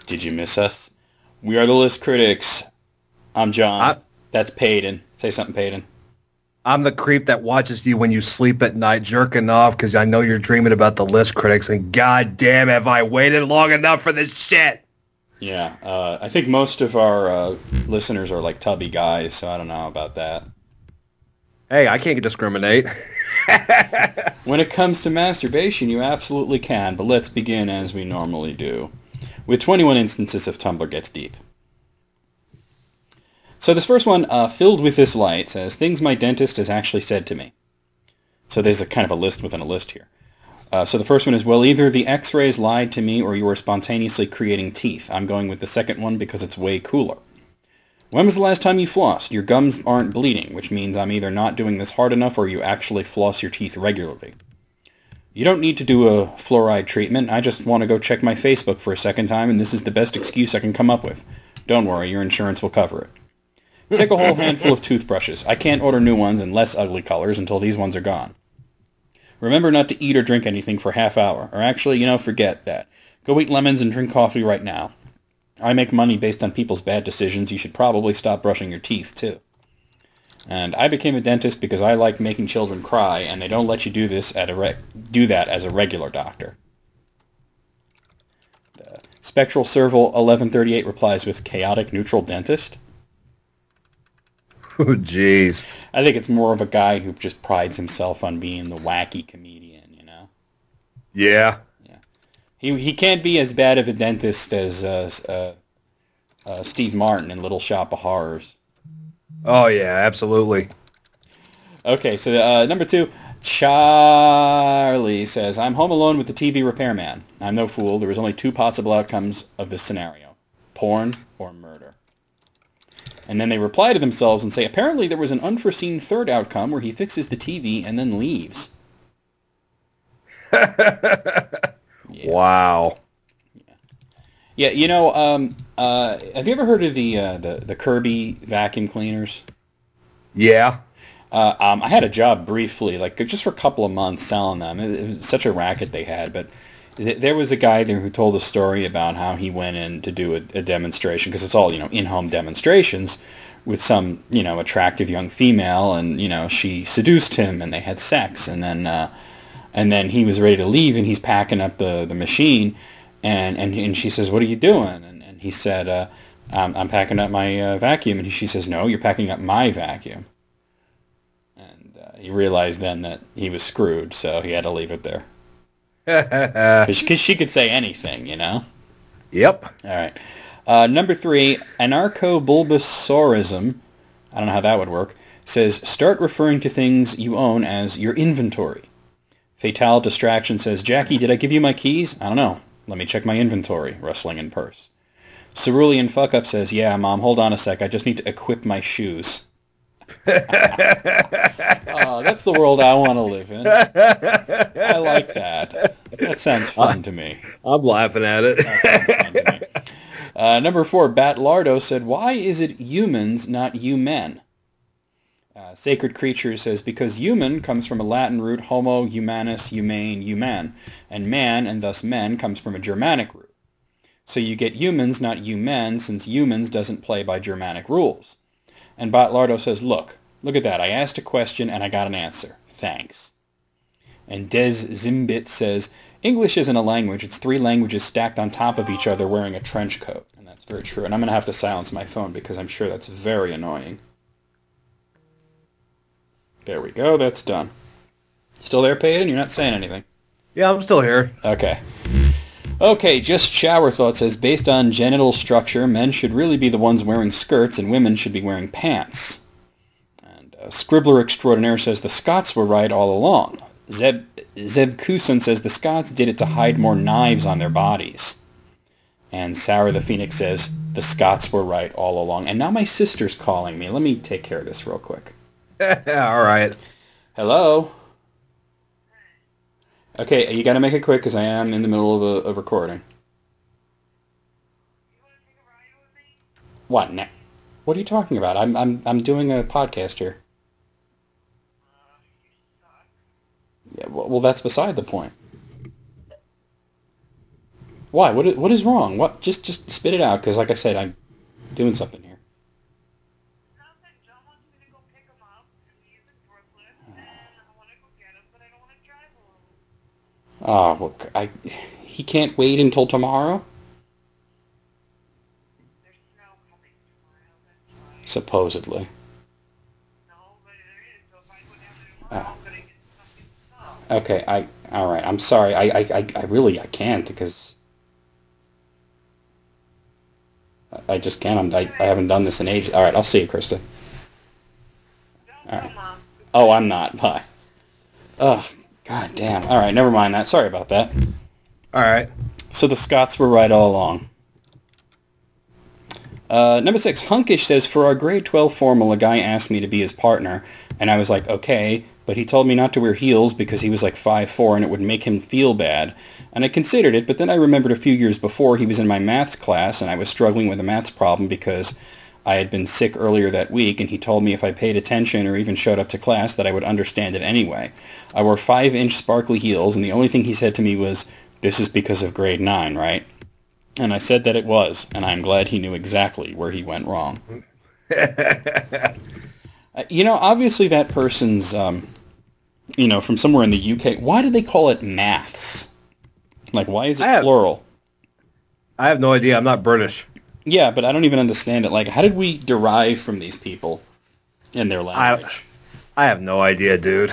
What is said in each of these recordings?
Did you miss us? We are the List Critics. I'm John. That's Peyton. Say something, Peyton. I'm the creep that watches you when you sleep at night jerking off because I know you're dreaming about the List Critics, and god damn have I waited long enough for this shit! Yeah, I think most of our listeners are like tubby guys, so I don't know about that. Hey, I can't discriminate. When it comes to masturbation, you absolutely can, but let's begin as we normally do, with 21 instances of Tumblr Gets Deep. So this first one, filled with this light, says, things my dentist has actually said to me. So there's a kind of a list within a list here. So the first one is, well, either the x-rays lied to me or you were spontaneously creating teeth. I'm going with the second one because it's way cooler. When was the last time you flossed? Your gums aren't bleeding, which means I'm either not doing this hard enough or you actually floss your teeth regularly. You don't need to do a fluoride treatment. I just want to go check my Facebook for a second time, and this is the best excuse I can come up with. Don't worry, your insurance will cover it. Take a whole handful of toothbrushes. I can't order new ones in less ugly colors until these ones are gone. Remember not to eat or drink anything for a half hour. Or actually, forget that. Go eat lemons and drink coffee right now. I make money based on people's bad decisions. You should probably stop brushing your teeth, too. And I became a dentist because I like making children cry, and they don't let you do this do that as a regular doctor. Spectral Serval 1138 replies with chaotic neutral dentist. Oh, jeez. I think it's more of a guy who just prides himself on being the wacky comedian, Yeah. Yeah. He can't be as bad of a dentist as Steve Martin in Little Shop of Horrors. Oh, yeah, absolutely. Okay, so number 2, Charlie says, I'm home alone with the TV repairman. I'm no fool. There is only 2 possible outcomes of this scenario. Porn or murder. And then they reply to themselves and say, apparently there was an unforeseen third outcome where he fixes the TV and then leaves. Yeah. Wow. Yeah, have you ever heard of the Kirby vacuum cleaners? Yeah. I had a job briefly, like just for a couple of months selling them. It was such a racket they had, but there was a guy there who told a story about how he went in to do a demonstration, because it's all, in-home demonstrations with some, attractive young female, and, she seduced him and they had sex, and then he was ready to leave and he's packing up the machine, and she says, what are you doing? And he said, I'm packing up my vacuum, and she says, no, you're packing up my vacuum. And he realized then that he was screwed, so he had to leave it there. Because she could say anything, Yep. All right. Number 3, anarcho-bulbosaurism, I don't know how that would work, says, start referring to things you own as your inventory. Fatale Distraction says, Jackie, did I give you my keys? I don't know. Let me check my inventory, rustling in purse. Cerulean Fuckup says, yeah, Mom, hold on a sec. I just need to equip my shoes. Oh, that's the world I want to live in. I like that. That sounds fun to me. I'm laughing at it. That sounds fun to me. Number 4, Batlardo said, why is it humans, not you men? Sacred Creature says, because human comes from a Latin root, homo, humanus, humane, human, and man, and thus men, comes from a Germanic root. So you get humans, not you men, since humans doesn't play by Germanic rules. And Batlardo says, look at that. I asked a question and I got an answer. Thanks. And Des Zimbit says, English isn't a language. It's 3 languages stacked on top of each other wearing a trench coat. And that's very true. And I'm going to have to silence my phone because I'm sure that's very annoying. There we go. That's done. Still there, Peyton? You're not saying anything. Yeah, I'm still here. Okay. Okay, Just Shower Thought says, based on genital structure, men should really be the ones wearing skirts and women should be wearing pants. And Scribbler Extraordinaire says, the Scots were right all along. Zeb Kusin says, the Scots did it to hide more knives on their bodies. And Sarah the Phoenix says, the Scots were right all along. And now my sister's calling me. Let me take care of this real quick. All right. Hello? Okay, you gotta make it quick because I am in the middle of a recording. What? What are you talking about? I'm doing a podcast here. Yeah, well, that's beside the point. Why? What is wrong? What? Just spit it out, because like I said, I'm doing something here. Nothing. John wants me to go pick him up, and he's in Brooklyn, and I want to go get him, but I don't want to drive alone. Oh, well, he can't wait until tomorrow? There's snow coming tomorrow, that's why. Supposedly. No, but there is, so if I go down there tomorrow, I'm going to get something snow. Okay, all right, I'm sorry. I really, I can't, because I just can't. I haven't done this in ages. All right, I'll see you, Krista. Don't All right. go, Mom. Oh, I'm not. Bye. Ugh, god damn. All right, never mind that. Sorry about that. All right. So the Scots were right all along. Number 6, Hunkish says, for our grade 12 formal, a guy asked me to be his partner, and I was like, okay, but he told me not to wear heels because he was like 5'4", and it would make him feel bad. And I considered it, but then I remembered a few years before he was in my maths class, and I was struggling with a maths problem because I had been sick earlier that week, and he told me if I paid attention or even showed up to class that I would understand it anyway. I wore 5-inch sparkly heels, and the only thing he said to me was, this is because of grade 9, right? And I said that it was, and I'm glad he knew exactly where he went wrong. Obviously that person's, from somewhere in the UK. Why do they call it maths? Like, why is it plural? I have no idea. I'm not British. Yeah, but I don't even understand it. Like, how did we derive from these people in their language? I have no idea, dude.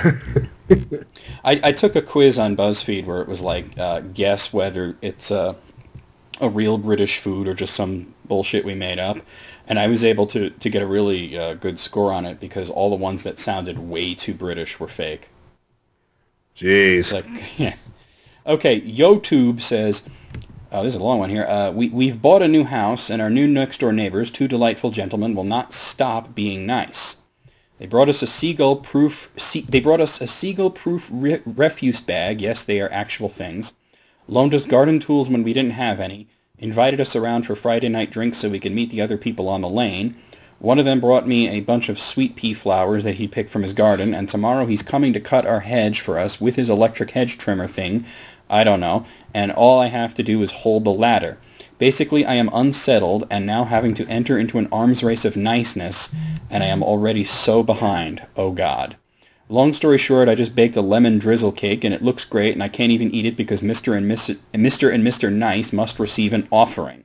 I took a quiz on BuzzFeed where it was like, guess whether it's a real British food or just some bullshit we made up. And I was able to get a really good score on it because all the ones that sounded way too British were fake. Jeez. Like, yeah. Okay, YoTube says, there's a long one here. We've bought a new house, and our new next-door neighbors, 2 delightful gentlemen, will not stop being nice. They brought us a seagull-proof refuse bag. Yes, they are actual things. Loaned us garden tools when we didn't have any. Invited us around for Friday night drinks so we could meet the other people on the lane. One of them brought me a bunch of sweet pea flowers that he picked from his garden, and tomorrow he's coming to cut our hedge for us with his electric hedge trimmer thing. I don't know. And all I have to do is hold the ladder. Basically, I am unsettled and now having to enter into an arms race of niceness, and I am already so behind. Oh, God. Long story short, I just baked a lemon drizzle cake, and it looks great, and I can't even eat it because Mr. and Mr. Nice must receive an offering.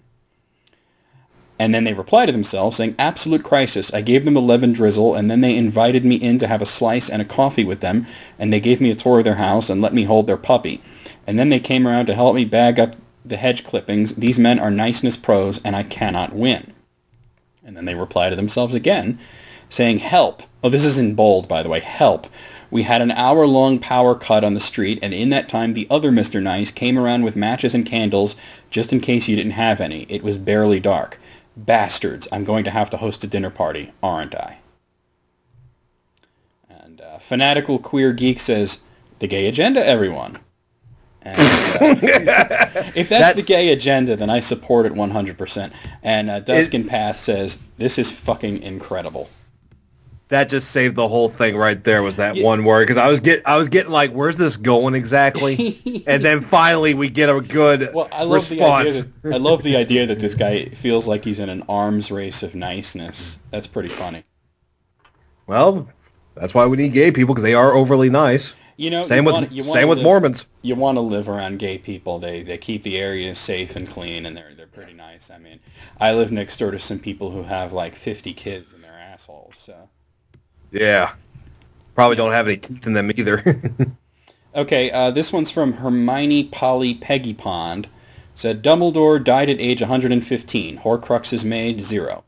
And then they reply to themselves saying, absolute crisis. I gave them the lemon drizzle, and then they invited me in to have a slice and a coffee with them, and they gave me a tour of their house and let me hold their puppy. And then they came around to help me bag up the hedge clippings. These men are niceness pros, and I cannot win. And then they reply to themselves again, saying, help. Oh, this is in bold, by the way. Help. We had an hour-long power cut on the street, and in that time the other Mr. Nice came around with matches and candles just in case you didn't have any. It was barely dark. Bastards. I'm going to have to host a dinner party, aren't I? And Fanatical Queer Geek says, the gay agenda, everyone. And, if that's the gay agenda, then I support it 100%. And Duskin Path says, this is fucking incredible. That just saved the whole thing right there, was that one word, because I was getting like, where's this going exactly? And then finally we get a good response. I love the idea that this guy feels like he's in an arms race of niceness. That's pretty funny. Well, that's why we need gay people, because they are overly nice. Same with Mormons. You want to live around gay people. They keep the area safe and clean, and they're pretty nice. I mean, I live next door to some people who have like 50 kids, and they're assholes. So. Yeah. Probably don't have any teeth in them either. Okay, this one's from Hermione Polly Peggy Pond. Said, Dumbledore died at age 115. Horcruxes made 0.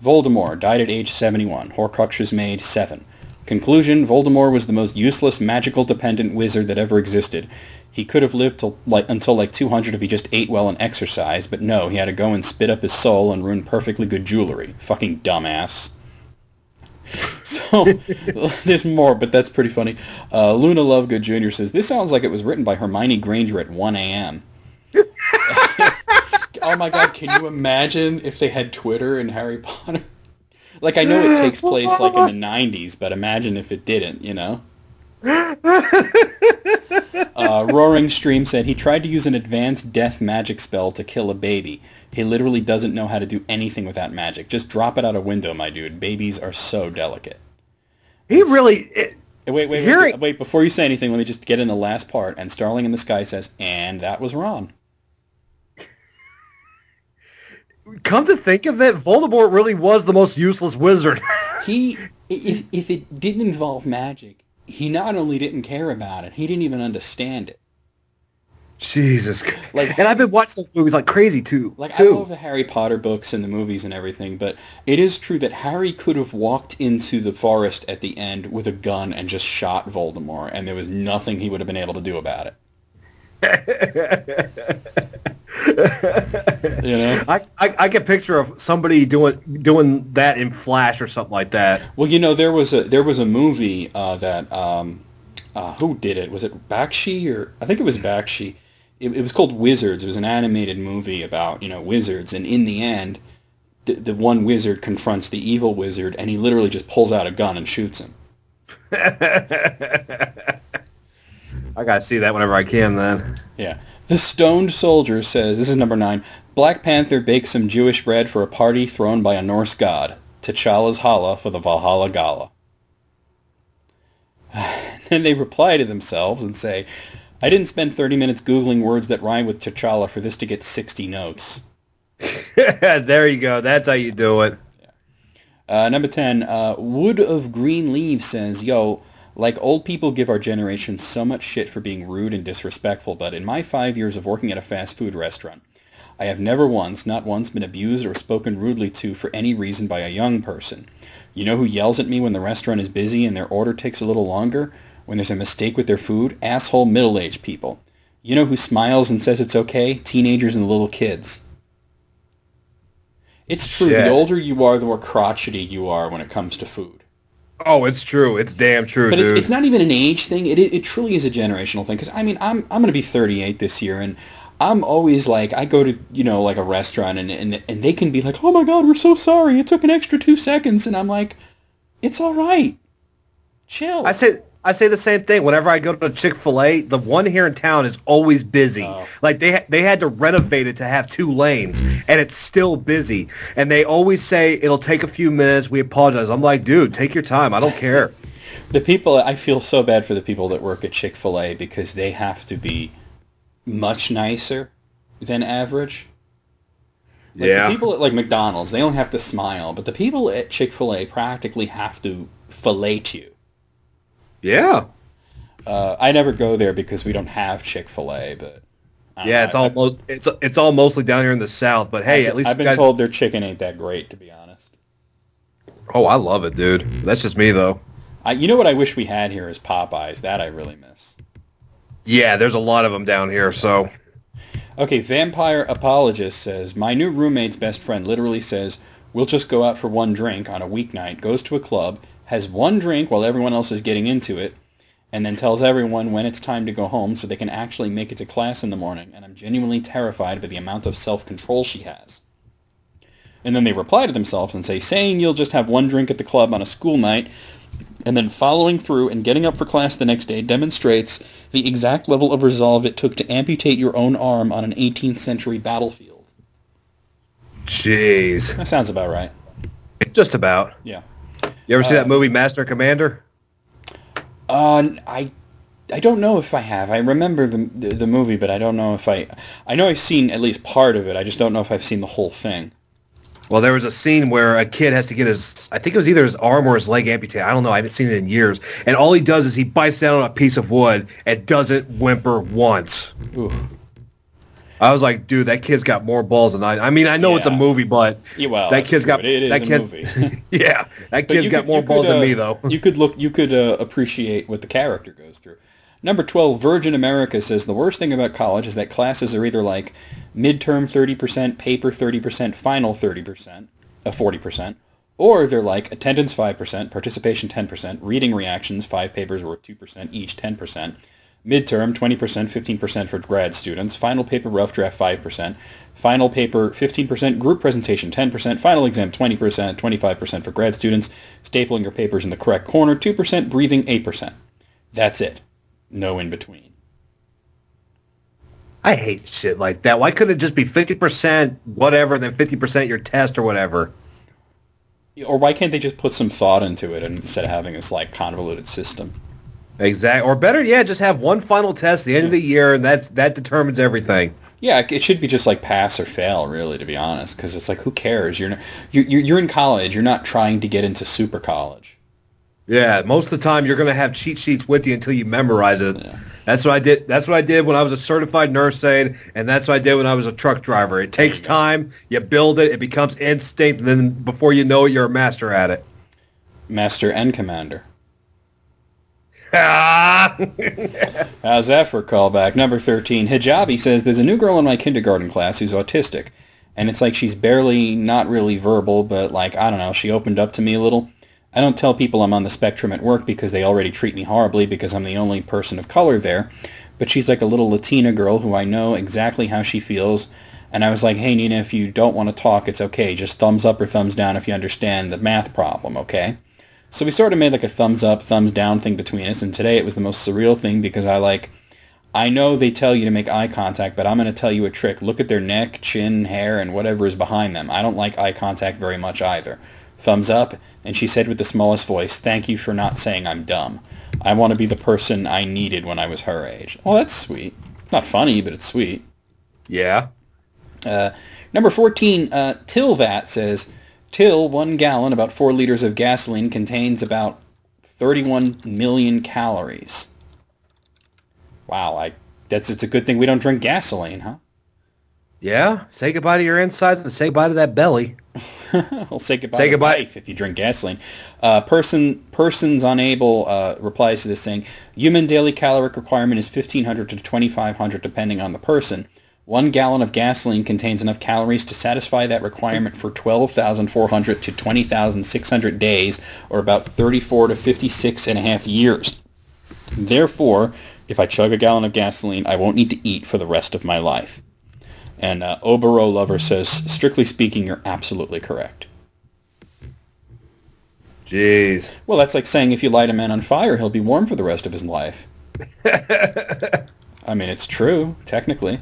Voldemort died at age 71. Horcruxes made 7. Conclusion, Voldemort was the most useless magical dependent wizard that ever existed. He could have lived until 200 if he just ate well and exercised, but no, he had to go and spit up his soul and ruin perfectly good jewelry. Fucking dumbass. So, there's more, but that's pretty funny. Luna Lovegood Jr. says, this sounds like it was written by Hermione Granger at 1 a.m. Oh my god, can you imagine if they had Twitter in Harry Potter? Like, I know it takes place, like, in the 90s, but imagine if it didn't, Roaring Stream said he tried to use an advanced death magic spell to kill a baby. He literally doesn't know how to do anything without magic. Just drop it out a window, my dude. Babies are so delicate. He really... Wait, before you say anything, let me just get in the last part. And Starling in the Sky says, and that was Ron. Come to think of it, Voldemort really was the most useless wizard. If it didn't involve magic, he not only didn't care about it, he didn't even understand it. Jesus. And I've been watching those movies like crazy, too. I love the Harry Potter books and the movies and everything, but it is true that Harry could have walked into the forest at the end with a gun and just shot Voldemort, and there was nothing he would have been able to do about it. You know, I can picture of somebody doing that in Flash or something like that. Well, you know, there was a movie that who did it? Was it Bakshi or I think it was Bakshi. It was called Wizards. It was an animated movie about wizards, and in the end, the one wizard confronts the evil wizard, and he literally just pulls out a gun and shoots him. I gotta see that whenever I can, then. Yeah. The Stoned Soldier says, this is number 9, Black Panther bakes some Jewish bread for a party thrown by a Norse god. T'Challa's holla for the Valhalla Gala. Then they reply to themselves and say, I didn't spend 30 minutes Googling words that rhyme with T'Challa for this to get 60 notes. There you go. That's how you do it. Yeah. Number 10, Wood of Green Leaves says, yo, like old people give our generation so much shit for being rude and disrespectful, but in my 5 years of working at a fast food restaurant, I have never once, not once, been abused or spoken rudely to for any reason by a young person. You know who yells at me when the restaurant is busy and their order takes a little longer? When there's a mistake with their food? Asshole middle-aged people. You know who smiles and says it's okay? Teenagers and little kids. It's true, Shit. The older you are, the more crotchety you are when it comes to food. Oh, it's true. It's damn true, but dude. But it's not even an age thing. It truly is a generational thing. Because, I mean, I'm going to be 38 this year, and I'm always like, I go to, like a restaurant, and they can be like, oh my God, we're so sorry. It took an extra 2 seconds. And I'm like, it's all right. Chill. I say the same thing. Whenever I go to Chick-fil-A, the one here in town is always busy. Oh. Like, they had to renovate it to have 2 lanes, and it's still busy. And they always say, it'll take a few minutes. We apologize. I'm like, dude, take your time. I don't care. I feel so bad for the people that work at Chick-fil-A because they have to be much nicer than average. Yeah. The people at, McDonald's, they don't have to smile, but the people at Chick-fil-A practically have to fillet you. Yeah. I never go there because we don't have Chick-fil-A, but it's all mostly down here in the South. But hey, at least I've been told their chicken ain't that great, to be honest. Oh, I love it, dude. That's just me, though. You know what I wish we had here is Popeyes. That I really miss. Yeah, there's a lot of them down here. So. Okay, Vampire Apologist says, my new roommate's best friend literally says, we'll just go out for one drink on a weeknight, goes to a club, has one drink while everyone else is getting into it, and then tells everyone when it's time to go home so they can actually make it to class in the morning, and I'm genuinely terrified by the amount of self-control she has. And then they reply to themselves and say, saying you'll just have one drink at the club on a school night, and then following through and getting up for class the next day demonstrates the exact level of resolve it took to amputate your own arm on an 18th century battlefield. Jeez. That sounds about right. Just about. Yeah. You ever see that movie Master and Commander? I don't know if I have. I remember the movie, but I don't know if I know I've seen at least part of it. I just don't know if I've seen the whole thing. Well, there was a scene where a kid has to get I think it was either his arm or his leg amputated. I don't know. I haven't seen it in years. And all he does is he bites down on a piece of wood and doesn't whimper once. Ooh. I was like, dude, that kid's got more balls than I mean, I know it's a movie, but that kid's got it is that a kid's movie. yeah, that kid's got more balls than me, though. You could appreciate what the character goes through. Number 12, Virgin America says the worst thing about college is that classes are either like midterm 30%, paper 30%, final 30%, 40%, or they're like attendance 5%, participation 10%, reading reactions 5 papers worth 2% each 10%. Midterm, 20%, 15% for grad students. Final paper, rough draft, 5%. Final paper, 15%. Group presentation, 10%. Final exam, 20%. 25% for grad students. Stapling your papers in the correct corner, 2%. Breathing, 8%. That's it. No in between. I hate shit like that. Why couldn't it just be 50% whatever, and then 50% your test or whatever? Or why can't they just put some thought into it instead of having this like convoluted system? Exactly. Or better, yeah, just have one final test at the end of the year, and that determines everything. Yeah, it should be just like pass or fail, really, to be honest, because it's like, who cares? You're in college. You're not trying to get into super college. Yeah, most of the time you're going to have cheat sheets with you until you memorize it. Yeah. That's what I did. That's what I did when I was a certified nurse aide, and that's what I did when I was a truck driver. It takes time. You build it. It becomes instinct, and then before you know it, you're a master at it. Master and commander. Ah! How's that for a callback? Number 13, Hijabi says, there's a new girl in my kindergarten class who's autistic, and it's like she's barely, not really verbal, but like, I don't know, she opened up to me a little. I don't tell people I'm on the spectrum at work because they already treat me horribly because I'm the only person of color there, but she's like a little Latina girl who I know exactly how she feels, and I was like, hey Nina, if you don't want to talk, it's okay, just thumbs up or thumbs down if you understand the math problem, okay? So we sort of made like a thumbs up, thumbs down thing between us, and today it was the most surreal thing because I know they tell you to make eye contact, but I'm going to tell you a trick. Look at their neck, chin, hair, and whatever is behind them. I don't like eye contact very much either. Thumbs up, and she said with the smallest voice, thank you for not saying I'm dumb. I want to be the person I needed when I was her age. Well, that's sweet. Not funny, but it's sweet. Yeah. Number 14, Till That says, Till, 1 gallon, about 4 liters of gasoline, contains about 31 million calories. Wow, it's a good thing we don't drink gasoline, huh? Yeah. Say goodbye to your insides and say goodbye to that belly. Well, say goodbye to life if you drink gasoline. Persons Unable replies to this saying, human daily caloric requirement is 1,500 to 2,500 depending on the person. 1 gallon of gasoline contains enough calories to satisfy that requirement for 12,400 to 20,600 days, or about 34 to 56 and a half years. Therefore, if I chug a gallon of gasoline, I won't need to eat for the rest of my life. And Obero Lover says, strictly speaking, you're absolutely correct. Jeez. Well, that's like saying if you light a man on fire, he'll be warm for the rest of his life. I mean, it's true, technically.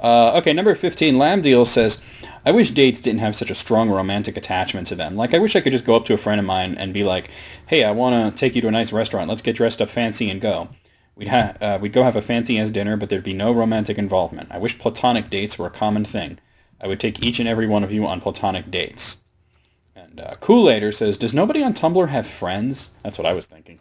Okay, number 15, Lamdeal says, I wish dates didn't have such a strong romantic attachment to them. Like, I wish I could just go up to a friend of mine and be like, hey, I want to take you to a nice restaurant. Let's get dressed up fancy and go. We'd go have a fancy-ass dinner, but there'd be no romantic involvement. I wish platonic dates were a common thing. I would take each and every one of you on platonic dates. And Kool-Aider says, does nobody on Tumblr have friends? That's what I was thinking.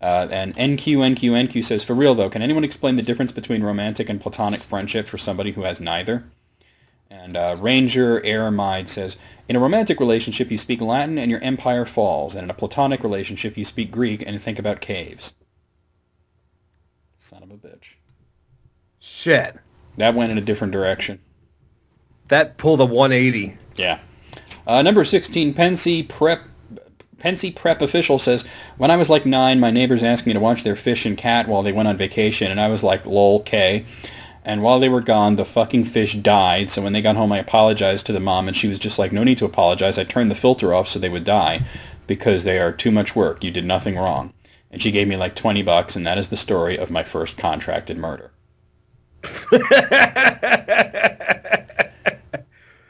And NQ says, for real though, can anyone explain the difference between romantic and platonic friendship for somebody who has neither? And Ranger Aramide says, in a romantic relationship you speak Latin and your empire falls, and in a platonic relationship you speak Greek and think about caves. Son of a bitch. Shit. That went in a different direction. That pulled a 180. Yeah. Number 16, Pensy Prep Official says, when I was like 9, my neighbors asked me to watch their fish and cat while they went on vacation, and I was like, lol, K. And while they were gone, the fucking fish died, so when they got home, I apologized to the mom, and she was just like, no need to apologize. I turned the filter off so they would die, because they are too much work. You did nothing wrong. And she gave me like $20, and that is the story of my first contracted murder.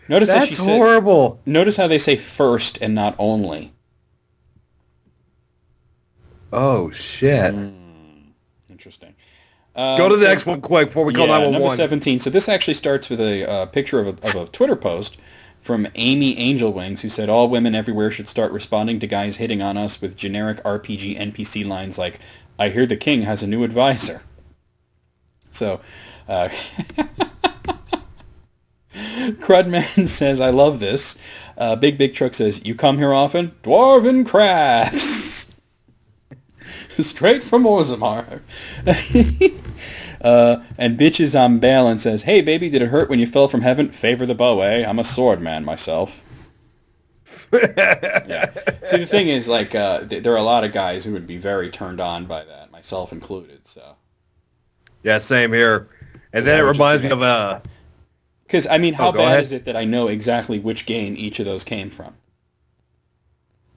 Notice That's how she said, horrible. Notice how they say first and not only. Oh, shit. Interesting. Go to the next one quick before we call 911. Number 17. So this actually starts with a picture of a Twitter post from Amy Angelwings, who said, all women everywhere should start responding to guys hitting on us with generic RPG NPC lines like, I hear the king has a new advisor. So, Crudman says, I love this. Big Truck says, you come here often? Dwarven crafts! Straight from Orzammar. And Bitches on Balin says, hey baby, did it hurt when you fell from heaven? Favor the bow, eh? I'm a sword man myself. Yeah. See, the thing is, like, there are a lot of guys who would be very turned on by that, myself included, so. Yeah, same here. And then it reminds me of because, I mean, how bad ahead. is it that I know exactly which game each of those came from?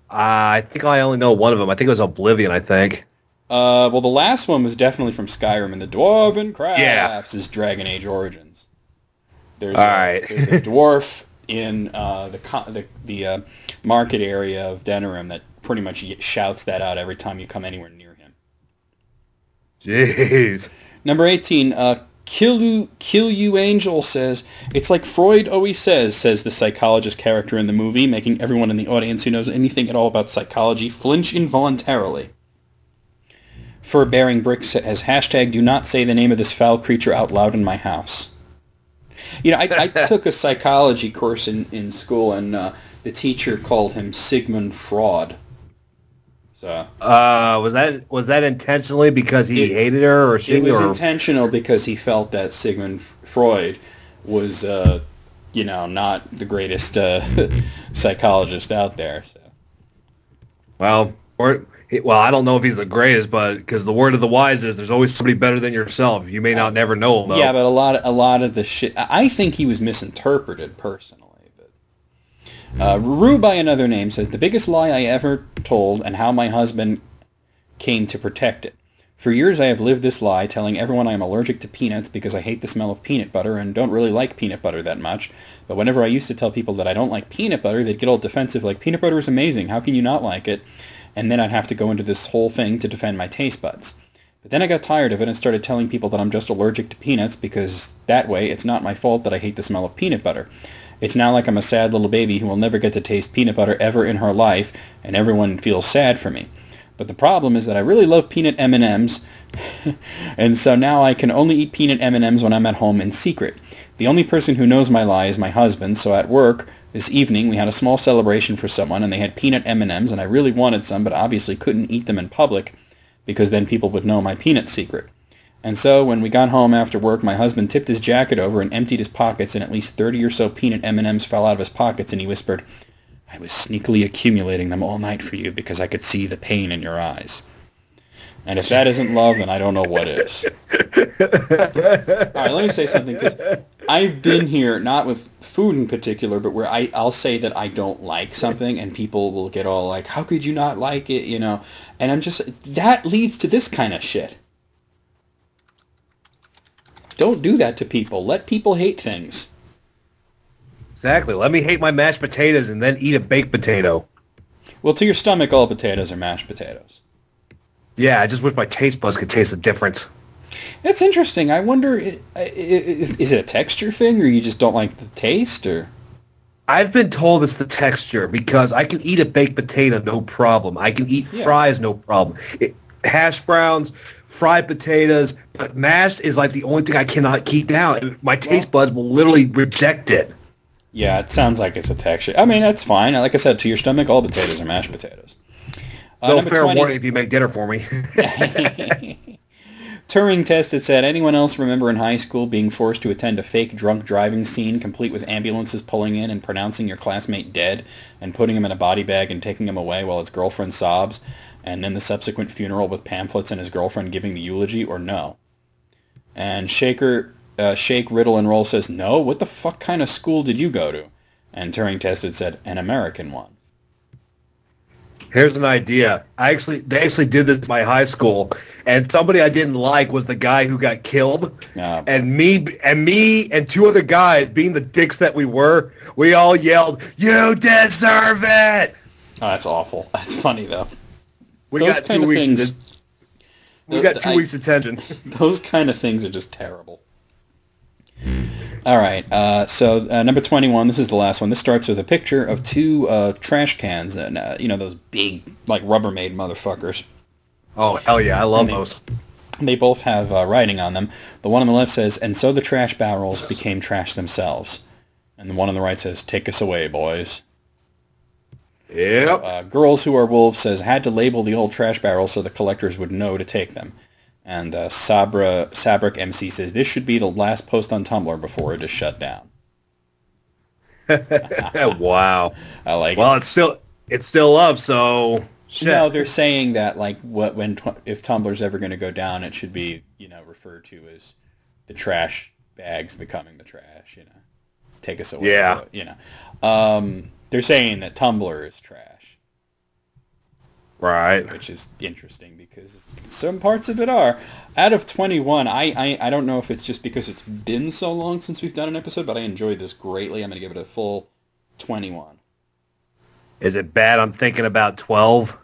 I think I only know one of them. I think it was Oblivion, I think. Well, the last one was definitely from Skyrim, and the Dwarven Crafts is Dragon Age Origins. There's Alright. there's a dwarf in the market area of Denerim that pretty much shouts that out every time you come anywhere near him. Jeez. Number 18, Kill You Angel says, it's like Freud always says the psychologist character in the movie, making everyone in the audience who knows anything at all about psychology flinch involuntarily. Fur Bearing Brick says, hashtag do not say the name of this foul creature out loud in my house. You know, I took a psychology course in school, and the teacher called him Sigmund Freud. So was that intentionally because he hated her, or she? It was intentional because he felt that Sigmund Freud was, not the greatest psychologist out there. So. Well, I don't know if he's the greatest, but because the word of the wise is, there's always somebody better than yourself. You may not never know him, though. Yeah, but a lot of the shit, I think he was misinterpreted personally. Rue by another name says, the biggest lie I ever told and how my husband came to protect it. For years I have lived this lie, telling everyone I am allergic to peanuts because I hate the smell of peanut butter and don't really like peanut butter that much. But whenever I used to tell people that I don't like peanut butter, they'd get all defensive, like, peanut butter is amazing, how can you not like it? And then I'd have to go into this whole thing to defend my taste buds. But then I got tired of it and started telling people that I'm just allergic to peanuts because that way it's not my fault that I hate the smell of peanut butter. It's now like I'm a sad little baby who will never get to taste peanut butter ever in her life, and everyone feels sad for me. But the problem is that I really love peanut M&Ms, and so now I can only eat peanut M&Ms when I'm at home in secret. The only person who knows my lie is my husband, so at work this evening we had a small celebration for someone, and they had peanut M&Ms, and I really wanted some, but obviously couldn't eat them in public, because then people would know my peanut secret. And so, when we got home after work, my husband tipped his jacket over and emptied his pockets, and at least 30 or so peanut M&Ms fell out of his pockets, and he whispered, I was sneakily accumulating them all night for you because I could see the pain in your eyes. And if that isn't love, then I don't know what is. All right, let me say something, because I've been here, not with food in particular, but where I'll say that I don't like something, and people will get all like, how could you not like it, And I'm just, that leads to this kind of shit. Don't do that to people. Let people hate things. Exactly. Let me hate my mashed potatoes and then eat a baked potato. Well, to your stomach, all potatoes are mashed potatoes. Yeah, I just wish my taste buds could taste the difference. That's interesting. I wonder, is it a texture thing, or you just don't like the taste, or? I've been told it's the texture, because I can eat a baked potato, no problem. I can eat fries, no problem. Hash browns, fried potatoes, but mashed is like the only thing I cannot keep down. My taste buds will literally reject it. Yeah, it sounds like it's a texture. I mean, that's fine. Like I said, to your stomach, all potatoes are mashed potatoes. No fair warning if you make dinner for me. Turing test, it said, anyone else remember in high school being forced to attend a fake drunk driving scene complete with ambulances pulling in and pronouncing your classmate dead and putting him in a body bag and taking him away while his girlfriend sobs, and then the subsequent funeral with pamphlets and his girlfriend giving the eulogy, or no? And Shake, Riddle, and Roll says, no? What the fuck kind of school did you go to? And Turing tested said, an American one. Here's an idea. They actually did this at my high school, and somebody I didn't like was the guy who got killed. And me and two other guys, being the dicks that we were, we all yelled, "You deserve it!" Oh, that's awful. That's funny though. We got 2 weeks. We got 2 weeks detention. Those kind of things are just terrible. All right, so number 21, this is the last one. This starts with a picture of two trash cans, and those big, like, Rubbermaid motherfuckers. Oh, hell yeah, I love those. They both have writing on them. The one on the left says, and so the trash barrels became trash themselves. And the one on the right says, take us away, boys. Yep. So, Girls Who Are Wolves says, had to label the old trash barrels so the collectors would know to take them. And Sabric MC says, this should be the last post on Tumblr before it is shut down. Wow. I like it. Well, it's still up, so shit. No, they're saying that, like, if Tumblr's ever going to go down, it should be, referred to as the trash bags becoming the trash, Take us away. Yeah. They're saying that Tumblr is trash. Right. Which is interesting because some parts of it are. Out of 21, I don't know if it's just because it's been so long since we've done an episode, but I enjoyed this greatly. I'm going to give it a full 21. Is it bad? I'm thinking about 12.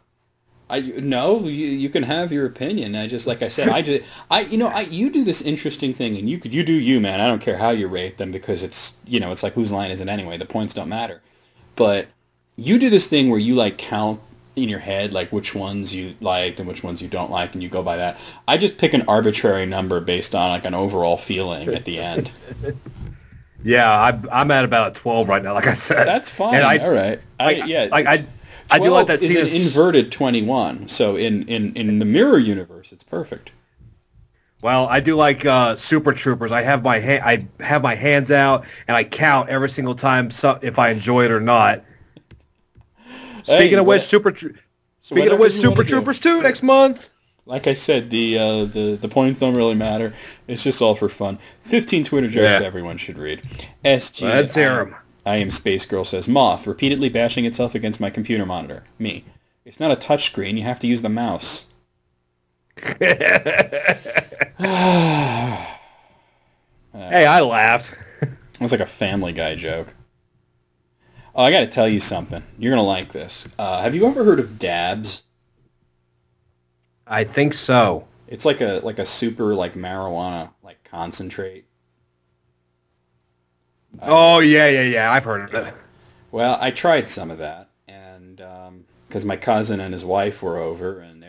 No, you can have your opinion. I just, like I said, you do this interesting thing, and you do you, man. I don't care how you rate them because it's like whose line is it anyway? The points don't matter. But you do this thing where you like count in your head like which ones you liked and which ones you don't like, and you go by that. I just pick an arbitrary number based on like an overall feeling at the end. Yeah, I'm at about 12 right now. Like I said, that's fine. All right. I do like that scene. It's an inverted 21. So in the mirror universe, it's perfect. Well, I do like Super Troopers. I have my hands out and I count every single time if I enjoy it or not. Speaking of which, Super Troopers 2 next month. Like I said, the points don't really matter. It's just all for fun. 15 Twitter jokes everyone should read. SG. Let's hear 'em. I am Space Girl says, Moth, repeatedly bashing itself against my computer monitor. Me. It's not a touchscreen. You have to use the mouse. Hey, I laughed. It was like a Family Guy joke. Oh, I got to tell you something. You're going to like this. Have you ever heard of dabs? I think so. It's like a super like marijuana like concentrate. Oh yeah. I've heard of it. Well, I tried some of that, and because my cousin and his wife were over, and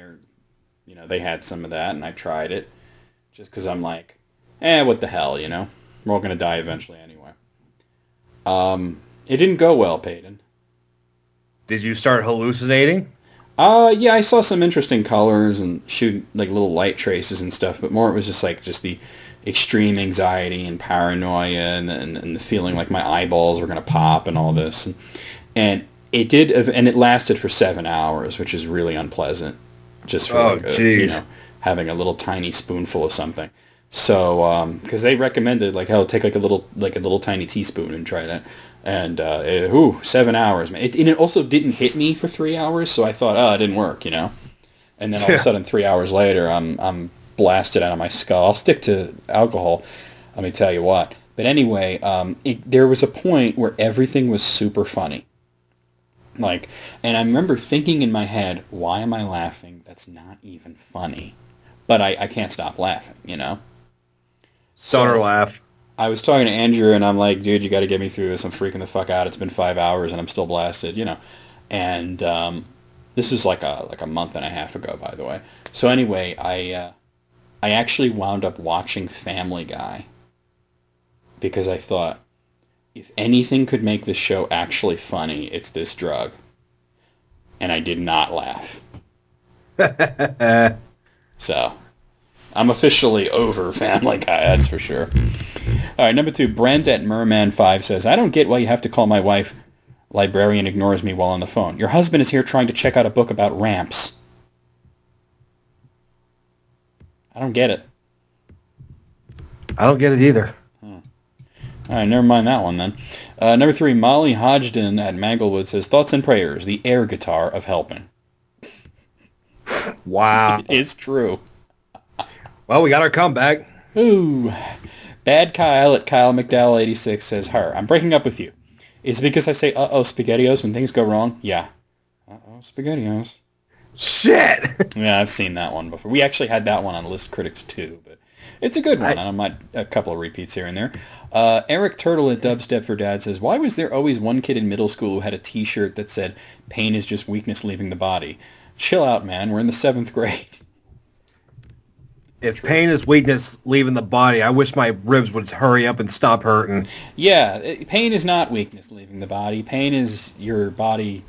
they had some of that, and I tried it, just because I'm like, what the hell, we're all gonna die eventually anyway. It didn't go well, Peyton. Did you start hallucinating? Yeah, I saw some interesting colors and shoot like little light traces and stuff, but more it was just the extreme anxiety and paranoia and the feeling like my eyeballs were going to pop and all this. And it did, and it lasted for 7 hours, which is really unpleasant, just for having a little tiny spoonful of something. So, because they recommended take like a little tiny teaspoon and try that. And 7 hours, man. And it also didn't hit me for 3 hours, so I thought, it didn't work, And then all of a sudden, 3 hours later, I'm blasted out of my skull. I'll stick to alcohol, let me tell you what. But anyway, there was a point where everything was super funny. And I remember thinking in my head, why am I laughing? That's not even funny. But I can't stop laughing, Stoner laugh. I was talking to Andrew, and I'm like, dude, you got to get me through this. I'm freaking the fuck out. It's been 5 hours, and I'm still blasted, And this was like a month and a half ago, by the way. So anyway, I actually wound up watching Family Guy because I thought, if anything could make this show actually funny, it's this drug. And I did not laugh. So, I'm officially over Family Guy, that's for sure. All right, number 2, Brent at Merman5 says, I don't get why you have to call my wife librarian ignores me while on the phone. Your husband is here trying to check out a book about ramps. I don't get it. I don't get it either. All right, never mind that one then. Number 3, Molly Hodgdon at Manglewood says, thoughts and prayers, the air guitar of helping. Wow. It is true. Well, we got our comeback. Ooh. Bad Kyle at Kyle McDowell 86 says, her, I'm breaking up with you. Is it because I say, uh-oh, SpaghettiOs when things go wrong? Yeah. Uh-oh, SpaghettiOs. Shit! Yeah, I've seen that one before. We actually had that one on List Critics too, but it's a good one. I might a couple of repeats here and there. Eric Turtle at Dubstep for Dad says, why was there always one kid in middle school who had a T-shirt that said, pain is just weakness leaving the body? Chill out, man. We're in the 7th grade. If pain is weakness leaving the body, I wish my ribs would hurry up and stop hurting. Yeah, pain is not weakness leaving the body. Pain is your body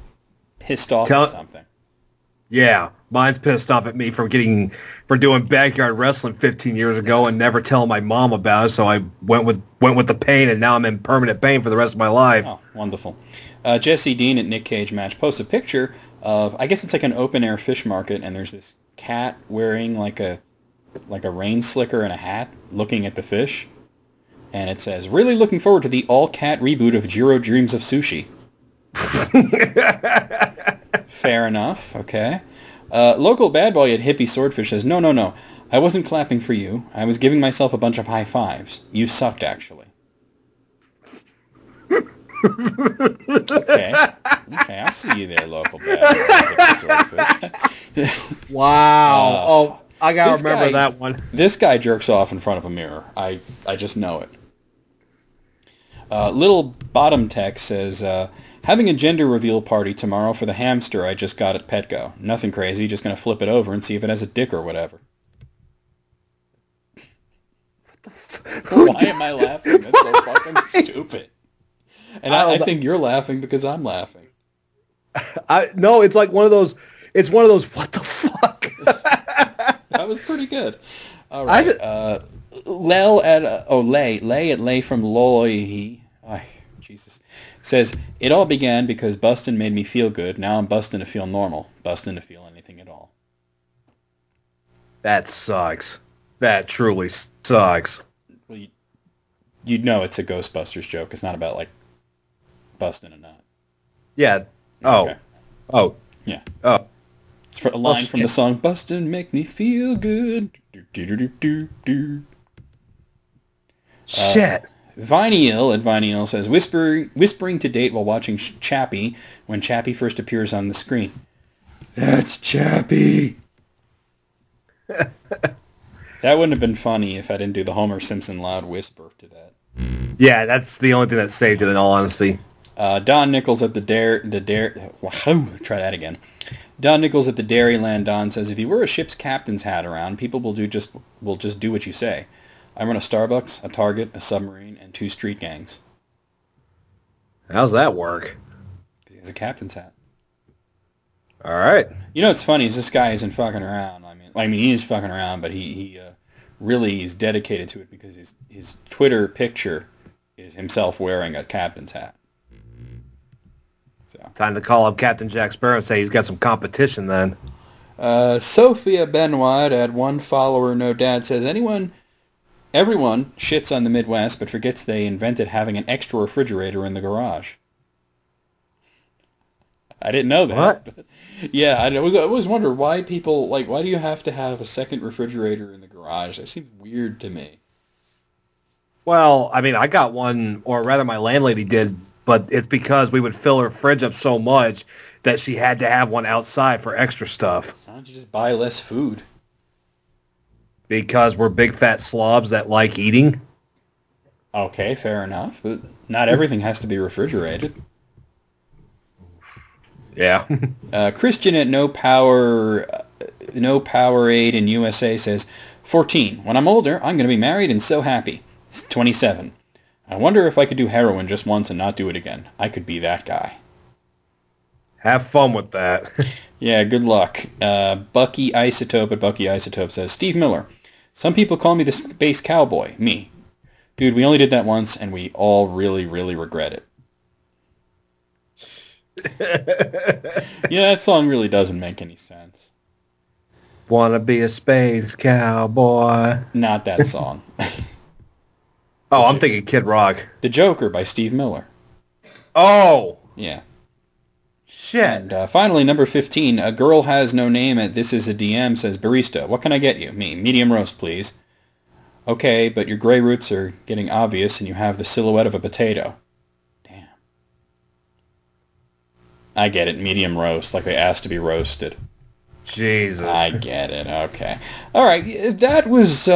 pissed off at something. Yeah, mine's pissed off at me for doing backyard wrestling 15 years ago and never telling my mom about it. So I went with the pain, and now I'm in permanent pain for the rest of my life. Oh, wonderful. Jesse Dean at Nick Cage Match posts a picture of, I guess it's like an open air fish market, and there's this cat wearing like a rain slicker and a hat looking at the fish. And it says, really looking forward to the all-cat reboot of Jiro Dreams of Sushi. Fair enough, okay. Local bad boy at Hippie Swordfish says, no, no, no. I wasn't clapping for you. I was giving myself a bunch of high fives. You sucked, actually. Okay. Okay, I see you there, local bad boy at Hippie Swordfish. Wow. I gotta remember that one. This guy jerks off in front of a mirror. I just know it. Little Bottom Tech says, having a gender reveal party tomorrow for the hamster I just got at Petco. Nothing crazy, just going to flip it over and see if it has a dick or whatever. Why am I laughing? That's so fucking stupid. And I think you're laughing because I'm laughing. No, it's like one of those, what the fuck? That was pretty good. All right. Lay from Loy. Jesus. Says, it all began because bustin' made me feel good. Now I'm bustin' to feel normal. Bustin' to feel anything at all. That sucks. That truly sucks. Well, you'd know it's a Ghostbusters joke. It's not about, like, busting a nut. Yeah. Oh. Okay. Oh. Yeah. Oh. It's a line from the song, Bustin' Make Me Feel Good. Shit. Vinyl at Vinyl says, whispering to date while watching Chappie when Chappie first appears on the screen. That's Chappie. That wouldn't have been funny if I didn't do the Homer Simpson loud whisper to that. Yeah, that's the only thing that saved it, in all honesty. Don Nichols at try that again. Don Nichols at the Dairyland Don says, if you wear a ship's captain's hat around, people will just do what you say. I run a Starbucks, a Target, a submarine, and 2 street gangs. How's that work? Because he has a captain's hat. All right. You know what's funny is this guy isn't fucking around. I mean, he is fucking around, but he really is dedicated to it because his Twitter picture is himself wearing a captain's hat. So time to call up Captain Jack Sparrow and say he's got some competition then. Sophia Benoit at one follower no dad says, everyone shits on the Midwest but forgets they invented having an extra refrigerator in the garage. I didn't know that. What? Yeah, I always wondered why people, why do you have to have a second refrigerator in the garage? That seems weird to me. Well, I mean, I got one, or rather my landlady did, but it's because we would fill her fridge up so much that she had to have one outside for extra stuff. Why don't you just buy less food? Because we're big fat slobs that like eating. Okay, fair enough, but not everything has to be refrigerated. Yeah. Christian at No Powerade in USA says, 14. When I'm older, I'm going to be married and so happy. 27. I wonder if I could do heroin just once and not do it again. I could be that guy. Have fun with that. Yeah, good luck. Bucky Isotope at Bucky Isotope says, Steve Miller. Some people call me the space cowboy. Me. Dude, we only did that once and we all really, really regret it. Yeah, that song really doesn't make any sense. Wanna be a space cowboy. Not that song. Oh, I'm thinking Kid Rock. The Joker by Steve Miller. Oh! Yeah. Shit. And finally, number 15, a girl has no name at This Is a DM says, Barista, what can I get you? Me, medium roast, please. Okay, but your gray roots are getting obvious and you have the silhouette of a potato. I get it, medium roast, like they asked to be roasted. Jesus. I get it, okay. All right, that was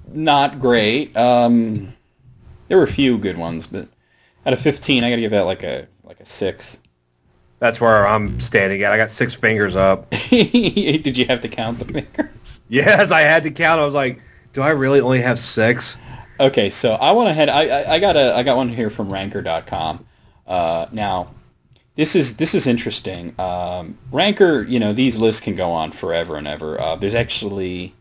not great. There were a few good ones, but out of 15, I got to give that like a 6. That's where I'm standing at. I got 6 fingers up. Did you have to count the fingers? Yes, I had to count. I was like, do I really only have 6? Okay, so I went ahead. I got one here from Ranker.com. Now, this is interesting. Ranker, these lists can go on forever and ever. There's actually,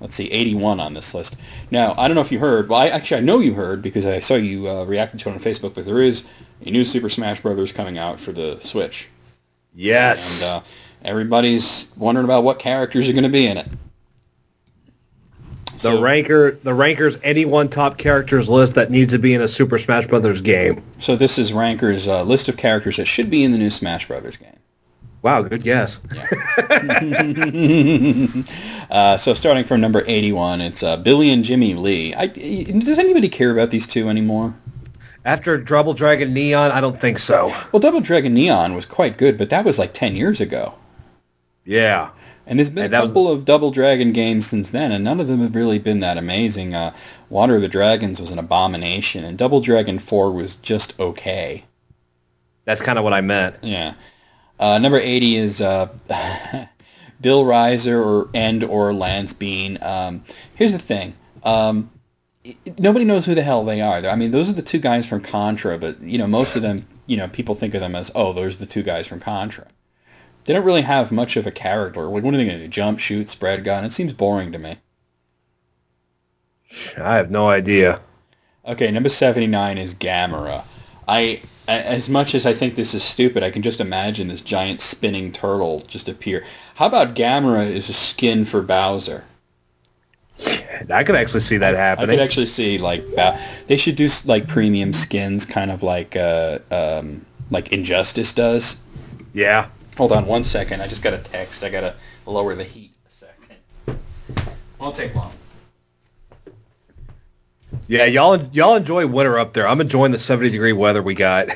let's see, 81 on this list. Now, I don't know if you heard. Well, I know you heard because I saw you reacting to it on Facebook. But there is a new Super Smash Brothers coming out for the Switch. Yes. And everybody's wondering about what characters are going to be in it. The Ranker's any one top characters list that needs to be in a Super Smash Brothers game. So this is Ranker's list of characters that should be in the new Smash Brothers game. Wow, good guess. Yeah. So starting from number 81, it's Billy and Jimmy Lee. Does anybody care about these two anymore? After Double Dragon Neon, I don't think so. Well, Double Dragon Neon was quite good, but that was like 10 years ago. Yeah. And there's been a couple of Double Dragon games since then, and none of them have really been that amazing. Water of the Dragons was an abomination, and Double Dragon 4 was just okay. That's kind of what I meant. Yeah. Number 80 is Bill Reiser or Lance Bean. Here's the thing. Nobody knows who the hell they are. I mean, those are the two guys from Contra, but, most of them, people think of them as, oh, those are the two guys from Contra. They don't really have much of a character. What are they going to do? Jump, shoot, spread gun? It seems boring to me. I have no idea. Okay, number 79 is Gamera. As much as I think this is stupid, I can just imagine this giant spinning turtle just appear. How about Gamera is a skin for Bowser? I could actually see that happening. I could actually see, they should do, premium skins, kind of like Injustice does. Yeah. Hold on 1 second. I just got a text. I got to lower the heat a second. Won't take long. Yeah, y'all enjoy winter up there. I'm enjoying the 70-degree weather we got.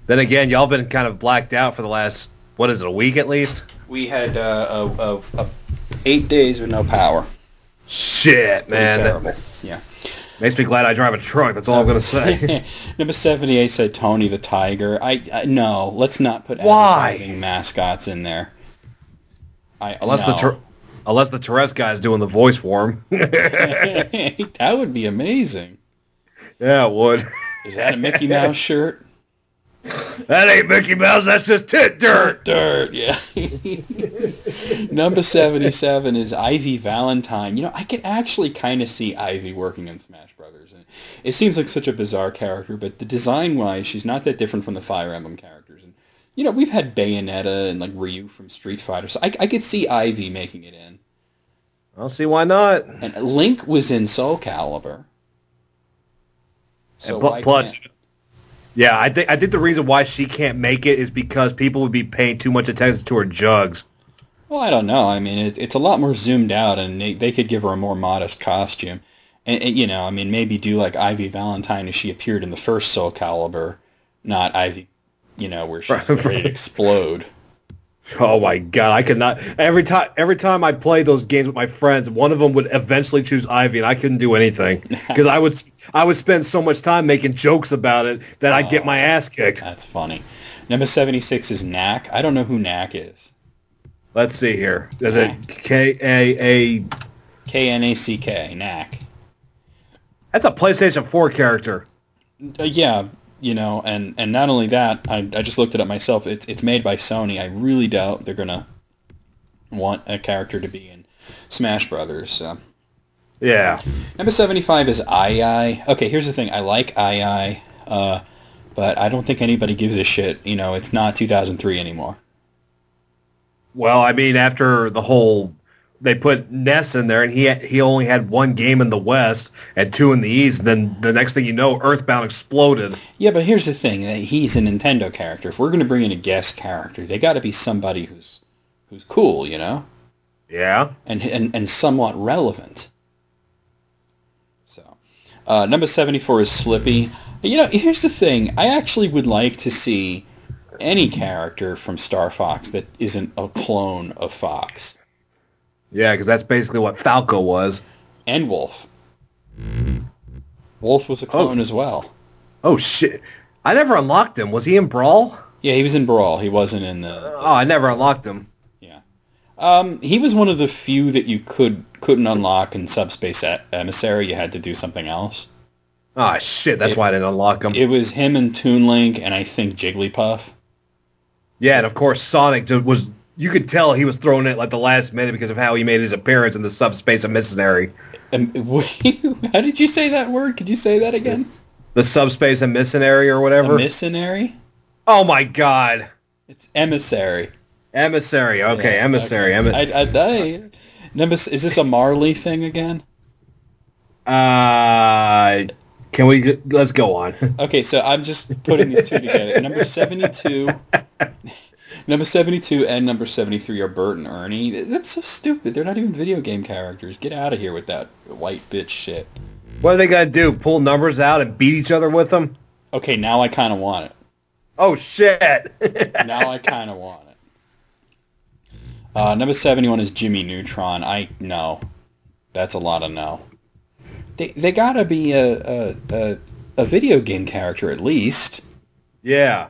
Then again, y'all been kind of blacked out for the last, what is it, a week at least? We had 8 days with no power. Shit, man. Terrible. Yeah. Makes me glad I drive a truck. That's all I'm going to say. Number 78 said Tony the Tiger. No, let's not put Why? advertising mascots in there. Unless the Terrest guy's doing the voice for him. That would be amazing. Yeah, it would. Is that a Mickey Mouse shirt? That ain't Mickey Mouse. That's just tit dirt. Dirt, yeah. Number 77 is Ivy Valentine. I could actually kind of see Ivy working in Smash Brothers. And it seems like such a bizarre character, but the design-wise, she's not that different from the Fire Emblem characters. And we've had Bayonetta and Ryu from Street Fighter, so I could see Ivy making it in. I'll see why not. And Link was in Soul Calibur. So plus, yeah, I think the reason why she can't make it is because people would be paying too much attention to her jugs. Well, I don't know. I mean, it's a lot more zoomed out, and they could give her a more modest costume. And maybe do like Ivy Valentine as she appeared in the first Soul Calibur, not Ivy, where she's ready to explode. Oh my god, I could not. Every time I play those games with my friends, one of them would eventually choose Ivy, and I couldn't do anything because I would spend so much time making jokes about it that I'd get my ass kicked. That's funny. Number 76 is Knack. I don't know who Knack is. Let's see here. Is it K-A-A... K-N-A-C-K, Knack. That's a PlayStation 4 character. Yeah, and not only that, I just looked it up myself. It's made by Sony. I really doubt they're going to want a character to be in Smash Brothers. So. Yeah. Number 75 is II. Okay, here's the thing. I like II, but I don't think anybody gives a shit. It's not 2003 anymore. Well, I mean, after the whole... They put Ness in there, and he only had one game in the West and 2 in the East. And then the next thing you know, Earthbound exploded. Yeah, but here's the thing: he's a Nintendo character. If we're going to bring in a guest character, they got to be somebody who's cool, Yeah. And somewhat relevant. So, number 74 is Slippy. Here's the thing: I actually would like to see any character from Star Fox that isn't a clone of Fox. Yeah, because that's basically what Falco was. And Wolf. Wolf was a clone as well. Oh, shit. I never unlocked him. Was he in Brawl? Yeah, he was in Brawl. He wasn't in the... Oh, I never unlocked him. Yeah. He was one of the few that you couldn't unlock in Subspace Emissary. You had to do something else. Oh, shit. That's why I didn't unlock him. It was him and Toon Link and I think Jigglypuff. Yeah, and of course Sonic was... You could tell he was thrown in at the last minute because of how he made his appearance in the Subspace Emissary. Wait, how did you say that word? Could you say that again? The Subspace Emissary or whatever? Emissary? Oh my god. It's Emissary. Emissary, okay, yeah, Emissary. Okay. Is this a Marley thing again? Let's go on. Okay, so I'm just putting these two together. Number 72... Number 72 and number 73 are Bert and Ernie. That's so stupid. They're not even video game characters. Get out of here with that white bitch shit. What are they gonna do? Pull numbers out and beat each other with them? Okay, now I kind of want it. Oh shit! Now I kind of want it. Number 71 is Jimmy Neutron. No. That's a lot of no. They gotta be a video game character at least. Yeah.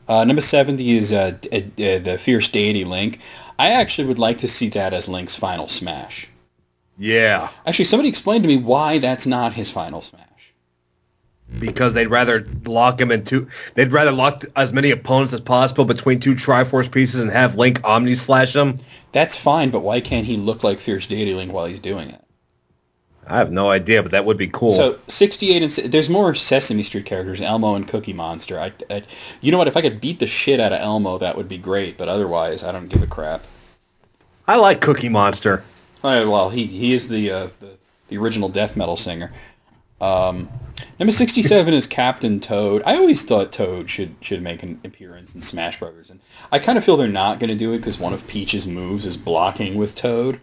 Number 70 is the Fierce Deity Link. I actually would like to see that as Link's final smash. Yeah. Actually, somebody explained to me why that's not his final smash. Because they'd rather lock him into... They'd rather lock as many opponents as possible between two Triforce pieces and have Link Omni-slash them. That's fine, but why can't he look like Fierce Deity Link while he's doing it? I have no idea, but that would be cool. So 68 and there's more Sesame Street characters, Elmo and Cookie Monster. You know what? If I could beat the shit out of Elmo, that would be great. But otherwise, I don't give a crap. I like Cookie Monster. Well, he is the original death metal singer. Number 67 is Captain Toad. I always thought Toad should make an appearance in Smash Brothers, and I kind of feel they're not going to do it because one of Peach's moves is blocking with Toad.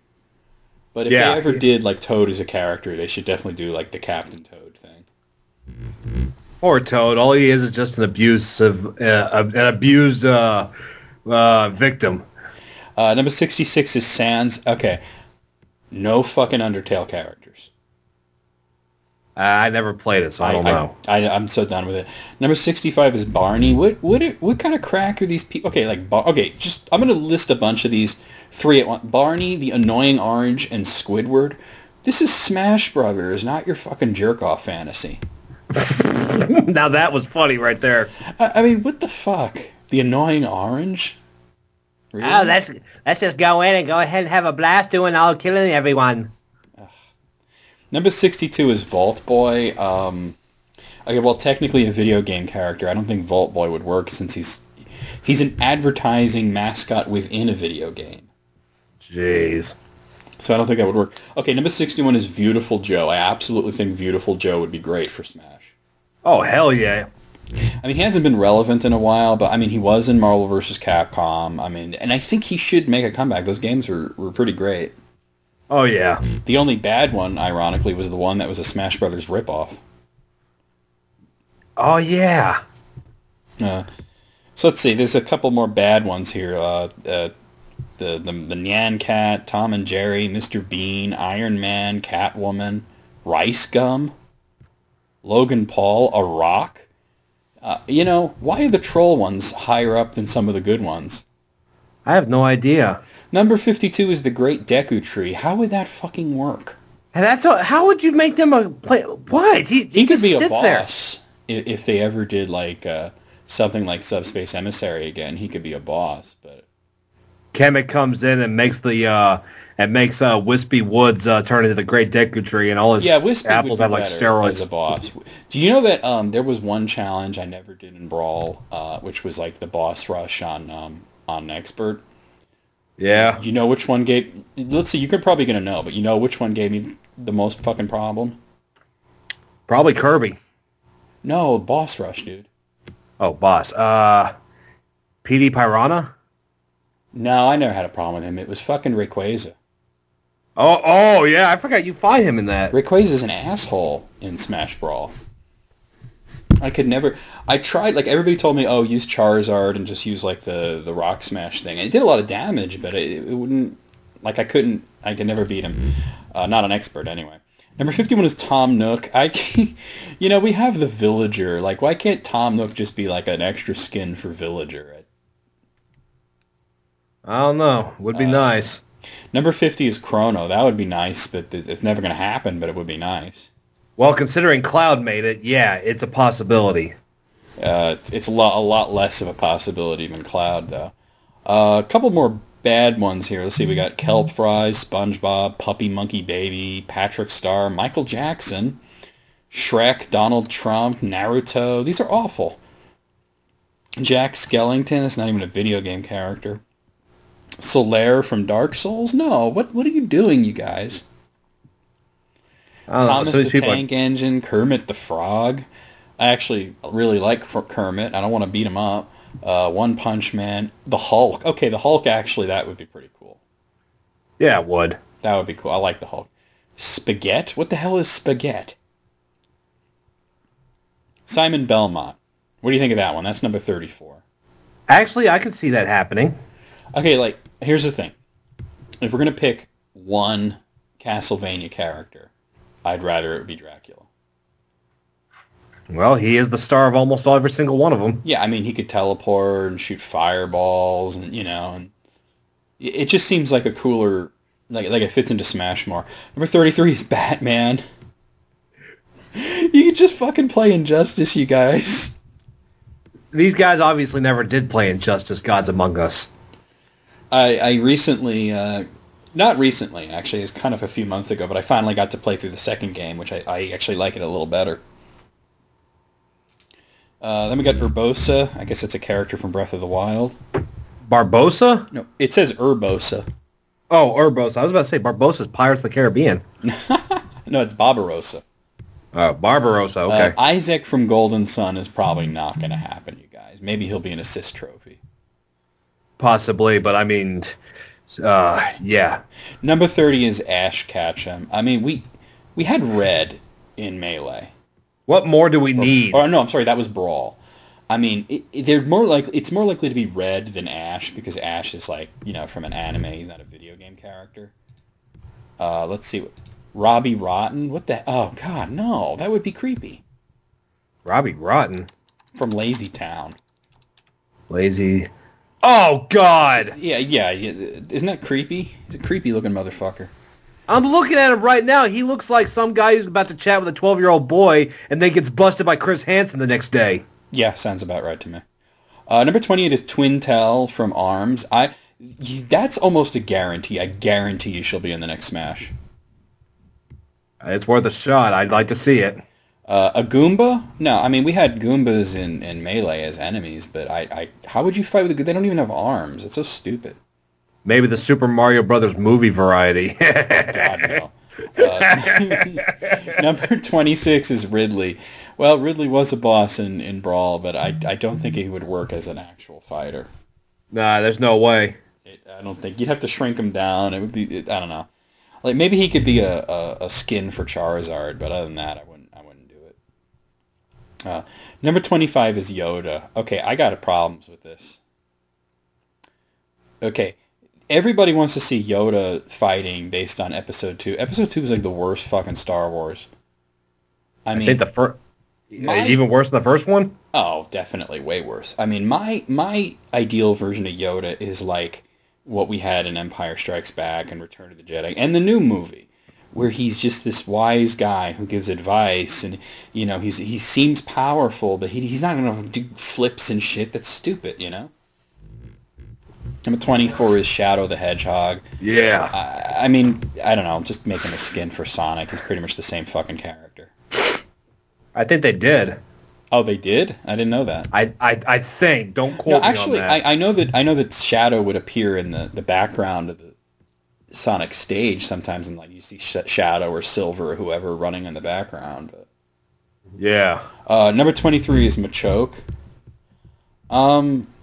But if they ever did like Toad as a character, they should definitely do like the Captain Toad thing. Poor Toad. All he is just an abused victim. Number 66 is Sans. Okay, no fucking Undertale characters. I never played it, so I don't know. I'm so done with it. Number 65 is Barney. What kind of crack are these people? Okay, I'm gonna list a bunch of these. 3 at 1. Barney, the annoying orange, and Squidward. This is Smash Brothers, not your fucking jerk-off fantasy. Now that was funny right there. I mean, what the fuck? The annoying orange? Really? Oh, let's just go in and go ahead and have a blast doing all killing everyone. Number 62 is Vault Boy. Okay, well, technically a video game character. I don't think Vault Boy would work since he's an advertising mascot within a video game. Jeez. So I don't think that would work. Okay, number 61 is Beautiful Joe. I absolutely think Beautiful Joe would be great for Smash. Oh, hell yeah. I mean, he hasn't been relevant in a while, but I mean, he was in Marvel vs. Capcom. I mean, and I think he should make a comeback. Those games were pretty great. Oh, yeah. The only bad one, ironically, was the one that was a Smash Brothers ripoff. Oh, yeah. So let's see. There's a couple more bad ones here. The Nyan Cat, Tom and Jerry, Mr. Bean, Iron Man, Catwoman, Rice Gum, Logan Paul, A Rock. Why are the troll ones higher up than some of the good ones? I have no idea. Number 52 is the Great Deku Tree. How would that fucking work? And how would you make them a play? What? He could just be a sits boss if they ever did like something like Subspace Emissary again. He could be a boss, but Kemet comes in and makes Wispy Woods turn into the Great Deku Tree, and all his Wispy apples have like steroids. As a boss. Do you know that there was one challenge I never did in Brawl, which was like the boss rush on Expert. Yeah. You know which one gave... Let's see, you're probably going to know, but you know which one gave me the most fucking problem? Probably Kirby. No, Boss Rush, dude. Oh, boss. PD Piranha? No, I never had a problem with him. It was fucking Rayquaza. Oh, yeah, I forgot you fight him in that. Rayquaza's an asshole in Smash Brawl. I could never... I tried, like, everybody told me, use Charizard and just use, like, the Rock Smash thing. It did a lot of damage, but it wouldn't... Like, I could never beat him. Not an expert, anyway. Number 51 is Tom Nook. We have the Villager. Like, why can't Tom Nook just be, like, an extra skin for Villager? I don't know. Would be nice. Number 50 is Chrono. That would be nice, but it's never going to happen, but it would be nice. Well, considering Cloud made it, yeah, it's a possibility. It's a lot less of a possibility than Cloud, though. A couple more bad ones here. Let's see. We got Kelp Fries, SpongeBob, Puppy Monkey Baby, Patrick Star, Michael Jackson, Shrek, Donald Trump, Naruto. These are awful. Jack Skellington. It's not even a video game character. Solaire from Dark Souls. No. What are you doing, you guys? Thomas the Tank Engine, Kermit the Frog. I actually really like Kermit. I don't want to beat him up. One Punch Man. The Hulk. Okay, the Hulk, actually, that would be pretty cool. Yeah, it would. That would be cool. I like the Hulk. Spaghetti? What the hell is Spaghetti? Simon Belmont. What do you think of that one? That's number 34. Actually, I could see that happening. Okay, like, here's the thing. If we're going to pick one Castlevania character, I'd rather it be Dracula. Well, he is the star of almost every single one of them. Yeah, I mean, he could teleport and shoot fireballs, and, and it just seems like a cooler, like it fits into Smash more. Number 33 is Batman. You could just fucking play Injustice, you guys. These guys obviously never did play Injustice Gods Among Us. I recently, not recently, actually, it's kind of a few months ago, but I finally got to play through the second game, which I actually like it a little better. Then we got Urbosa. I guess that's a character from Breath of the Wild. Barbossa? No, it says Urbosa. Oh, Urbosa. I was about to say Barbossa's Pirates of the Caribbean. No, it's Barbarossa. Barbarossa, okay. Isaac from Golden Sun is probably not going to happen, you guys. Maybe he'll be an assist trophy. Possibly, but I mean, yeah. Number 30 is Ash Ketchum. I mean, we had Red in Melee. What more do we need? Or no, I'm sorry, that was Brawl. I mean, it's more likely to be Red than Ash, because Ash is like, from an anime, he's not a video game character. Let's see. Robbie Rotten? What the... Oh, God, no. That would be creepy. Robbie Rotten? From Lazy Town. Lazy... Oh, God! Yeah. Isn't that creepy? He's a creepy-looking motherfucker. I'm looking at him right now. He looks like some guy who's about to chat with a 12-year-old boy and then gets busted by Chris Hansen the next day. Yeah, sounds about right to me. Number 28 is Twintel from ARMS. That's almost a guarantee. I guarantee you she'll be in the next Smash. It's worth a shot. I'd like to see it. A Goomba? No, I mean, we had Goombas in Melee as enemies, but how would you fight with a Goomba? They don't even have arms. It's so stupid. Maybe the Super Mario Brothers movie variety. God, no. Number 26 is Ridley. Well, Ridley was a boss in Brawl, but I don't think he would work as an actual fighter. Nah, there's no way. I don't think. You'd have to shrink him down. It would be... I don't know. Like, maybe he could be a skin for Charizard, but other than that, I wouldn't do it. Number 25 is Yoda. Okay, I got problems with this. Okay, everybody wants to see Yoda fighting based on Episode 2. Episode 2 was like the worst fucking Star Wars. I mean, think the first... Even worse than the first one? Oh, definitely way worse. I mean, my ideal version of Yoda is like what we had in Empire Strikes Back and Return of the Jedi and the new movie, where he's just this wise guy who gives advice, and he seems powerful, but he's not gonna do flips and shit. That's stupid, Number 24 is Shadow the Hedgehog. Yeah. I mean, I don't know. I'm just making a skin for Sonic. He's pretty much the same fucking character. I think they did. Oh, they did? I didn't know that. I think. Don't quote me actually, on that. I know that Shadow would appear in the background of the Sonic stage sometimes, and like you see Shadow or Silver or whoever running in the background. But yeah. Number 23 is Machoke.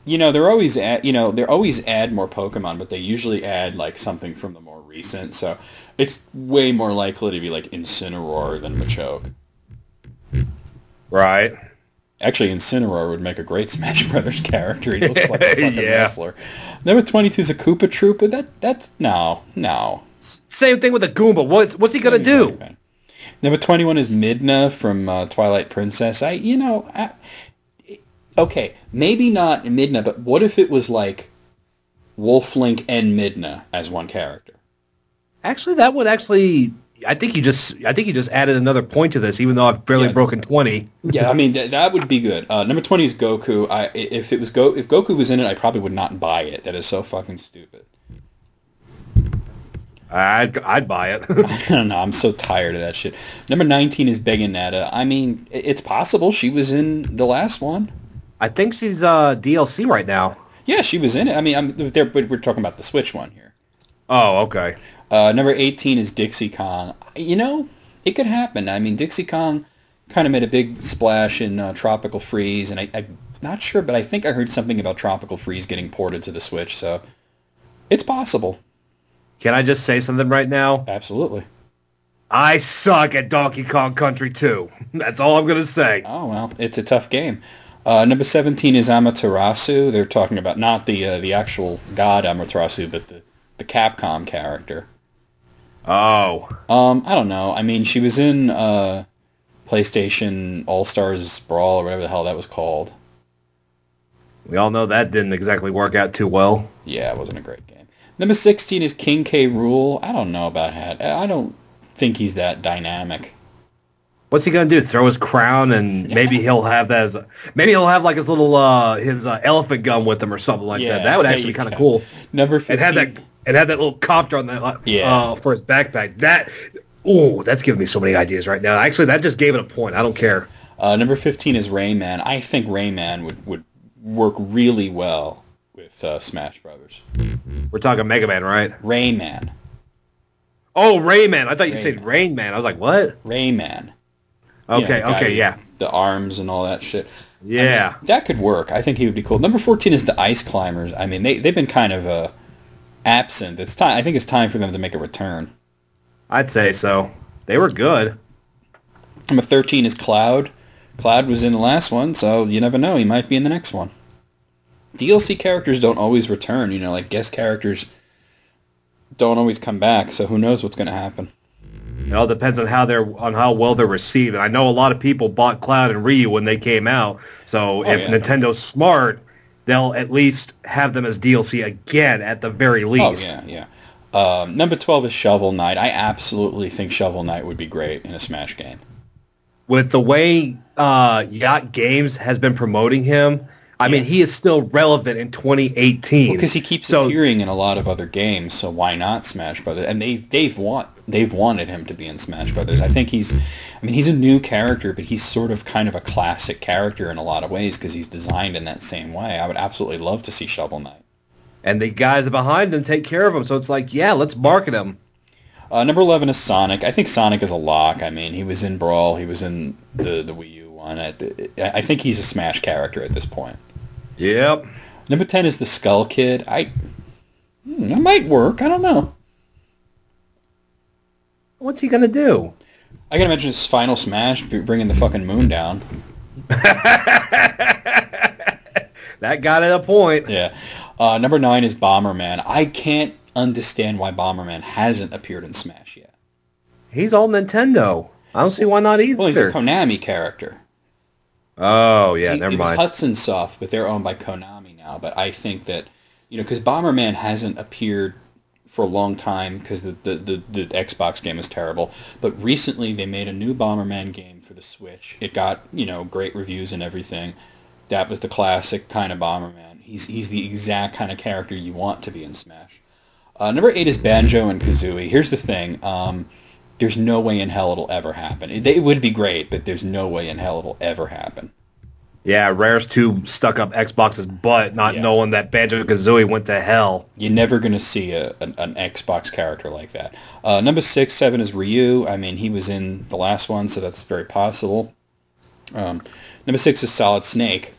They're always add more Pokemon, but they usually add like something from the more recent. So it's way more likely to be like Incineroar than Machoke. Right. Actually, Incineroar would make a great Smash Brothers character. He looks like a fucking wrestler. Number 22 is a Koopa Troopa. That's no. Same thing with a Goomba. What's he gonna do? Number 21 is Midna from Twilight Princess. Okay, maybe not Midna, but what if it was like Wolf Link and Midna as one character? Actually, that would actually... I think you just added another point to this, even though I've barely broken 20. Yeah, I mean that would be good. Number 20 is Goku. If Goku was in it, I probably would not buy it. That is so fucking stupid. I'd buy it. I don't know. I'm so tired of that shit. Number 19 is Bayonetta. I mean, it's possible she was in the last one. I think she's DLC right now. Yeah, she was in it. I mean, but we're talking about the Switch one here. Oh, okay. Number 18 is Dixie Kong. It could happen. I mean, Dixie Kong kind of made a big splash in Tropical Freeze, and not sure, but I think I heard something about Tropical Freeze getting ported to the Switch, so it's possible. Can I just say something right now? Absolutely. I suck at Donkey Kong Country 2. That's all I'm going to say. Oh, well, it's a tough game. Number 17 is Amaterasu. They're talking about not the actual god Amaterasu, but the Capcom character. Oh. I don't know. I mean, she was in PlayStation All-Stars Brawl, or whatever the hell that was called. We all know that didn't exactly work out too well. Yeah, it wasn't a great game. Number 16 is King K. Rool. I don't know about that. I don't think he's that dynamic. What's he gonna do? Throw his crown, and maybe he'll have that as maybe he'll have like his little elephant gun with him or something like that. That would actually be kind of cool. Number 15. It had that little copter on that for his backpack. That's giving me so many ideas right now. Actually, that just gave it a point. I don't care. Number 15 is Rayman. I think Rayman would work really well with Smash Brothers. We're talking Mega Man, right? Rayman. Oh, Rayman. I thought you said Rain Man. I was like, what? Rayman. Okay, yeah. The arms and all that shit. Yeah. I mean, that could work. I think he would be cool. Number 14 is the Ice Climbers. I mean, they've been kind of absent. I think it's time for them to make a return. I'd say so. They were good. Number 13 is Cloud. Cloud was in the last one, so you never know. He might be in the next one. DLC characters don't always return. Like guest characters don't always come back, so who knows what's going to happen. It all depends on how well they're received. And I know a lot of people bought Cloud and Ryu when they came out. So if Nintendo's smart, they'll at least have them as DLC again at the very least. Oh, yeah. Number 12 is Shovel Knight. I absolutely think Shovel Knight would be great in a Smash game. With the way Yacht Games has been promoting him, I mean, he is still relevant in 2018. Because he keeps appearing in a lot of other games, so why not Smash Brothers? And they've wanted him to be in Smash Brothers. I think he's a new character, but he's sort of kind of a classic character in a lot of ways because he's designed in that same way. I would absolutely love to see Shovel Knight. And the guys behind him take care of him, so it's like, yeah, let's market him. Number 11 is Sonic. I think Sonic is a lock. I mean, he was in Brawl. He was in the Wii U one. I think he's a Smash character at this point. Yep. Number 10 is the Skull Kid. That might work. I don't know. What's he going to do? I can imagine his final Smash bringing the fucking moon down. That got it a point. Yeah. Number 9 is Bomberman. I can't understand why Bomberman hasn't appeared in Smash yet. He's all Nintendo. I don't see why not either. Well, he's a Konami character. Oh, yeah, never mind. It was Hudson Soft, but they're owned by Konami now. But I think that, because Bomberman hasn't appeared for a long time because the Xbox game is terrible. But recently they made a new Bomberman game for the Switch. It got, great reviews and everything. That was the classic kind of Bomberman. He's the exact kind of character you want to be in Smash. Number 8 is Banjo and Kazooie. Here's the thing. There's no way in hell it'll ever happen. It would be great, but there's no way in hell it'll ever happen. Yeah, Rare's too stuck up Xbox's butt, not knowing that Banjo-Kazooie went to hell. You're never going to see an Xbox character like that. Number 6, 7 is Ryu. I mean, he was in the last one, so that's very possible. Number 6 is Solid Snake.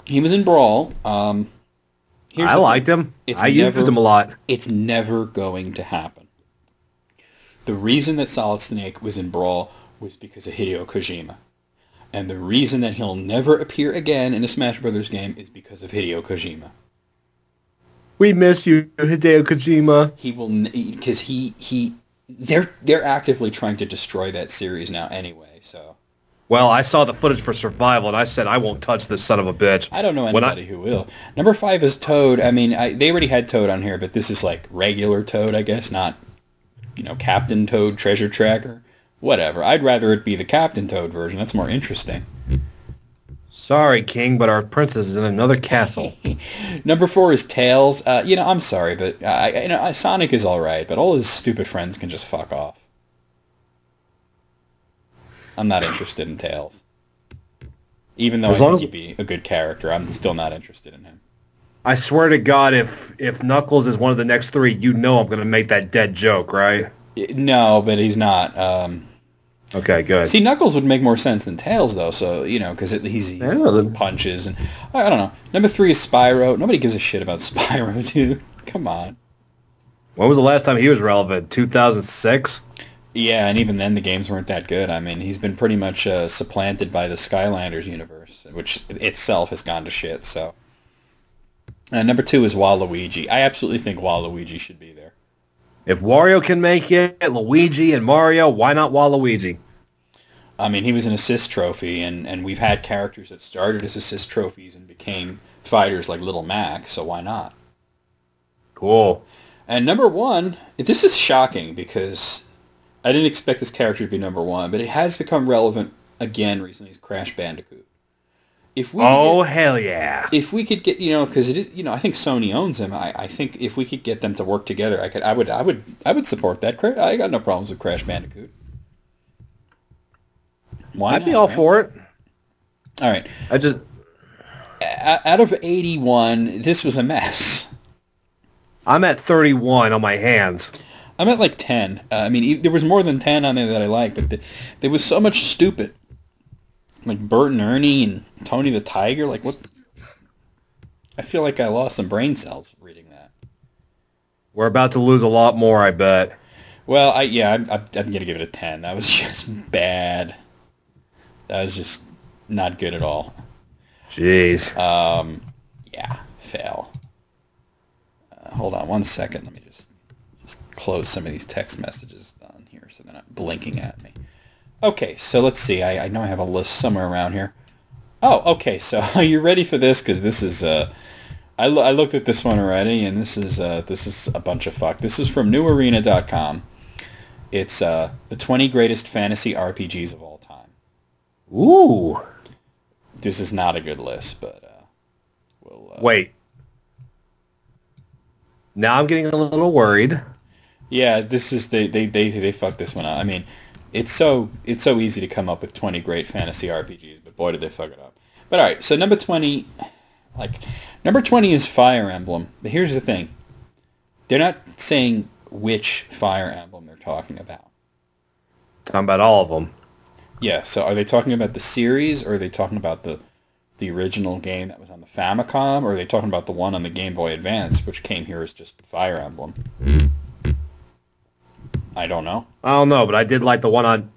He was in Brawl. I liked him. I used him a lot. It's never going to happen. The reason that Solid Snake was in Brawl was because of Hideo Kojima. And the reason that he'll never appear again in a Smash Brothers game is because of Hideo Kojima. We miss you, Hideo Kojima. He will, because they're actively trying to destroy that series now anyway, so. Well, I saw the footage for Survival, and I said, I won't touch this son of a bitch. I don't know anybody who will. Number 5 is Toad. I mean, they already had Toad on here, but this is like regular Toad, I guess, not, Captain Toad Treasure Tracker. Whatever. I'd rather it be the Captain Toad version. That's more interesting. Sorry, King, but our princess is in another castle. Number 4 is Tails. I'm sorry, but Sonic is all right, but all his stupid friends can just fuck off. I'm not interested in Tails. Even though I think he'd be a good character, I'm still not interested in him. I swear to God, if Knuckles is one of the next 3, I'm going to make that dead joke, right? No, but he's not. Okay, good. See, Knuckles would make more sense than Tails, though, so, because he's punches, and I don't know. Number 3 is Spyro. Nobody gives a shit about Spyro, dude. Come on. When was the last time he was relevant? 2006? Yeah, and even then the games weren't that good. I mean, he's been pretty much supplanted by the Skylanders universe, which itself has gone to shit, so. Number 2 is Waluigi. I absolutely think Waluigi should be there. If Wario can make it, Luigi and Mario, why not Waluigi? I mean, he was an assist trophy, and we've had characters that started as assist trophies and became fighters like Little Mac, so why not? Cool. And number 1, this is shocking because I didn't expect this character to be number 1, but it has become relevant again recently, is Crash Bandicoot. Hell yeah! If we could get, because I think Sony owns him. I think if we could get them to work together, I would support that. I got no problems with Crash Bandicoot. I'd be all for it. All right. Out of 81, this was a mess. I'm at 31 on my hands. I'm at like 10. I mean, there was more than 10 on there that I liked, but there was so much stupid. Like Bert and Ernie and Tony the Tiger. Like, what? I feel like I lost some brain cells reading that. We're about to lose a lot more, I bet. Well, I'm going to give it a 10. That was just bad. That was just not good at all. Jeez. Yeah, fail. Hold on one second. Let me just close some of these text messages on here so they're not blinking at me. Okay, so let's see. I know I have a list somewhere around here. Oh, okay. So are you ready for this? Because this is I looked at this one already, and this is a bunch of fuck. This is from NewArena.com. It's the 20 greatest fantasy RPGs of all time. Ooh. This is not a good list, but we'll wait. Now I'm getting a little worried. Yeah, this is they fucked this one up. I mean, it's so easy to come up with 20 great fantasy RPGs, but boy did they fuck it up. But all right, so number 20 is Fire Emblem. But here's the thing. They're not saying which Fire Emblem they're talking about. Talking about all of them. Yeah, so are they talking about the series, or are they talking about the original game that was on the Famicom, or are they talking about the one on the Game Boy Advance, which came here as just Fire Emblem? I don't know. I don't know, but I did like the one on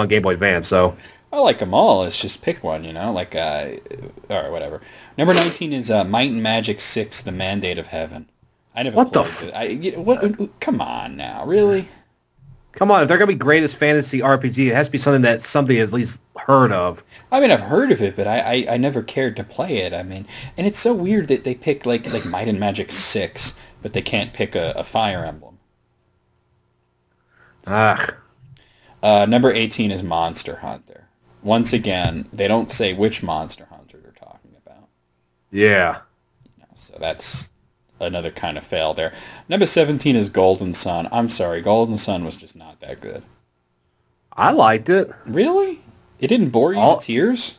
Game Boy Advance, so I like them all. It's just pick one, like or whatever. Number 19 is Might and Magic 6: The Mandate of Heaven. I never played it. Come on now, really? Come on, if they're gonna be greatest fantasy RPG, it has to be something that somebody has at least heard of. I mean, I've heard of it, but I never cared to play it. I mean, and it's so weird that they pick like Might and Magic 6, but they can't pick a Fire Emblem. Number 18 is Monster Hunter. Once again, they don't say which Monster Hunter they're talking about. Yeah. So that's another kind of fail there. Number 17 is Golden Sun. I'm sorry, Golden Sun was just not that good. I liked it. Really? It didn't bore you to tears?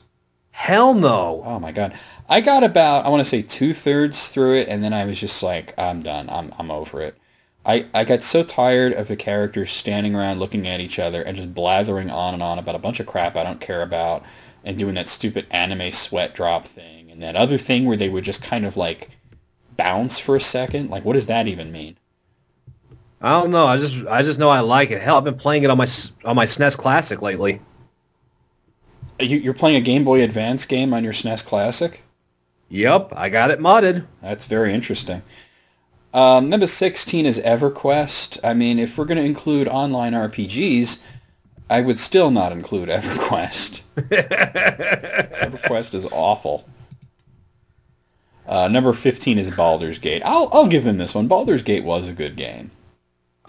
Hell no. Oh my god. I got about, I want to say 2/3 through it, and then I was just like, I'm done. I'm over it. I got so tired of the characters standing around looking at each other and just blathering on and on about a bunch of crap I don't care about, and doing that stupid anime sweat drop thing, and that other thing where they would just kind of like bounce for a second. Like, what does that even mean? I don't know. I just know I like it. Hell, I've been playing it on my SNES Classic lately. You're playing a Game Boy Advance game on your SNES Classic? Yep, I got it modded. That's very interesting. Number 16 is EverQuest. I mean, if we're going to include online RPGs, I would still not include EverQuest. EverQuest is awful. Number 15 is Baldur's Gate. I'll give them this one. Baldur's Gate was a good game.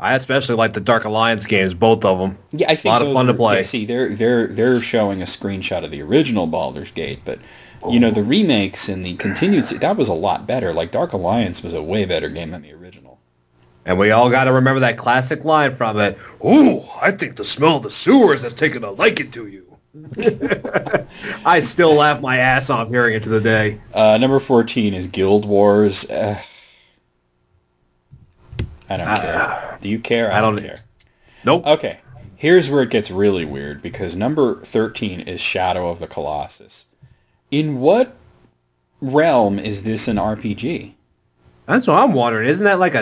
I especially like the Dark Alliance games, both of them. Yeah, I think a lot of fun to play. Yeah, see, they're showing a screenshot of the original Baldur's Gate, but the remakes and the continued, that was a lot better. Like Dark Alliance was a way better game than the original. And we all got to remember that classic line from it. Ooh, I think the smell of the sewers has taken a liking to you. I still laugh my ass off hearing it to the day. Number 14 is Guild Wars. I don't care. Do you care? I don't care. Nope. Okay. Here's where it gets really weird, because number 13 is Shadow of the Colossus. In what realm is this an RPG? That's what I'm wondering. Isn't that like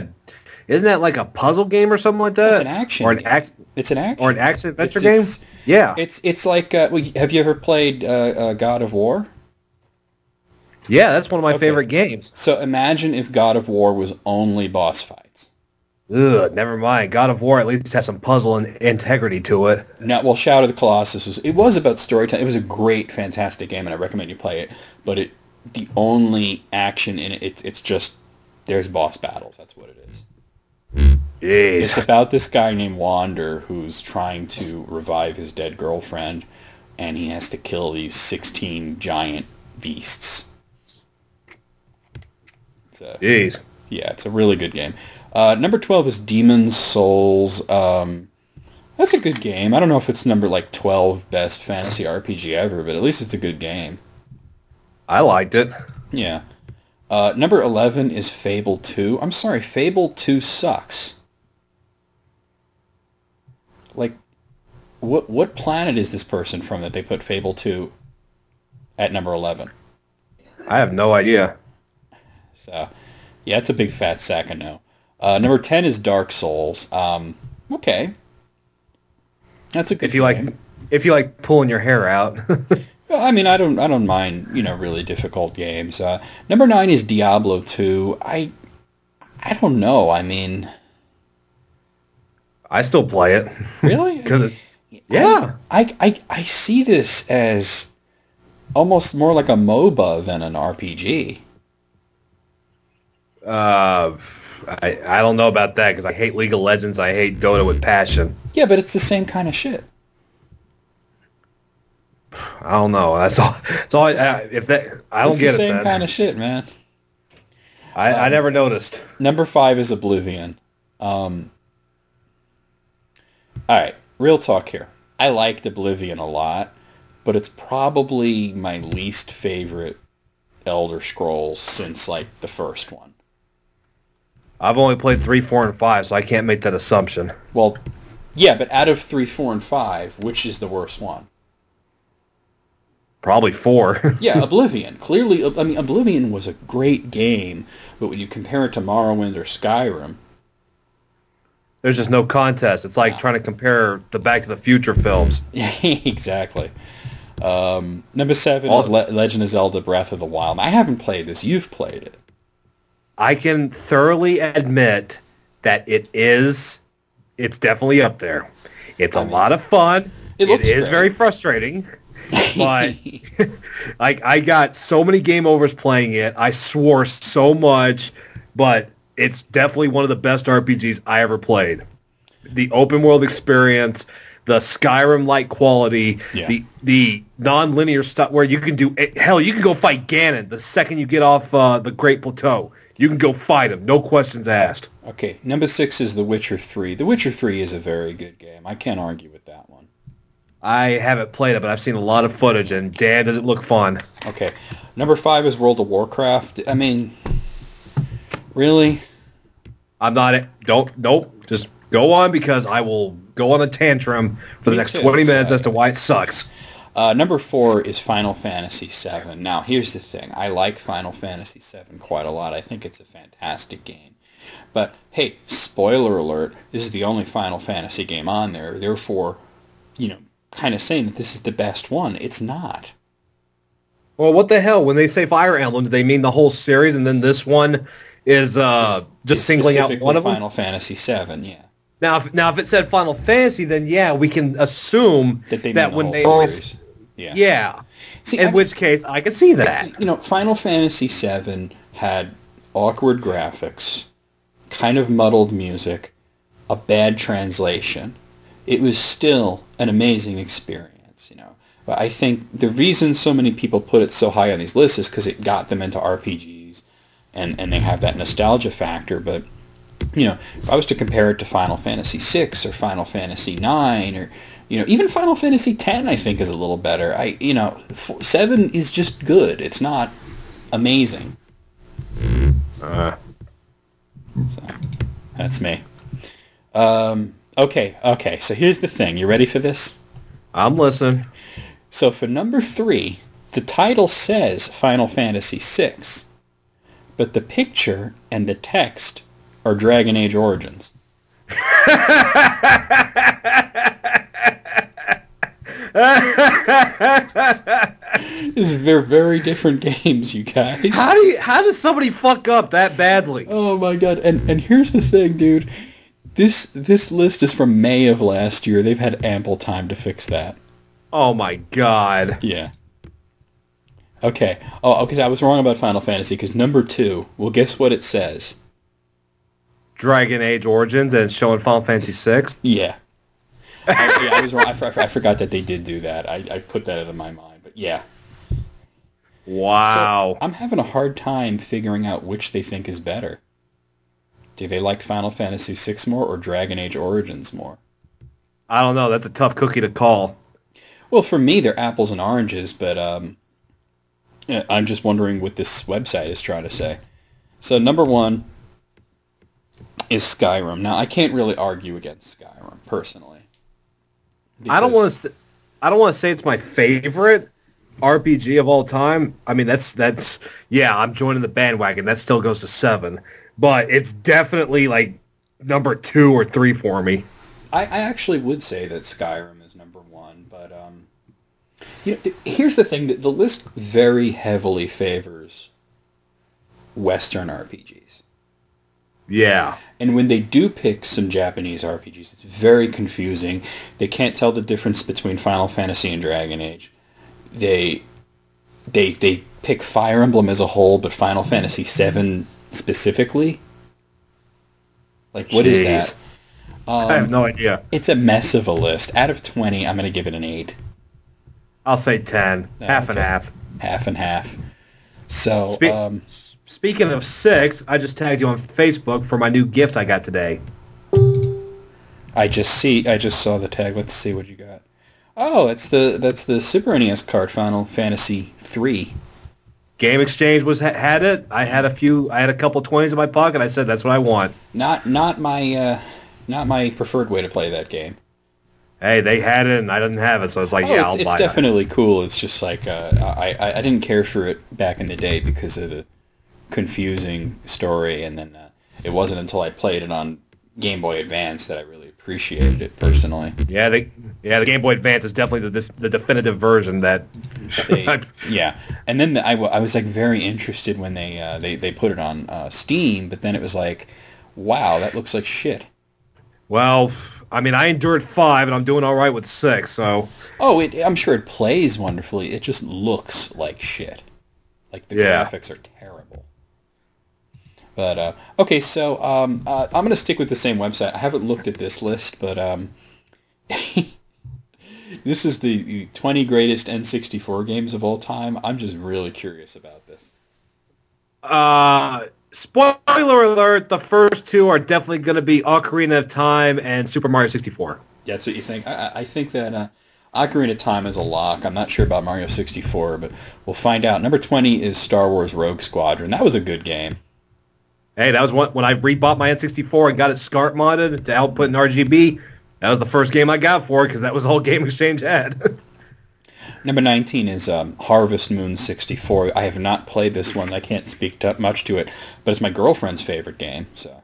a puzzle game or something like that? It's an action. Or an game. action. It's an action. Or an action adventure game. Yeah. It's like. Have you ever played God of War? Yeah, that's one of my favorite games. So imagine if God of War was only boss fights. Ugh, never mind. God of War at least has some puzzle and integrity to it. Now, well, Shadow of the Colossus was about storytelling. It was a great, fantastic game, and I recommend you play it. But the only action in it's just there's boss battles. That's what it is. Jeez. It's about this guy named Wander who's trying to revive his dead girlfriend, and he has to kill these 16 giant beasts. Jeez. Yeah, it's a really good game. Number 12 is Demon's Souls. That's a good game. I don't know if it's number 12 best fantasy RPG ever, but at least it's a good game. I liked it. Yeah. Number 11 is Fable 2. I'm sorry, Fable 2 sucks. What planet is this person from that they put Fable 2 at number 11? I have no idea. So, yeah, it's a big fat sack of no. Number 10 is Dark Souls. Okay. That's a good game. If you like pulling your hair out. Well, I mean, I don't mind, really difficult games. Number 9 is Diablo 2. I don't know. I mean, I still play it. Really? Because yeah. I see this as almost more like a MOBA than an RPG. I don't know about that because I hate League of Legends. I hate Dota with passion. Yeah, but it's the same kind of shit. I don't know. That's all. I don't get it. It's the same kind of shit, man. I never noticed. Number 5 is Oblivion. All right, real talk here. I liked Oblivion a lot, but it's probably my least favorite Elder Scrolls since the first one. I've only played 3, 4, and 5, so I can't make that assumption. Well, yeah, but out of 3, 4, and 5, which is the worst one? Probably 4. Yeah, Oblivion. Clearly, I mean, Oblivion was a great game, but when you compare it to Morrowind or Skyrim... There's just no contest. It's like trying to compare the Back to the Future films. Yeah, exactly. Number 7 is Legend of Zelda Breath of the Wild. I haven't played this. You've played it. I can thoroughly admit that it's definitely up there. It's a lot of fun. It is very frustrating. But I got so many game overs playing it. I swore so much, but it's definitely one of the best RPGs I ever played. The open world experience, the Skyrim-like quality, the non-linear stuff where you can do... Hell, you can go fight Ganon the second you get off the Great Plateau. You can go fight him, no questions asked. Okay, number 6 is The Witcher 3. The Witcher 3 is a very good game. I can't argue with that one. I haven't played it, but I've seen a lot of footage, and damn, does it look fun. Okay, number 5 is World of Warcraft. I mean, really? I'm not... Nope. Just go on, because I will go on a tantrum for the next 20 minutes as to why it sucks. Number 4 is Final Fantasy VII. Now, here's the thing. I like Final Fantasy VII quite a lot. I think it's a fantastic game. But, hey, spoiler alert, this is the only Final Fantasy game on there. Therefore, kind of saying that this is the best one. It's not. Well, what the hell? When they say Fire Emblem, do they mean the whole series, and then this one is just singling out one of them? Final Fantasy VII, yeah. Now, if it said Final Fantasy, then yeah, we can assume that when they series. Yeah. See, in which case, I could see that. Final Fantasy VII had awkward graphics, kind of muddled music, a bad translation. It was still an amazing experience, But I think the reason so many people put it so high on these lists is because it got them into RPGs, and they have that nostalgia factor. But, if I was to compare it to Final Fantasy VI or Final Fantasy IX or, even Final Fantasy X, I think is a little better. 7 is just good. It's not amazing. So, that's me. Okay, so here's the thing. You ready for this? I'm listening. So for number 3, the title says Final Fantasy VI, but the picture and the text are Dragon Age Origins. They're very different games, you guys. How does somebody fuck up that badly? Oh my god! And here's the thing, dude. This list is from May of last year. They've had ample time to fix that. Oh my god. Yeah. Okay. Oh, okay. I was wrong about Final Fantasy because number 2. Well, guess what it says? Dragon Age Origins and showing Final Fantasy VI. Yeah. I was wrong. I forgot that they did do that. I put that out of my mind. But yeah. Wow. So I'm having a hard time figuring out which they think is better. Do they like Final Fantasy VI more or Dragon Age Origins more? I don't know. That's a tough cookie to call. Well, for me, they're apples and oranges, but yeah, I'm just wondering what this website is trying to say. So number 1 is Skyrim. Now, I can't really argue against Skyrim, personally. I don't want to say it's my favorite RPG of all time. I mean, that's yeah, I'm joining the bandwagon. That still goes to 7. But it's definitely like number 2 or 3 for me. I actually would say that Skyrim is number 1, but here's the thing: that the list very heavily favors Western RPGs. Yeah. And when they do pick some Japanese RPGs, it's very confusing. They can't tell the difference between Final Fantasy and Dragon Age. They pick Fire Emblem as a whole, but Final Fantasy VII specifically. Like, what is that? I have no idea. It's a mess of a list. Out of 20, I'm going to give it an 8. I'll say 10. Half and half. Half and half. So, speaking of 6, I just tagged you on Facebook for my new gift I got today. I just saw the tag. Let's see what you got. Oh, that's the Super NES card, Final Fantasy 3. Game Exchange had it. I had a couple 20s in my pocket. I said that's what I want. Not my preferred way to play that game. Hey, they had it and I didn't have it, so I was like, yeah, I'll buy it. It's definitely cool. It's just like I didn't care for it back in the day because of the confusing story, and then it wasn't until I played it on Game Boy Advance that I really appreciated it personally. Yeah, the Game Boy Advance is definitely the definitive version that. Yeah, and then I was like very interested when they put it on Steam, but then it was like, wow, that looks like shit. Well, I mean, I endured 5, and I'm doing all right with 6. So. Oh, I'm sure it plays wonderfully. It just looks like shit. Like the graphics are terrible. But okay, so I'm going to stick with the same website. I haven't looked at this list, but this is the 20 greatest N64 games of all time. I'm just really curious about this. Spoiler alert, the first 2 are definitely going to be Ocarina of Time and Super Mario 64. That's what you think? I think that Ocarina of Time is a lock. I'm not sure about Mario 64, but we'll find out. Number 20 is Star Wars Rogue Squadron. That was a good game. Hey, that was when I rebought my N64 and got it SCART modded to output in RGB. That was the first game I got for it because that was all Game Exchange had. Number 19 is Harvest Moon 64. I have not played this one. I can't speak much to it, but it's my girlfriend's favorite game, so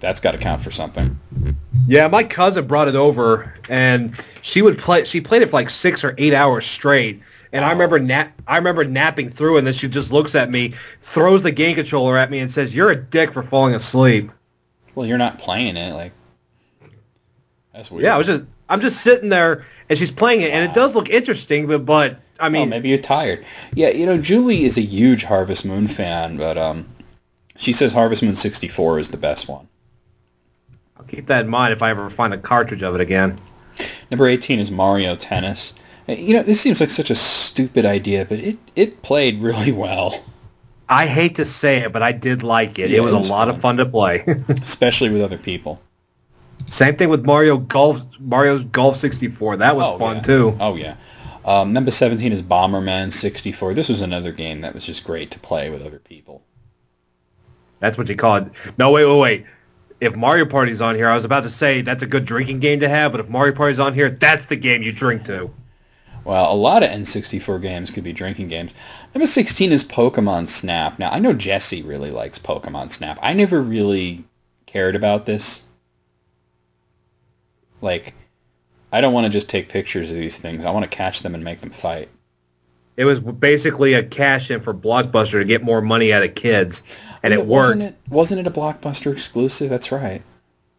that's got to count for something. Yeah, my cousin brought it over, and she played it for like 6 or 8 hours straight. And I remember napping through, and then she just looks at me, throws the game controller at me, and says, "You're a dick for falling asleep." Well, you're not playing it, like that's weird. Yeah, I'm just sitting there, and she's playing it, and it does look interesting, but I mean, maybe you're tired. Yeah, Julie is a huge Harvest Moon fan, but she says Harvest Moon 64 is the best one. I'll keep that in mind if I ever find a cartridge of it again. Number 18 is Mario Tennis. This seems like such a stupid idea, but it played really well. I hate to say it, but I did like it. Yeah, it was a lot of fun to play. Especially with other people. Same thing with Mario's Golf 64. That was fun, too. Oh, yeah. Number 17 is Bomberman 64. This was another game that was just great to play with other people. That's what you call it. No, wait. if Mario Party's on here, I was about to say that's a good drinking game to have, but if Mario Party's on here, that's the game you drink to. Well, a lot of N64 games could be drinking games. Number 16 is Pokemon Snap. Now, I know Jesse really likes Pokemon Snap. I never really cared about this. Like, I don't want to just take pictures of these things. I want to catch them and make them fight. It was basically a cash-in for Blockbuster to get more money out of kids, and it worked. Wasn't it a Blockbuster exclusive? That's right.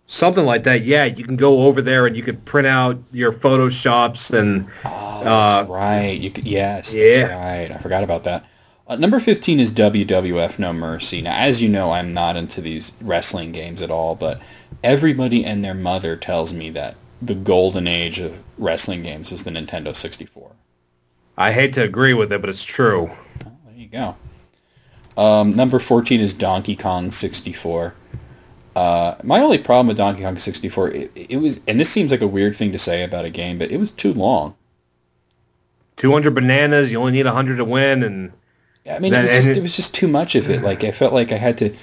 Something like that, yeah. You can go over there and you can print out your Photoshops and... Oh, that's right. Yes, yeah. That's right. I forgot about that. Number 15 is WWF No Mercy. Now, as you know, I'm not into these wrestling games at all, but everybody and their mother tells me that the golden age of wrestling games is the Nintendo 64. I hate to agree with it, but it's true. Well, there you go. Number 14 is Donkey Kong 64. My only problem with Donkey Kong 64, it was, and this seems like a weird thing to say about a game, but it was too long. 200 bananas, you only need 100 to win, and... I mean, it was just too much of it. Like, I felt like I had to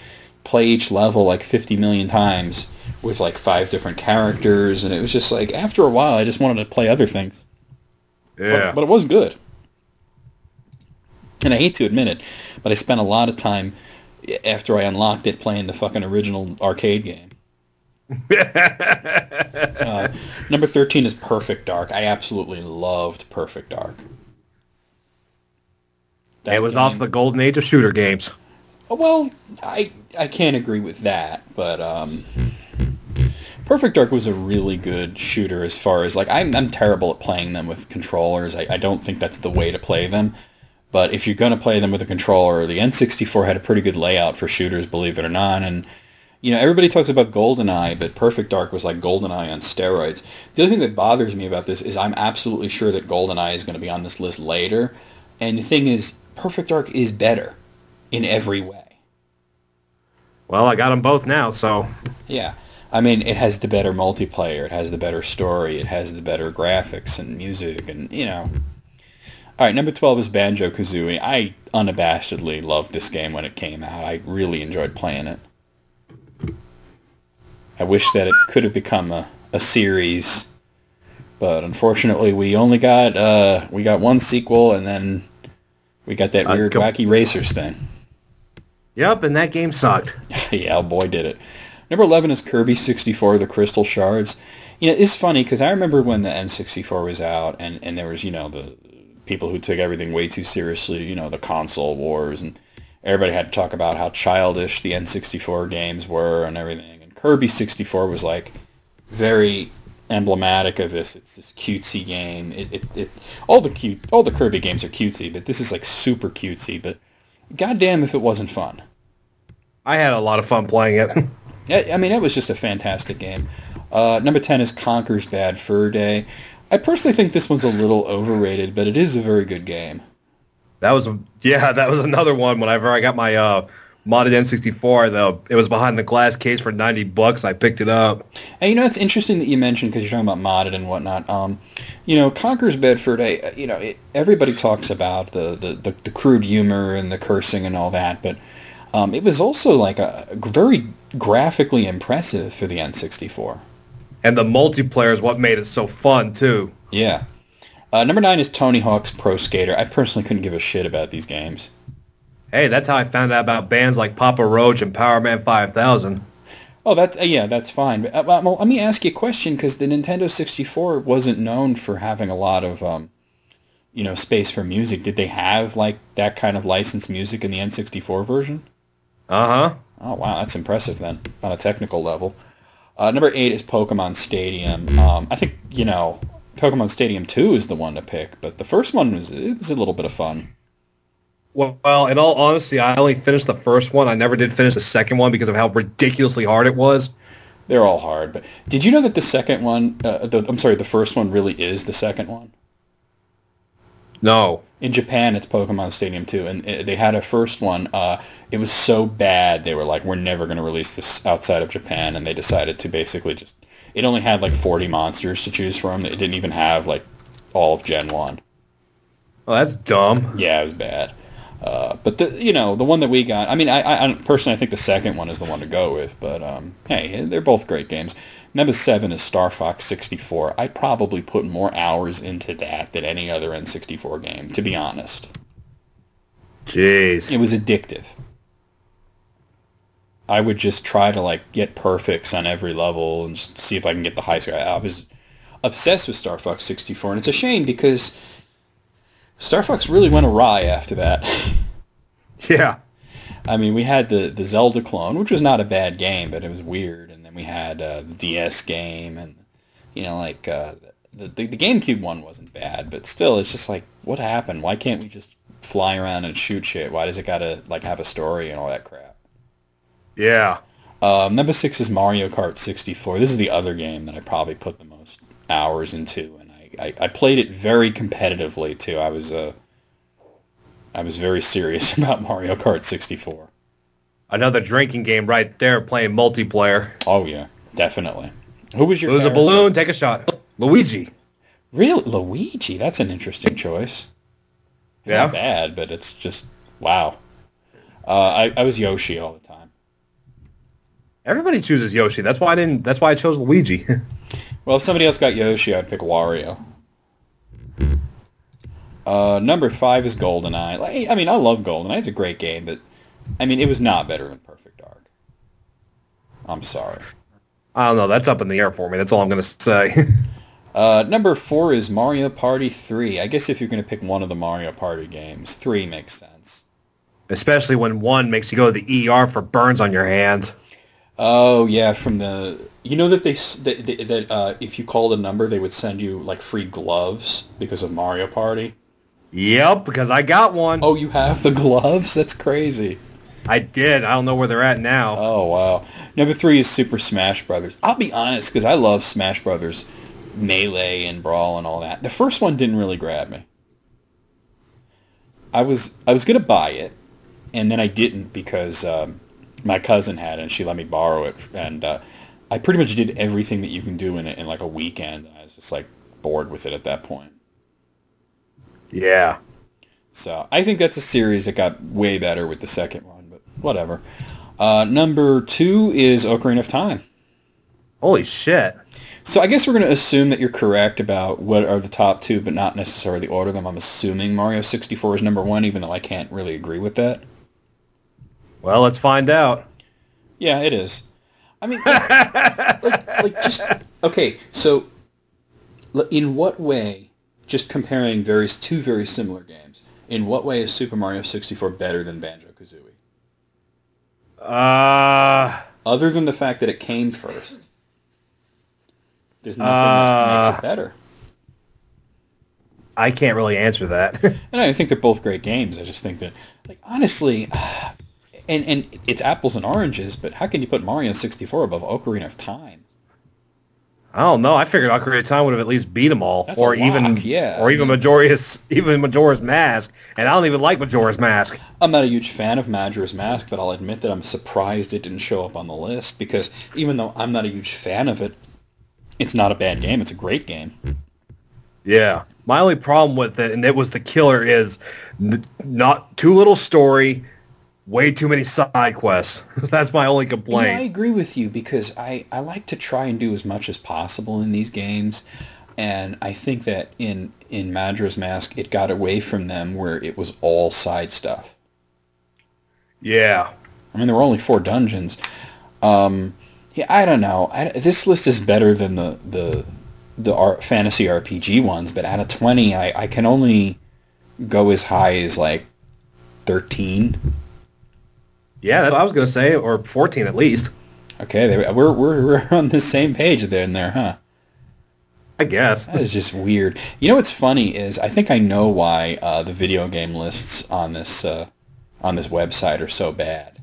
play each level like 50 million times with like 5 different characters, and it was just like, after a while, I just wanted to play other things. Yeah. But it was good. And I hate to admit it, but I spent a lot of time after I unlocked it playing the fucking original arcade game. Number 13 is Perfect Dark. I absolutely loved Perfect Dark. It was also the golden age of shooter games. Well, I can't agree with that, but Perfect Dark was a really good shooter as far as, like, I'm terrible at playing them with controllers. I don't think that's the way to play them. But if you're going to play them with a controller, the N64 had a pretty good layout for shooters, believe it or not. And, you know, everybody talks about GoldenEye, but Perfect Dark was like GoldenEye on steroids. The other thing that bothers me about this is I'm absolutely sure that GoldenEye is going to be on this list later. And the thing is, Perfect Dark is better in every way. Well, I got them both now, so... Yeah. I mean, it has the better multiplayer, it has the better story, it has the better graphics and music, and, you know... Alright, number 12 is Banjo-Kazooie. I unabashedly loved this game when it came out. I really enjoyed playing it. I wish that it could have become a series, but unfortunately we only got one sequel, and then we got that weird wacky racers thing. Yep, and that game sucked. Yeah, boy did it. Number 11 is Kirby 64, The Crystal Shards. You know, it's funny, because I remember when the N64 was out, and there was, you know, the people who took everything way too seriously, you know, the console wars, and everybody had to talk about how childish the N64 games were and everything. And Kirby 64 was, like, very emblematic of this. It's this cutesy game. All the Kirby games are cutesy, but this is, like, super cutesy, but goddamn if it wasn't fun. I had a lot of fun playing it. I mean, it was just a fantastic game. Number 10 is Conker's Bad Fur Day. I personally think this one's a little overrated, but it is a very good game. That was another one. Whenever I got my modded N64, though, it was behind the glass case for $90. I picked it up. And you know, it's interesting that you mentioned, because you're talking about modded and whatnot. You know, Conker's Bad Fur Day. You know, everybody talks about the crude humor and the cursing and all that, but it was also like a very graphically impressive for the N64. And the multiplayer is what made it so fun, too. Yeah. Number 9 is Tony Hawk's Pro Skater. I personally couldn't give a shit about these games. Hey, that's how I found out about bands like Papa Roach and Power Man 5000. Oh, that's fine. But, well, let me ask you a question, because the Nintendo 64 wasn't known for having a lot of, you know, space for music. Did they have, like, that kind of licensed music in the N64 version? Uh-huh. Oh, wow, that's impressive, then, on a technical level. Number 8 is Pokemon Stadium. I think, you know, Pokemon Stadium 2 is the one to pick, but the first one was a little bit of fun. Well, in all honesty, I only finished the first one. I never did finish the second one because of how ridiculously hard it was. They're all hard, but did you know that the second one, the first one really is the second one? No. In Japan, it's Pokemon Stadium 2, and they had a first one. It was so bad, they were like, we're never going to release this outside of Japan, and they decided to basically just... It only had like 40 monsters to choose from. It didn't even have like all of Gen 1. Oh, that's dumb. Yeah, it was bad. But the one that we got, I mean, I personally, I think the second one is the one to go with. But hey, they're both great games. Number 7 is Star Fox 64. I probably put more hours into that than any other N64 game, to be honest. Jeez. It was addictive. I would just try to like get perfects on every level and just see if I can get the high score. I was obsessed with Star Fox 64, and it's a shame because Star Fox really went awry after that. Yeah. I mean, we had the Zelda clone, which was not a bad game, but it was weird, and then we had the DS game, and the GameCube one wasn't bad, but still, it's just like, what happened? Why can't we just fly around and shoot shit? Why does it gotta like have a story and all that crap? Yeah. Number 6 is Mario Kart 64. This is the other game that I probably put the most hours into, and I played it very competitively too. I was very serious about Mario Kart 64. Another drinking game right there, playing multiplayer. Oh yeah, definitely. Who was your? Lose a character? balloon, take a shot. Luigi. Really, Luigi? That's an interesting choice. Yeah. Not bad, but it's just wow. I was Yoshi all the time. Everybody chooses Yoshi. That's why I chose Luigi. Well, if somebody else got Yoshi, I'd pick Wario. Number 5 is GoldenEye. I mean, I love GoldenEye. It's a great game, but I mean, it was not better than Perfect Dark. I'm sorry. I don't know. That's up in the air for me. That's all I'm going to say. Number 4 is Mario Party 3. I guess if you're going to pick one of the Mario Party games, 3 makes sense. Especially when 1 makes you go to the ER for burns on your hands. Oh yeah, from the that if you called a number, they would send you like free gloves because of Mario Party. Yep, because I got one. Oh, you have the gloves? That's crazy. I did. I don't know where they're at now. Oh wow. Number 3 is Super Smash Brothers. I'll be honest, because I love Smash Brothers, Melee and Brawl and all that. The first one didn't really grab me. I was gonna buy it, and then I didn't because my cousin had it, and she let me borrow it, and I pretty much did everything that you can do in it in like a weekend, and I was just like bored with it at that point. Yeah. So I think that's a series that got way better with the second one, but whatever. Number 2 is Ocarina of Time. Holy shit. So I guess we're going to assume that you're correct about what are the top 2, but not necessarily order them. I'm assuming Mario 64 is number 1, even though I can't really agree with that. Well, let's find out. Yeah, it is. I mean, just okay. So, in what way? Just comparing two very similar games. In what way is Super Mario 64 better than Banjo-Kazooie? Other than the fact that it came first, there's nothing that makes it better. I can't really answer that. And I think they're both great games. I just think that, like, honestly. And it's apples and oranges, but how can you put Mario 64 above Ocarina of Time? I don't know. I figured Ocarina of Time would have at least beat them all, That's or a lock, even Majora's Mask. And I don't even like Majora's Mask. I'm not a huge fan of Majora's Mask, but I'll admit that I'm surprised it didn't show up on the list because even though I'm not a huge fan of it, it's not a bad game. It's a great game. Yeah. My only problem with it, and it was the killer, is not too little story. Way too many side quests. That's my only complaint. I agree with you because I like to try and do as much as possible in these games, and I think that in Majora's Mask it got away from them where it was all side stuff. Yeah. I mean, there were only 4 dungeons. Yeah, I don't know. This list is better than the fantasy RPG ones, but out of 20, I can only go as high as like 13. Yeah, that's what I was going to say, or 14 at least. Okay, we're on the same page then there, huh? I guess. That is just weird. You know what's funny is I think I know why the video game lists on this website are so bad.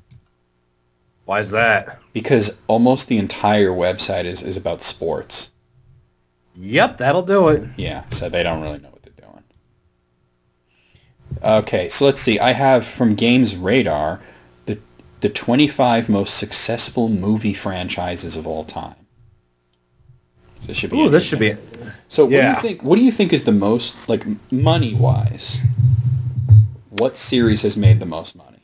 Why is that? Because almost the entire website is about sports. Yep, that'll do it. Yeah, so they don't really know what they're doing. Okay, so let's see. I have from Games Radar the 25 most successful movie franchises of all time. So this should be. Ooh, this should be. So what do you think? What do you think is the most, like, money-wise? What series has made the most money?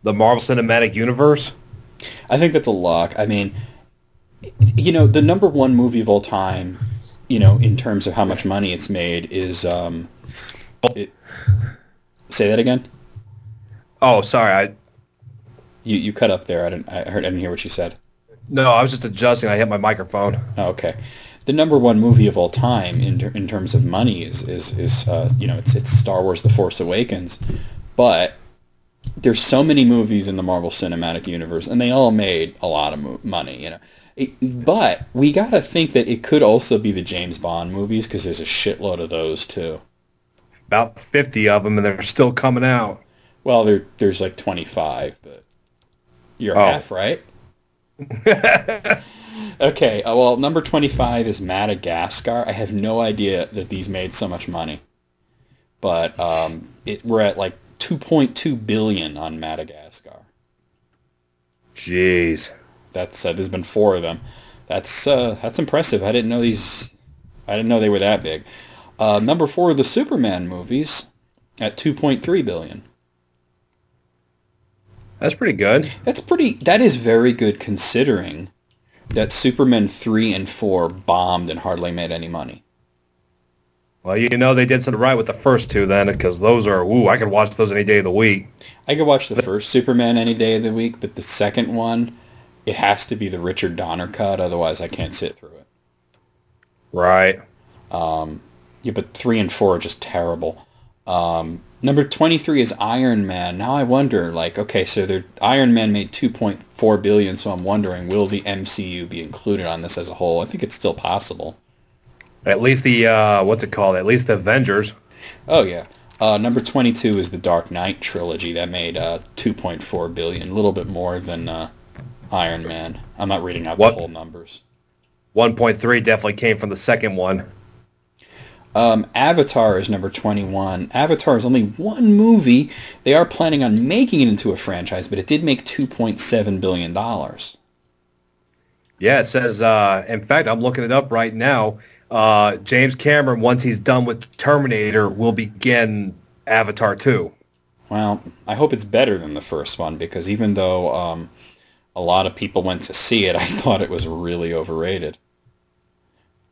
The Marvel Cinematic Universe? I think that's a lock. I mean, the number one movie of all time, in terms of how much money it's made is, say that again? Oh, sorry. You cut up there. I didn't hear what you said. No, I was just adjusting. I hit my microphone. Oh, okay. The number one movie of all time in terms of money is it's Star Wars: The Force Awakens, but there's so many movies in the Marvel Cinematic Universe, and they all made a lot of money. But we got to think that it could also be the James Bond movies because there's a shitload of those too. About 50 of them, and they're still coming out. Well, there's like 25, but you're half right. Okay, well, number 25 is Madagascar. I have no idea that these made so much money. But we're at like 2.2 billion on Madagascar. Jeez. There's been 4 of them. That's impressive. I didn't know they were that big. Number 4 are the Superman movies at 2.3 billion. That's pretty good. That is very good considering that Superman 3 and 4 bombed and hardly made any money. Well, they did something right with the first 2 then, because those are, I could watch those any day of the week. I could watch the first Superman any day of the week, but the second one, it has to be the Richard Donner cut, otherwise I can't sit through it. Right. But 3 and 4 are just terrible. Number 23 is Iron Man. Now I wonder, so Iron Man made 2.4 billion, so I'm wondering, will the MCU be included on this as a whole? I think it's still possible. At least the, what's it called? At least the Avengers. Oh, yeah. Number 22 is the Dark Knight trilogy. That made 2.4 billion, a little bit more than Iron Man. I'm not reading out the whole numbers. 1.3 definitely came from the second one. Avatar is number 21. Avatar is only one movie. They are planning on making it into a franchise, but it did make $2.7 billion. Yeah, it says, in fact, I'm looking it up right now. James Cameron, once he's done with Terminator, will begin Avatar 2. Well, I hope it's better than the first one, because even though a lot of people went to see it, I thought it was really overrated.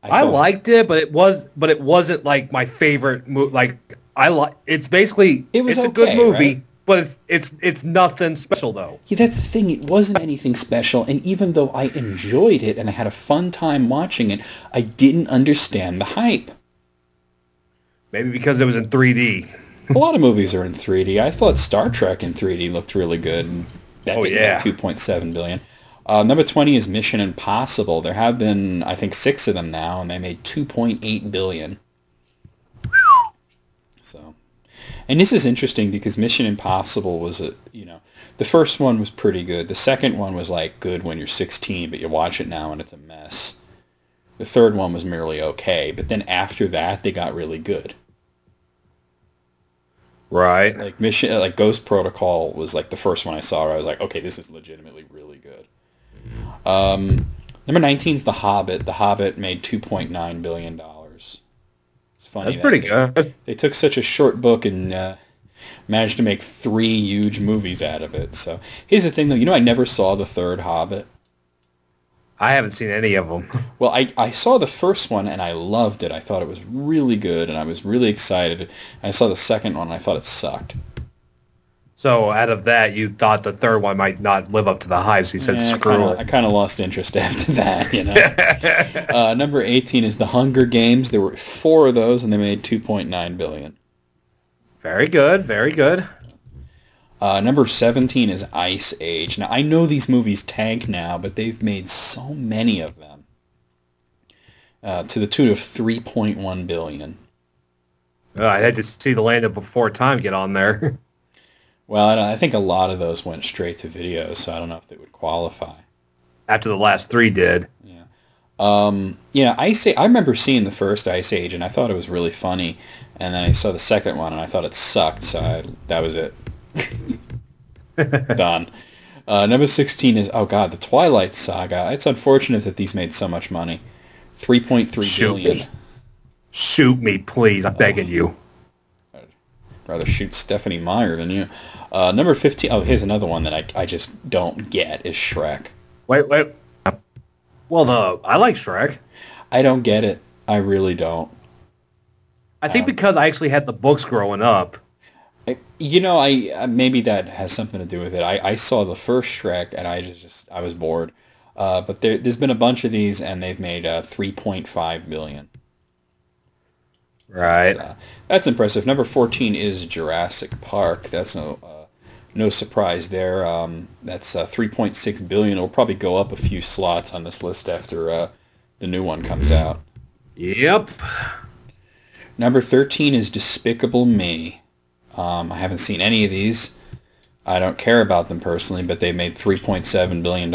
I liked it, but it wasn't like my favorite movie. It's a good movie, right? But it's nothing special though. Yeah, that's the thing. It wasn't anything special, and even though I enjoyed it and I had a fun time watching it, I didn't understand the hype. Maybe because it was in 3D. A lot of movies are in 3D. I thought Star Trek in 3D looked really good. And that did 2.7 billion. Number 20 is Mission Impossible. There have been, I think, 6 of them now, and they made 2.8 billion. So, and this is interesting because Mission Impossible was the first one was pretty good. The second one was good when you're 16, but you watch it now and it's a mess. The third one was merely okay, but then after that they got really good. Right. Ghost Protocol was the first one I saw where I was like, okay, this is legitimately really good. Number 19 is The Hobbit. The Hobbit made $2.9 billion. It's funny. That's pretty good. They took such a short book and managed to make 3 huge movies out of it. So here's the thing, though. I never saw the third Hobbit. I haven't seen any of them. Well, I saw the first one, and I loved it. I thought it was really good, and I was really excited. I saw the second one, and I thought it sucked. So out of that, you thought the third one might not live up to the hype, so you said screw it. I kind of lost interest after that, Number 18 is The Hunger Games. There were 4 of those, and they made $2.9 billion. Very good, very good. Number 17 is Ice Age. Now, I know these movies tank now, but they've made so many of them to the tune of $3.1 billion. I had to see The Land Before Time get on there. Well, I think a lot of those went straight to video, so I don't know if they would qualify. After the last 3 did. Yeah. Ice Age, I remember seeing the first Ice Age, and I thought it was really funny. And then I saw the second one, and I thought it sucked, so that was it. Done. Number 16 is, The Twilight Saga. It's unfortunate that these made so much money. $3.3 billion. Shoot me, please. I'm begging you. rather shoot Stephanie Meyer than you. Number 15. Oh, here's another one that I just don't get is Shrek. Wait. Well, I like Shrek. I don't get it. I really don't. I think because I actually had the books growing up. I maybe that has something to do with it. I saw the first Shrek and I was bored. But there's been a bunch of these and they've made 3.5 billion. Right. That's impressive. Number 14 is Jurassic Park. That's no surprise there. That's 3.6 billion. It'll probably go up a few slots on this list after the new one comes out. Yep. Number 13 is Despicable Me. I haven't seen any of these. I don't care about them personally, but they made $3.7 billion.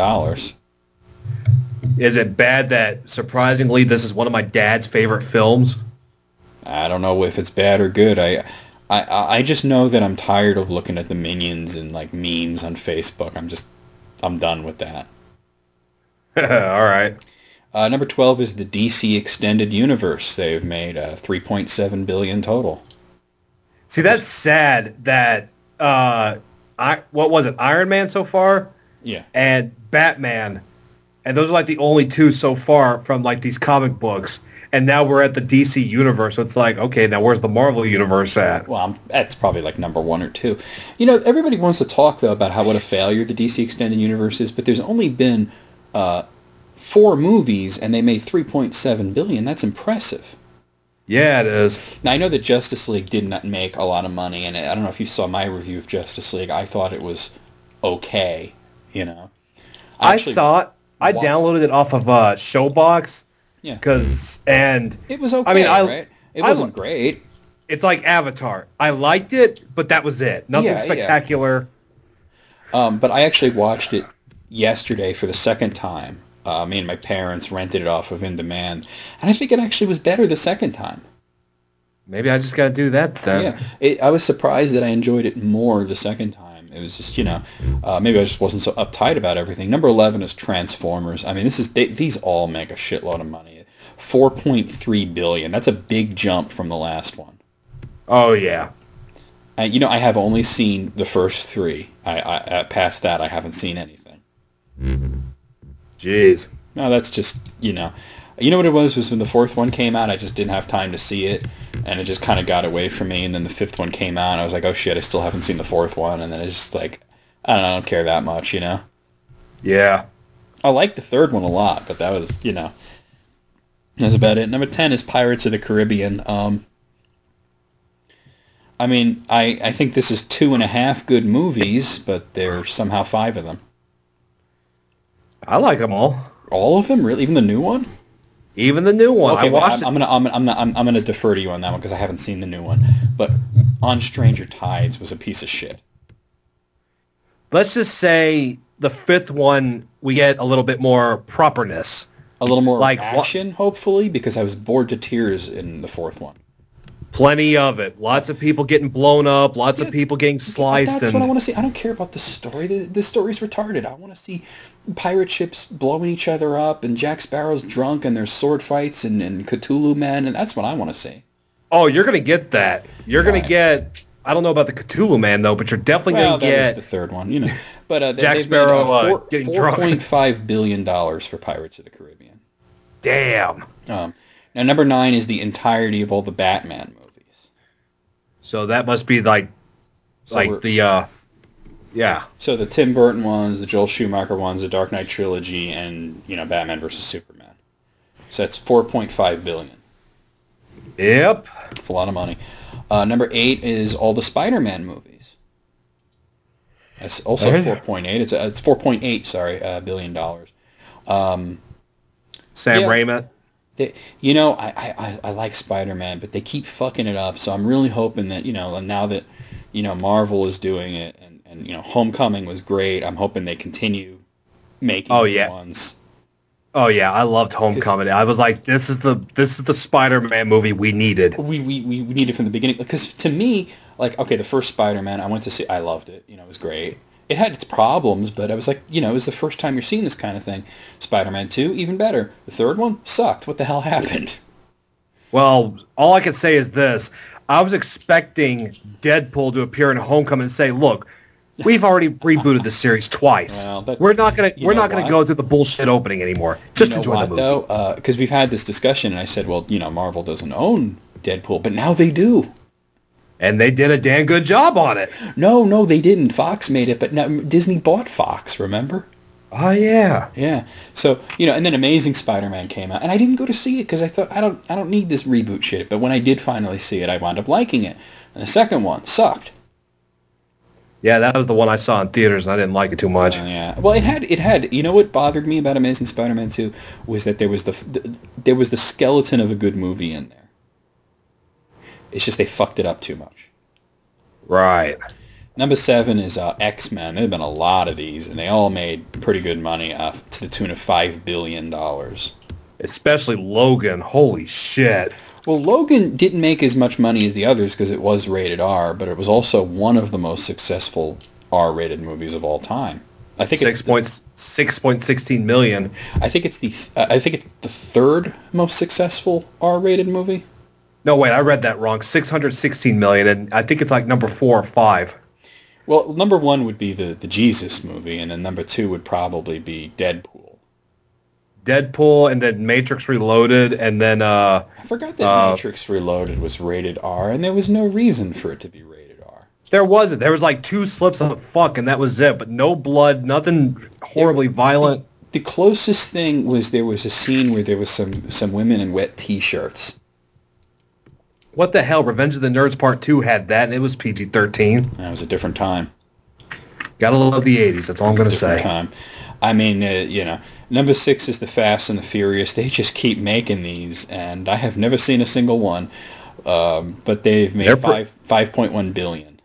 Is it bad that, surprisingly, this is one of my dad's favorite films? I don't know if it's bad or good. I just know that I'm tired of looking at the Minions and like memes on Facebook. I'm done with that. All right. Number 12 is the DC Extended Universe. They've made 3.7 billion total. See, that's sad that what was it, Iron Man so far? Yeah. And Batman. And those are like the only two so far from like these comic books. And now we're at the DC universe. So it's like, okay, now where's the Marvel universe at? Well, that's probably like number 1 or 2. You know, everybody wants to talk, though, about what a failure the DC Extended Universe is, but there's only been 4 movies, and they made 3.7 billion. That's impressive. Yeah, it is. Now, I know that Justice League did not make a lot of money, and I don't know if you saw my review of Justice League. I thought it was okay, you know. I saw it. I downloaded it off of Showbox. Yeah. And it was okay, I mean, right? It wasn't great. It's like Avatar. I liked it, but that was it. Nothing spectacular. But I actually watched it yesterday for the second time. Me and my parents rented it off of In Demand, and I think it actually was better the second time. Maybe I just got to do that then. Yeah, I was surprised that I enjoyed it more the second time. It was just, maybe I just wasn't so uptight about everything. Number 11 is Transformers. I mean, these all make a shitload of money. 4.3 billion. That's a big jump from the last one. Oh yeah. I have only seen the first 3. I past that, I haven't seen anything. Mm-hmm. Jeez. No, that's just, You know what it was when the 4th one came out, I just didn't have time to see it, and it just kind of got away from me, and then the 5th one came out, and I was like, oh shit, I still haven't seen the 4th one, and then it's just like, I don't care that much, Yeah. I liked the 3rd one a lot, but that was, that's about it. Number 10 is Pirates of the Caribbean. I mean, I think this is 2.5 good movies, but there's somehow 5 of them. I like them all. All of them, really? Even the new one? Even the new one. Okay, I watched it. I'm gonna defer to you on that one because I haven't seen the new one. But On Stranger Tides was a piece of shit. Let's just say the 5th one we get a little bit more properness, a little more like action, hopefully, because I was bored to tears in the 4th one. Plenty of it. Lots of people getting blown up. Lots of people getting sliced. That's what I want to see. I don't care about the story. The story's retarded. I want to see pirate ships blowing each other up, and Jack Sparrow's drunk, and there's sword fights, and Cthulhu men, and that's what I want to see. Oh, you're going to get that. You're going to get... I don't know about the Cthulhu man, though, but you're definitely going to get... that was the 3rd one, But Jack Sparrow getting drunk. $4.5 billion for Pirates of the Caribbean. Damn. Now, number 9 is the entirety of all the Batman movies. So that must be yeah. So the Tim Burton ones, the Joel Schumacher ones, the Dark Knight trilogy, and Batman versus Superman. So that's 4.5 billion. Yep, it's a lot of money. Number 8 is all the Spider-Man movies. That's also 4.8. It's 4.8. Sorry, $1 billion. Sam Raimi. I like Spider-Man, but they keep fucking it up. So I'm really hoping that now that Marvel is doing it, and Homecoming was great. I'm hoping they continue making ones. Oh yeah, I loved Homecoming. I was like, this is the Spider-Man movie we needed. We needed from the beginning, because to me, like, okay, the first Spider-Man I went to see, I loved it. It was great. It had its problems, but I was like, it was the first time you're seeing this kind of thing. Spider-Man 2, even better. The 3rd one sucked. What the hell happened? Well, all I can say is this. I was expecting Deadpool to appear in Homecoming and say, "Look, we've already rebooted the series twice. Well, we're not gonna go through the bullshit opening anymore. Just enjoy the movie." Though, because we've had this discussion, and I said, well, Marvel doesn't own Deadpool, but now they do. And they did a damn good job on it. No, they didn't. Fox made it, but now Disney bought Fox. Remember? Oh yeah. Yeah. So and then Amazing Spider-Man came out, and I didn't go to see it because I thought I don't need this reboot shit. But when I did finally see it, I wound up liking it. And the second one sucked. Yeah, that was the one I saw in theaters, and I didn't like it too much. Yeah. Well, it had. You know what bothered me about Amazing Spider-Man 2 was that there was the skeleton of a good movie in there. It's just they fucked it up too much. Right. Number 7 is X-Men. There have been a lot of these, and they all made pretty good money to the tune of $5 billion. Especially Logan. Holy shit. Well, Logan didn't make as much money as the others because it was rated R, but it was also one of the most successful R-rated movies of all time. I think it's 6.16 million. I think it's the third most successful R-rated movie. No, wait, I read that wrong. 616 million, and I think it's like number 4 or 5. Well, number 1 would be the Jesus movie, and then number 2 would probably be Deadpool. Deadpool, and then Matrix Reloaded, and then... I forgot that Matrix Reloaded was rated R, and there was no reason for it to be rated R. There wasn't. There was like 2 slips of fuck, and that was it. But no blood, nothing horribly violent. The closest thing was there was a scene where there was some women in wet T-shirts. What the hell? Revenge of the Nerds Part 2 had that, and it was PG-13. That was a different time. Gotta love the 80s. That's all I'm going to say. Time. I mean, number 6 is the Fast and the Furious. They just keep making these, and I have never seen a single one. But they've made $5.1 billion.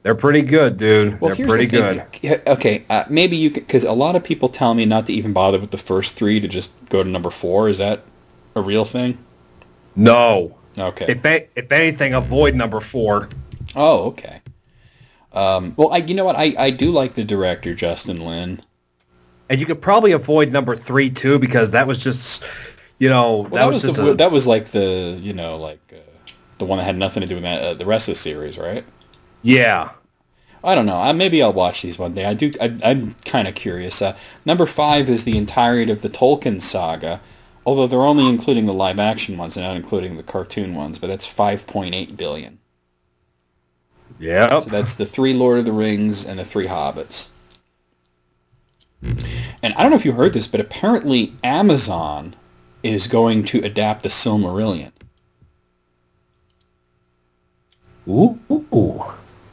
They're pretty good, dude. Well, they're pretty good. Okay, maybe you could, because a lot of people tell me not to even bother with the first 3 to just go to number 4. Is that a real thing? No. Okay. If anything, avoid number 4. Oh, okay. Well, you know what? I do like the director, Justin Lin. And you could probably avoid number 3 too, because that was just, that was like the the one that had nothing to do with that, the rest of the series, right? Yeah. I don't know. Maybe I'll watch these one day. I'm kind of curious. Number 5 is the entirety of the Tolkien saga. Although they're only including the live-action ones and not including the cartoon ones, but that's $5.8 billion. Yeah. So that's the 3 Lord of the Rings and the 3 Hobbits. And I don't know if you heard this, but apparently Amazon is going to adapt the Silmarillion. Ooh.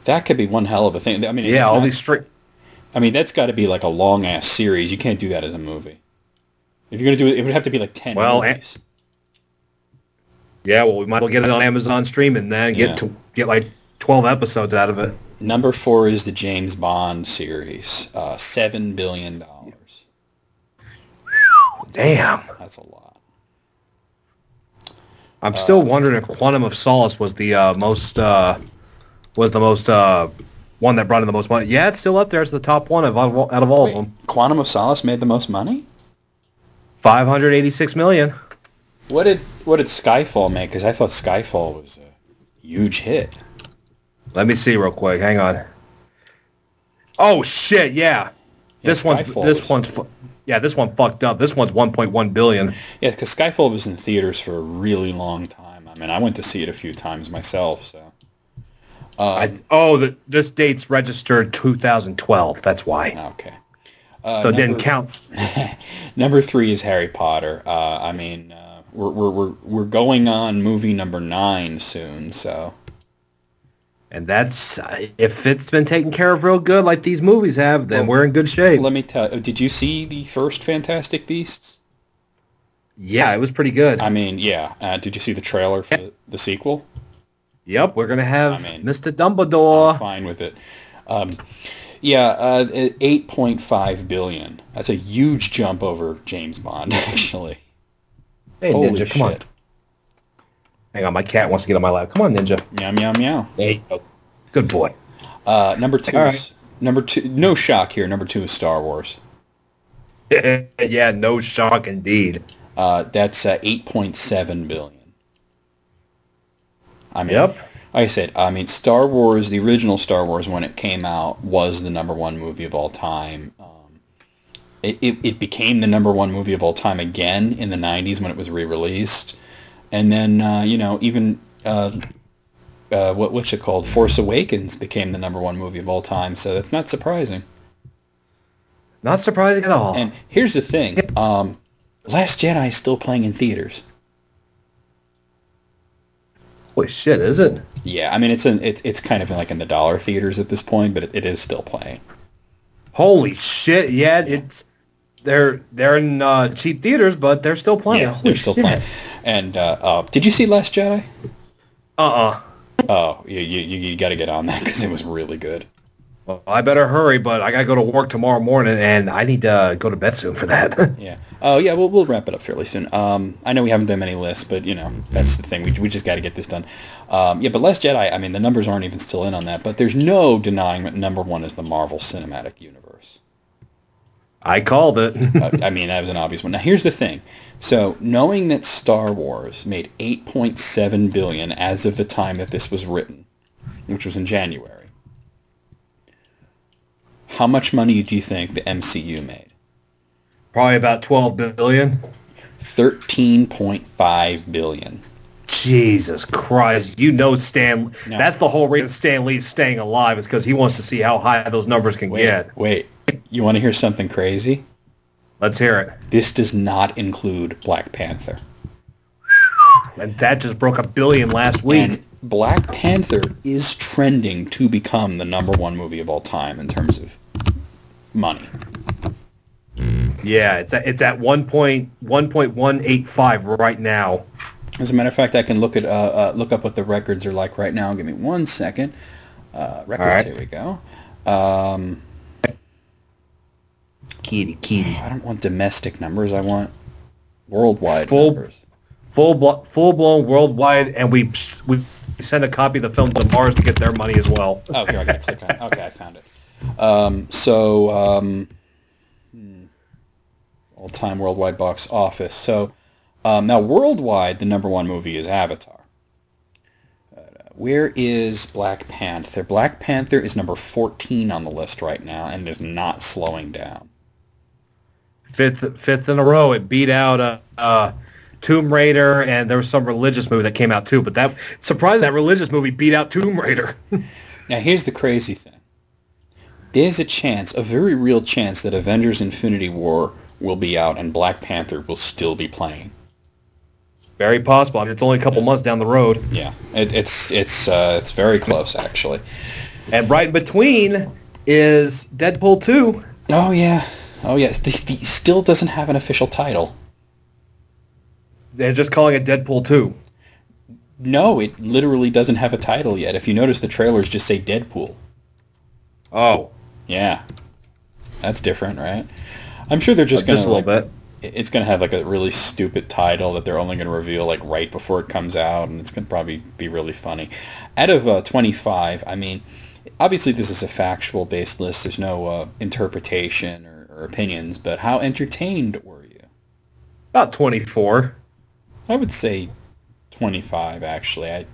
That could be one hell of a thing. I mean, yeah, all these I mean, that's got to be like a long-ass series. You can't do that as a movie. If you're going to do it, it would have to be like 10 movies. Yeah, well, we might as well get it on Amazon Streaming then, get like 12 episodes out of it. Number 4 is the James Bond series, $7 billion. Damn. That's a lot. I'm still wondering if Quantum of Solace was the most one that brought in the most money. Yeah, it's still up there. It's the top one out of all of them. Quantum of Solace made the most money? $586 million. What did Skyfall make? Because I thought Skyfall was a huge hit. Let me see real quick. Hang on. Oh shit! Yeah, this one fucked up. This one's 1.1 billion. Yeah, because Skyfall was in theaters for a really long time. I mean, I went to see it a few times myself. So. This date's registered 2012. That's why. Okay. So it didn't count. Number 3 is Harry Potter. I mean, we're going on movie number 9 soon, so. And that's if it's been taken care of real good, like these movies have, then we're in good shape. Let me tell you. Did you see the first Fantastic Beasts? Yeah, it was pretty good. I mean, yeah. Did you see the trailer for the sequel? Yep, we're gonna have Mr. Dumbledore. I'm fine with it. Yeah, $8.5 billion. That's a huge jump over James Bond, actually. Hey, Holy Ninja, come on. Hang on, my cat wants to get on my lap. Come on, Ninja. Meow, meow, meow. There you go. Good boy. Number 2 is... Number 2... No shock here. Number 2 is Star Wars. Yeah, no shock indeed. That's $8.7 billion. I mean, Like I said, I mean, Star Wars, the original Star Wars, when it came out, was the #1 movie of all time. It became the #1 movie of all time again in the 90s when it was re-released. And then, even, what's it called? Force Awakens became the #1 movie of all time, so that's not surprising. Not surprising at all. And here's the thing. Last Jedi is still playing in theaters. Holy shit, is it? Yeah, I mean, it's kind of like in the dollar theaters at this point, but it is still playing. Holy shit, yeah, they're in cheap theaters, but they're still playing. Yeah, Holy they're still shit. playing. And did you see Last Jedi? Uh-uh. Oh, you got to get on that because it was really good. Well, I better hurry, but I got to go to work tomorrow morning, and I need to go to bed soon for that. Yeah. Oh, yeah, we'll wrap it up fairly soon. I know we haven't done many lists, but, that's the thing. We just got to get this done. But Last Jedi, I mean, the numbers aren't even still in on that, but there's no denying that #1 is the Marvel Cinematic Universe. I called it. I mean, that was an obvious one. Now, here's the thing. So, knowing that Star Wars made $8.7 billion as of the time that this was written, which was in January, how much money do you think the MCU made? Probably about $12 billion. $13.5 billion. Jesus Christ. Stan. No. That's the whole reason Stan Lee's staying alive is because he wants to see how high those numbers can get. Wait. You want to hear something crazy? Let's hear it. This does not include Black Panther. And that just broke $1 billion last week. And Black Panther is trending to become the #1 movie of all time in terms of money. Yeah, it's at 1.185 right now. As a matter of fact, I can look up what the records are like right now. Give me 1 second. Records, right. Here we go. Kitty. I don't want domestic numbers. I want worldwide numbers. Full-blown worldwide, and we send a copy of the film to Mars to get their money as well. Oh, here, I got to click on it. Okay, I found it. All-time worldwide box office. So, now worldwide, the #1 movie is Avatar. Where is Black Panther? Black Panther is number 14 on the list right now and is not slowing down. Fifth in a row. It beat out Tomb Raider, and there was some religious movie that came out too. But that surprised that religious movie beat out Tomb Raider. Now here's the crazy thing. There's a chance, a very real chance, that Avengers Infinity War will be out and Black Panther will still be playing. Very possible. I mean, it's only a couple months down the road. Yeah, it's very close actually. And right in between is Deadpool 2. Oh yeah. He still doesn't have an official title. They're just calling it Deadpool 2. No, it literally doesn't have a title yet. If you notice, the trailers just say Deadpool. Oh. Yeah. That's different, right? I'm sure they're just going to... Just a little bit. It's going to have like a really stupid title that they're only going to reveal like right before it comes out, and it's going to probably be really funny. Out of 25, I mean, obviously this is a factual-based list. There's no interpretation or opinions, but how entertained were you? About 24. I would say 25, actually. I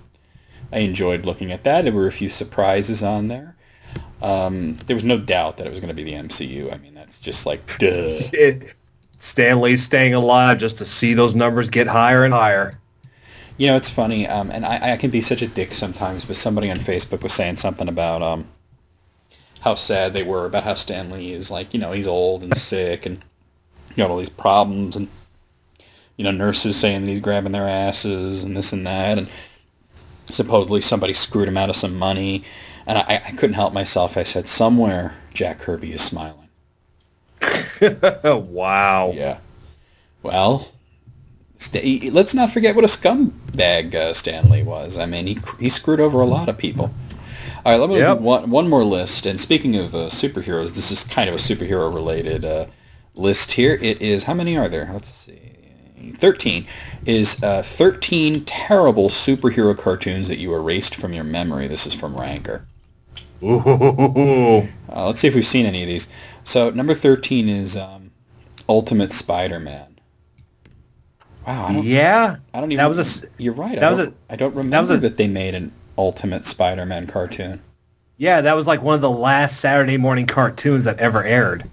enjoyed looking at that. There were a few surprises on there. There was no doubt that it was going to be the MCU. I mean, that's just like, duh. Stan Lee's staying alive just to see those numbers get higher and higher. You know, it's funny, and I can be such a dick sometimes, but somebody on Facebook was saying something about how sad they were about how Stan Lee is, like, he's old and sick and got all these problems, and nurses saying that he's grabbing their asses and this and that, and supposedly somebody screwed him out of some money, and I couldn't help myself. I said, somewhere Jack Kirby is smiling. Wow. Yeah. Well, let's not forget what a scumbag Stan Lee was. I mean, he screwed over a lot of people. All right, let me do one more list. And speaking of superheroes, this is kind of a superhero-related list here. It is, how many are there? Let's see. 13 is 13 terrible superhero cartoons that you erased from your memory. This is from Ranker. Ooh. Let's see if we've seen any of these. So number 13 is Ultimate Spider-Man. Wow. I don't even. That was You're right. I don't remember that they made Ultimate Spider-Man cartoon. Yeah, that was like one of the last Saturday morning cartoons that ever aired.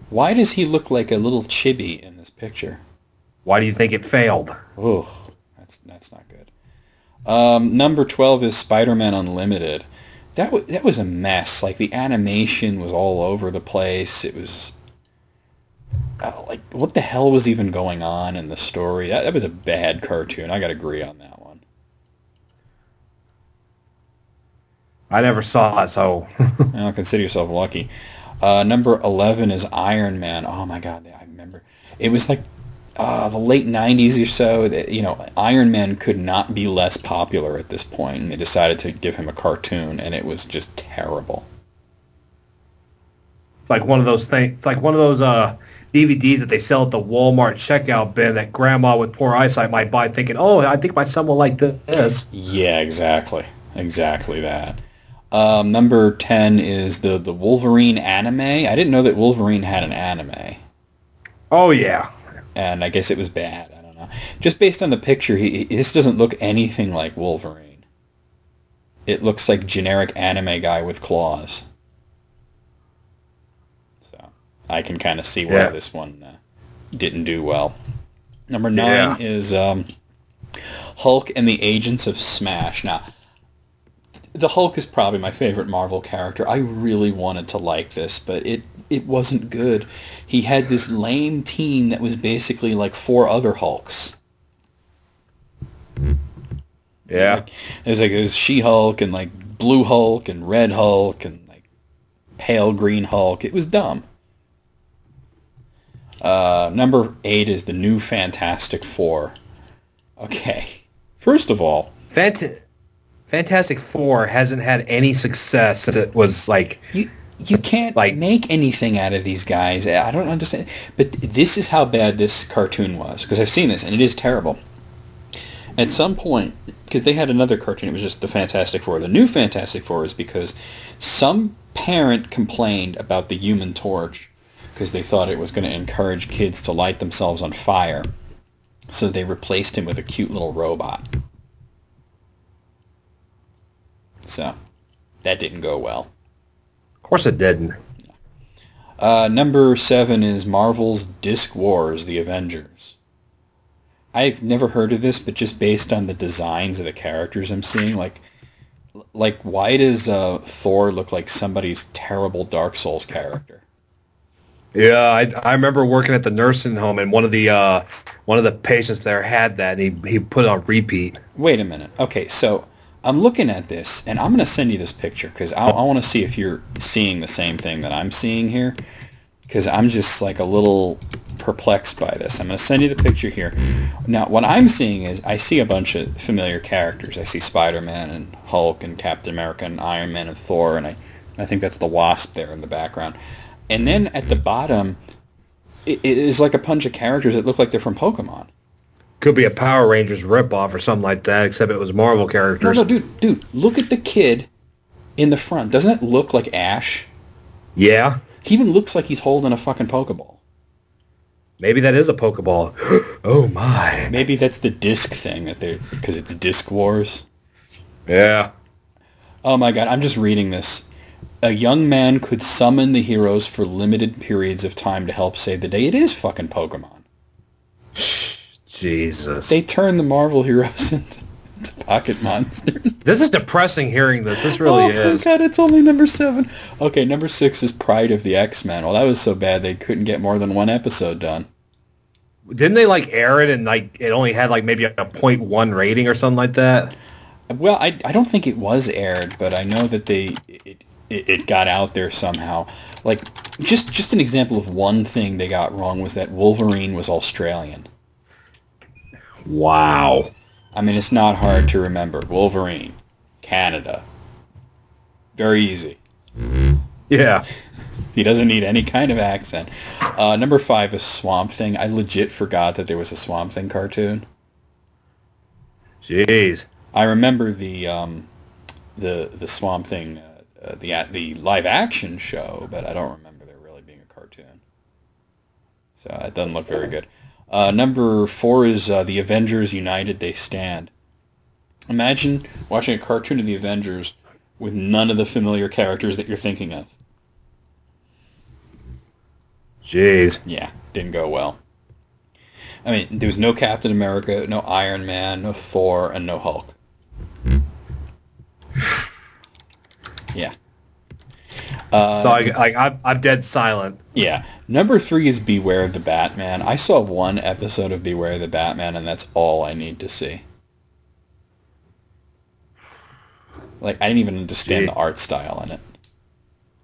Why does he look like a little chibi in this picture? Why do you think it failed? Ugh, that's not good. Number 12 is Spider-Man Unlimited. That was a mess. Like, the animation was all over the place. It was... like, what the hell was even going on in the story? That was a bad cartoon. I gotta agree on that one. I never saw it, so... Well, consider yourself lucky. Number 11 is Iron Man. Oh my god, I remember. It was like the late 90s or so. That, you know, Iron Man could not be less popular at this point, and they decided to give him a cartoon, and it was just terrible. It's like one of those things. It's like one of those DVDs that they sell at the Walmart checkout bin that grandma with poor eyesight might buy, thinking, "Oh, I think my son will like this." Yeah, exactly that. Number 10 is the Wolverine anime. I didn't know that Wolverine had an anime. Oh, yeah. And I guess it was bad. I don't know. Just based on the picture, this doesn't look anything like Wolverine. It looks like generic anime guy with claws. So I can kind of see why this one didn't do well. Number 9 is Hulk and the Agents of Smash. Now, the Hulk is probably my favorite Marvel character. I really wanted to like this, but it wasn't good. He had this lame team that was basically like 4 other Hulks. Yeah. It was She-Hulk and like Blue Hulk and Red Hulk and like Pale Green Hulk. It was dumb. Number 8 is the new Fantastic Four. Okay. First of all... Fantastic Four hasn't had any success since it was like... You can't make anything out of these guys. I don't understand. But this is how bad this cartoon was. Because I've seen this, and it is terrible. At some point, because they had another cartoon, it was just the Fantastic Four. The new Fantastic Four is because some parent complained about the Human Torch because they thought it was going to encourage kids to light themselves on fire. So they replaced him with a cute little robot. So, that didn't go well. Of course it didn't. Number 7 is Marvel's Disc Wars, The Avengers. I've never heard of this, but just based on the designs of the characters I'm seeing, like why does Thor look like somebody's terrible Dark Souls character? Yeah, I remember working at the nursing home, and one of the patients there had that, and he put it on repeat. Wait a minute. Okay, so... I'm looking at this, and I'm going to send you this picture, because I want to see if you're seeing the same thing that I'm seeing here, because I'm just, like, a little perplexed by this. I'm going to send you the picture here. Now, what I'm seeing is I see a bunch of familiar characters. I see Spider-Man and Hulk and Captain America and Iron Man and Thor, and I think that's the Wasp there in the background. And then at the bottom, it is like a bunch of characters that look like they're from Pokemon. Could be a Power Rangers ripoff or something like that, except it was Marvel characters. No, dude, look at the kid in the front. Doesn't it look like Ash? Yeah. He even looks like he's holding a fucking Pokeball. Maybe that is a Pokeball. Oh my. Maybe that's the disc thing because it's Disc Wars. Yeah. Oh my god, I'm just reading this. A young man could summon the heroes for limited periods of time to help save the day. It is fucking Pokemon. Jesus. They turned the Marvel heroes into pocket monsters. This is depressing hearing this. This really is. Oh god, it's only number 7. Okay, number 6 is Pride of the X-Men. Well, that was so bad they couldn't get more than one episode done. Didn't they air it and it only had maybe a 0.1 rating or something like that? Well, I don't think it was aired, but I know that it got out there somehow. Just an example of one thing they got wrong was that Wolverine was Australian. Wow. I mean, it's not hard to remember. Wolverine, Canada. Very easy. Yeah. He doesn't need any kind of accent. Number 5 is Swamp Thing. I legit forgot that there was a Swamp Thing cartoon. Jeez. I remember the Swamp Thing, the live action show, but I don't remember there really being a cartoon. So it doesn't look very good. Number 4 is The Avengers United They Stand. Imagine watching a cartoon of the Avengers with none of the familiar characters that you're thinking of. Jeez. Yeah, didn't go well. I mean, there was no Captain America, no Iron Man, no Thor, and no Hulk. Yeah. So I'm dead silent. Yeah. Number 3 is Beware of the Batman. I saw one episode of Beware of the Batman, and that's all I need to see. Like, I didn't even understand the art style in it.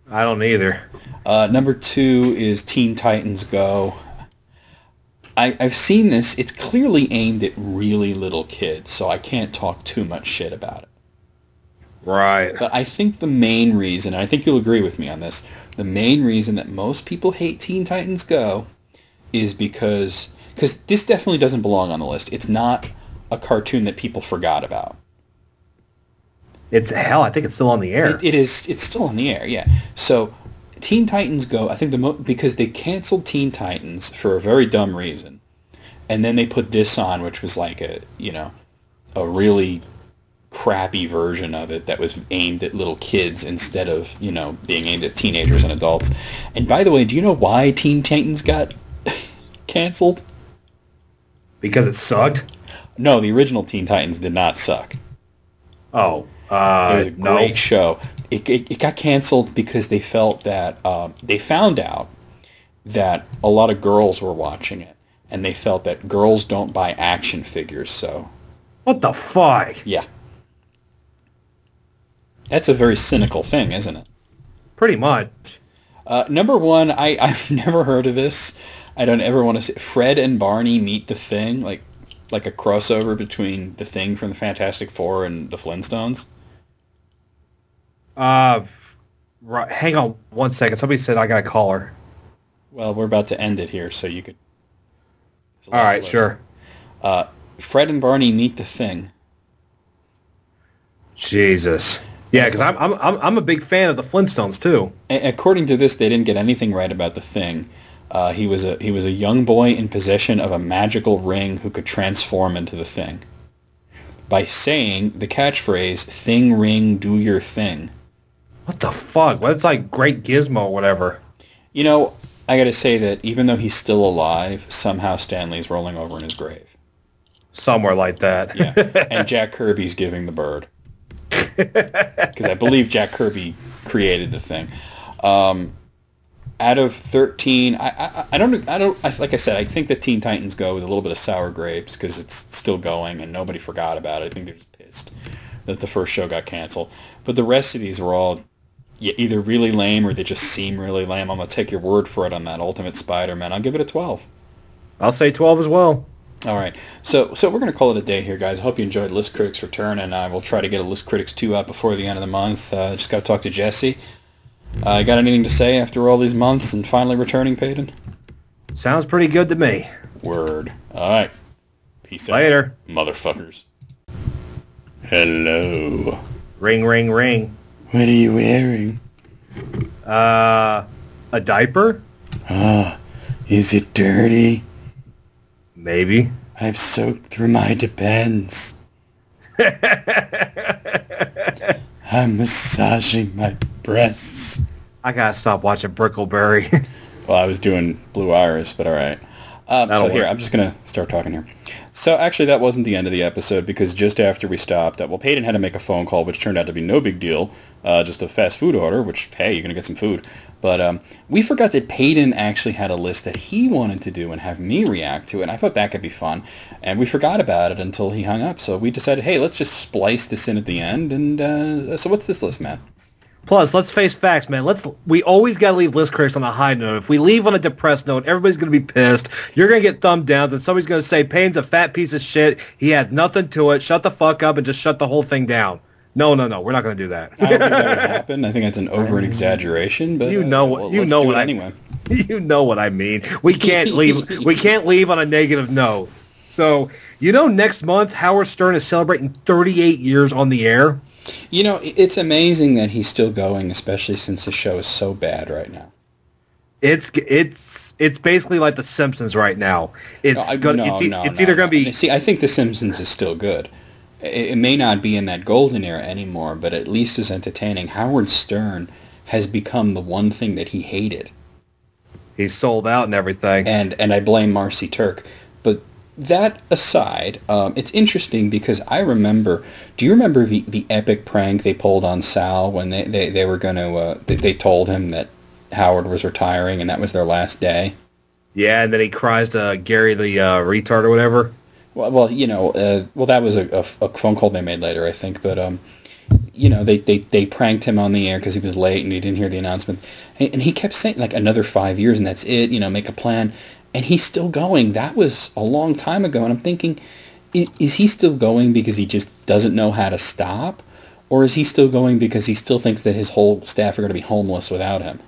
I don't either. Number 2 is Teen Titans Go. I've seen this. It's clearly aimed at really little kids, so I can't talk too much shit about it. Right. But I think the main reason, and I think you'll agree with me on this, the main reason that most people hate Teen Titans Go is because this definitely doesn't belong on the list. It's not a cartoon that people forgot about. I think it's still on the air. It is. It's still on the air, yeah. So Teen Titans Go, I think because they canceled Teen Titans for a very dumb reason, and then they put this on, which was like a really crappy version of it that was aimed at little kids instead of, being aimed at teenagers and adults. And by the way, do you know why Teen Titans got canceled? Because it sucked? No, the original Teen Titans did not suck. Oh, it was a great show. It got canceled because they felt that they found out that a lot of girls were watching it, and they felt that girls don't buy action figures. So, what the fuck? Yeah, that's a very cynical thing, isn't it? Pretty much. Number 1, I've never heard of this. I don't ever want to say Fred and Barney Meet the Thing, like a crossover between the Thing from the Fantastic Four and the Flintstones. Right, hang on one second. Somebody said I got a caller. Well, we're about to end it here, so you could... All right, sure. Fred and Barney Meet the Thing. Jesus. Yeah, because I'm a big fan of the Flintstones too. According to this, they didn't get anything right about the Thing. He was a young boy in possession of a magical ring who could transform into the Thing by saying the catchphrase "Thing ring, do your thing." What the fuck? Well, it's like Great Gizmo or whatever. I got to say that even though he's still alive, somehow Stanley's rolling over in his grave. Somewhere like that. Yeah, and Jack Kirby's giving the bird. Because I believe Jack Kirby created the Thing. Out of 13, I don't. Like I said, I think that Teen Titans Go is a little bit of sour grapes because it's still going and nobody forgot about it. I think they're just pissed that the first show got canceled. But the rest of these were all either really lame or they just seem really lame. I'm gonna take your word for it on that Ultimate Spider-Man. I'll give it a 12. I'll say 12 as well. All right, so we're going to call it a day here, guys. I hope you enjoyed List Critics Return, and I will try to get a List Critics 2 out before the end of the month. Just got to talk to Jesse. Got anything to say after all these months and finally returning, Peyton? Sounds pretty good to me. Word. All right. Peace out. Later. Motherfuckers. Hello. Ring, ring, ring. What are you wearing? A diaper? Is it dirty? Maybe. I've soaked through my Depends. I'm massaging my breasts. I gotta stop watching Brickleberry. Well, I was doing Blue Iris, but all right. So here, I'm just going to start talking here. So actually, that wasn't the end of the episode, because just after we stopped, Peyton had to make a phone call, which turned out to be no big deal, just a fast food order, which, hey, you're going to get some food. But we forgot that Peyton actually had a list that he wanted to do and have me react to, and I thought that could be fun. And we forgot about it until he hung up, so we decided, hey, let's just splice this in at the end. And so what's this list, Matt? Plus, let's face facts, man. We always got to leave list critics on a high note. If we leave on a depressed note, everybody's going to be pissed. You're going to get thumb downs, and somebody's going to say, Payne's a fat piece of shit. He has nothing to it. Shut the fuck up and just shut the whole thing down. No. We're not going to do that. I don't think that would happen. I think that's an over-exaggeration, but you know what anyway. You know what I mean. We can't leave. We can't leave on a negative note. So, next month, Howard Stern is celebrating 38 years on the air. It's amazing that he's still going, especially since the show is so bad right now. It's basically like The Simpsons right now. It's either going to be... See, I think The Simpsons is still good. it may not be in that golden era anymore, but at least as entertaining. Howard Stern has become the one thing that he hated. He's sold out and everything. And I blame Marcy Turk. But that aside, it's interesting because I remember, do you remember the epic prank they pulled on Sal when they were going to, they told him that Howard was retiring and that was their last day? Yeah, and then he cries to Gary the retard or whatever. Well, that was a phone call they made later, I think. But, they pranked him on the air because he was late and he didn't hear the announcement. And he kept saying, like, another 5 years and that's it, make a plan. And he's still going. That was a long time ago. And I'm thinking, is he still going because he just doesn't know how to stop? Or is he still going because he still thinks that his whole staff are going to be homeless without him?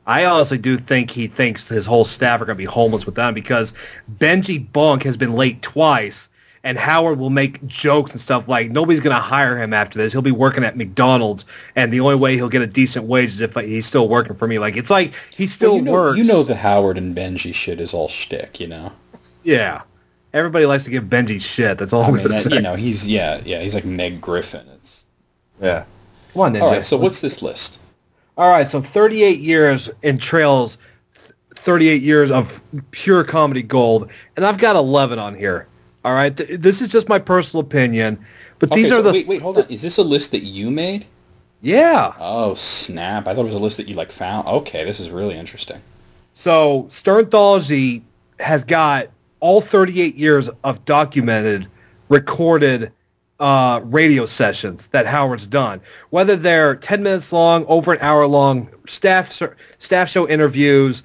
I honestly do think he thinks his whole staff are going to be homeless without him because Benji Bunk has been late twice, and Howard will make jokes and stuff like, nobody's going to hire him after this. He'll be working at McDonald's, and the only way he'll get a decent wage is if he's still working for me. Like, it's like he still works. The Howard and Benji shit is all shtick, Yeah. Everybody likes to give Benji shit. That's all I'm going to say. He's like Meg Griffin. Yeah. Come on, Ninja. All right, so what's this list? All right, so 38 years entrails 38 years of pure comedy gold, and I've got 11 on here. All right, this is just my personal opinion, but these are the... Wait, hold on. Is this a list that you made? Yeah. Oh, snap. I thought it was a list that you, found. Okay, this is really interesting. So, Sternthology has got all 38 years of documented, recorded radio sessions that Howard's done, whether they're 10 minutes long, over an hour long, staff show interviews,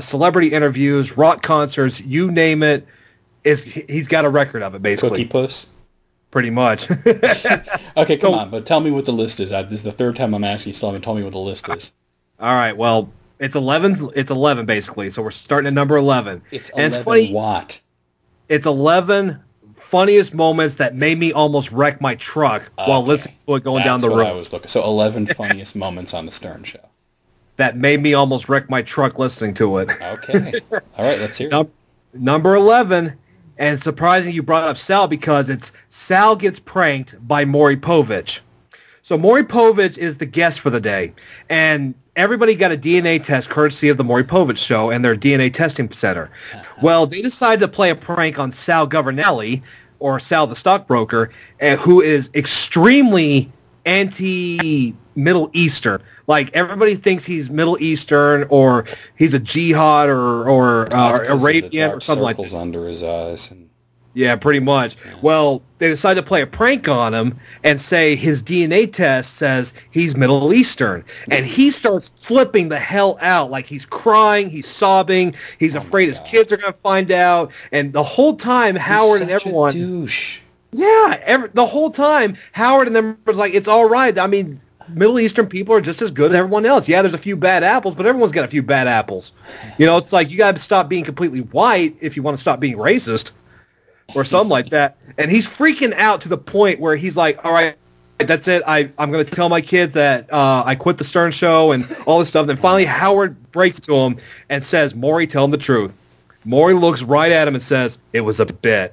celebrity interviews, rock concerts, you name it. He's got a record of it, basically. Cookie Puss? Pretty much. Okay, come on, but tell me what the list is. This is the third time I'm asking you, still haven't told me what the list is. All right, well, it's 11. It's 11, basically, so we're starting at number 11. It's 11 it's funny, what? It's 11 funniest moments that made me almost wreck my truck while listening to it going down the road. That's what I was looking. So 11 funniest moments on the Stern Show. That made me almost wreck my truck listening to it. Okay. All right, let's hear it. Number 11, and it's surprising you brought up Sal because it's Sal gets pranked by Maury Povich. So Maury Povich is the guest for the day, and everybody got a DNA test courtesy of the Maury Povich Show and their DNA testing center. Well, they decided to play a prank on Sal Governelli, or Sal the stockbroker, who is extremely anti-Middle Eastern. Like, everybody thinks he's Middle Eastern, or he's a jihad, or Arabian, or something like that. Circles under his eyes. And... Yeah, pretty much. Yeah. Well, they decided to play a prank on him and say his DNA test says he's Middle Eastern. And he starts flipping the hell out. Like, he's crying, he's sobbing, he's afraid his kids are going to find out. And the whole time, Howard and everyone... a douche. Yeah, the whole time, Howard and them was like, it's all right. I mean, Middle Eastern people are just as good as everyone else. Yeah, there's a few bad apples, but everyone's got a few bad apples. It's like, you got to stop being completely white if you want to stop being racist. Or something like that. And he's freaking out to the point where he's like, all right, that's it. I'm going to tell my kids that I quit the Stern Show and all this stuff. And then finally Howard breaks to him and says, Maury, tell him the truth. Maury looks right at him and says, it was a bit,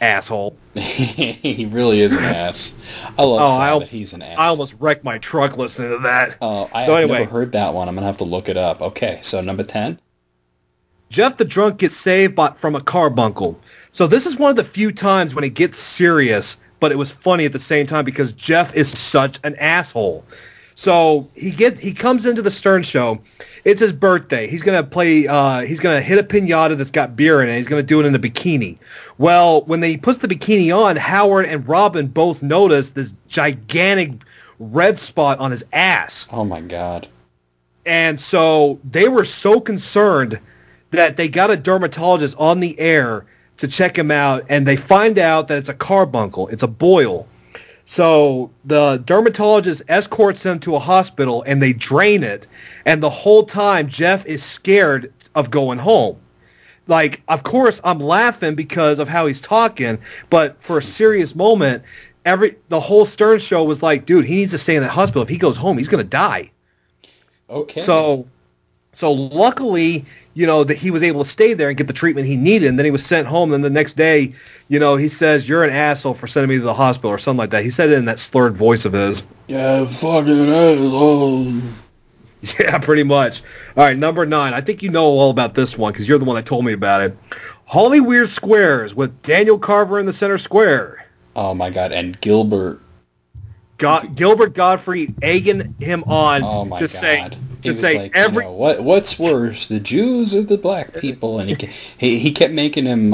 asshole. He really is an ass. I love Sal, that he's an ass. I almost wrecked my truck listening to that. I've never heard that one. I'm going to have to look it up. Okay, so number 10? Jeff the Drunk gets saved from a carbuncle. So this is one of the few times when it gets serious, but it was funny at the same time because Jeff is such an asshole. So he comes into the Stern Show. It's his birthday. He's gonna play. He's gonna hit a piñata that's got beer in it. He's gonna do it in a bikini. Well, when he puts the bikini on, Howard and Robin both notice this gigantic red spot on his ass. Oh my God! And so they were so concerned that they got a dermatologist on the air to check him out, and they find out that it's a carbuncle. It's a boil. So the dermatologist escorts him to a hospital, and they drain it. And the whole time, Jeff is scared of going home. Like, of course, I'm laughing because of how he's talking, but for a serious moment, the whole Stern Show was like, dude, he needs to stay in that hospital. If he goes home, he's going to die. Okay. So So luckily, that he was able to stay there and get the treatment he needed, and then he was sent home. And the next day, he says, "You're an asshole for sending me to the hospital," or something like that. He said it in that slurred voice of his. Yeah, fucking asshole. Yeah, pretty much. All right, number 9. I think you know all about this one because you're the one that told me about it. Hollyweird Squares with Daniel Carver in the center square. Oh my God! And Gilbert Godfrey egging him on to say like, every what's worse, the Jews or the black people? And he kept making him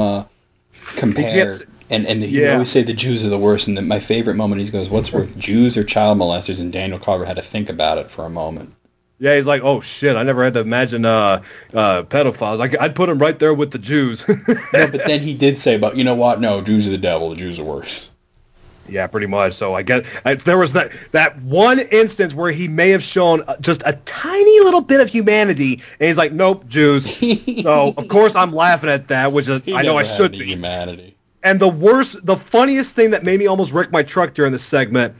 compare, and he always say the Jews are the worst. And my favorite moment, he goes, "What's worse, Jews or child molesters?" And Daniel Carver had to think about it for a moment. Yeah, he's like, "Oh shit, I never had to imagine pedophiles. I'd put him right there with the Jews." No, but then he did say, "But you know what? No, Jews are the devil. The Jews are worse." Yeah, pretty much. So I guess there was that one instance where he may have shown just a tiny little bit of humanity, and he's like, "Nope, Jews." So of course I'm laughing at that, which is, I know I should be. Humanity. And the funniest thing that made me almost wreck my truck during this segment,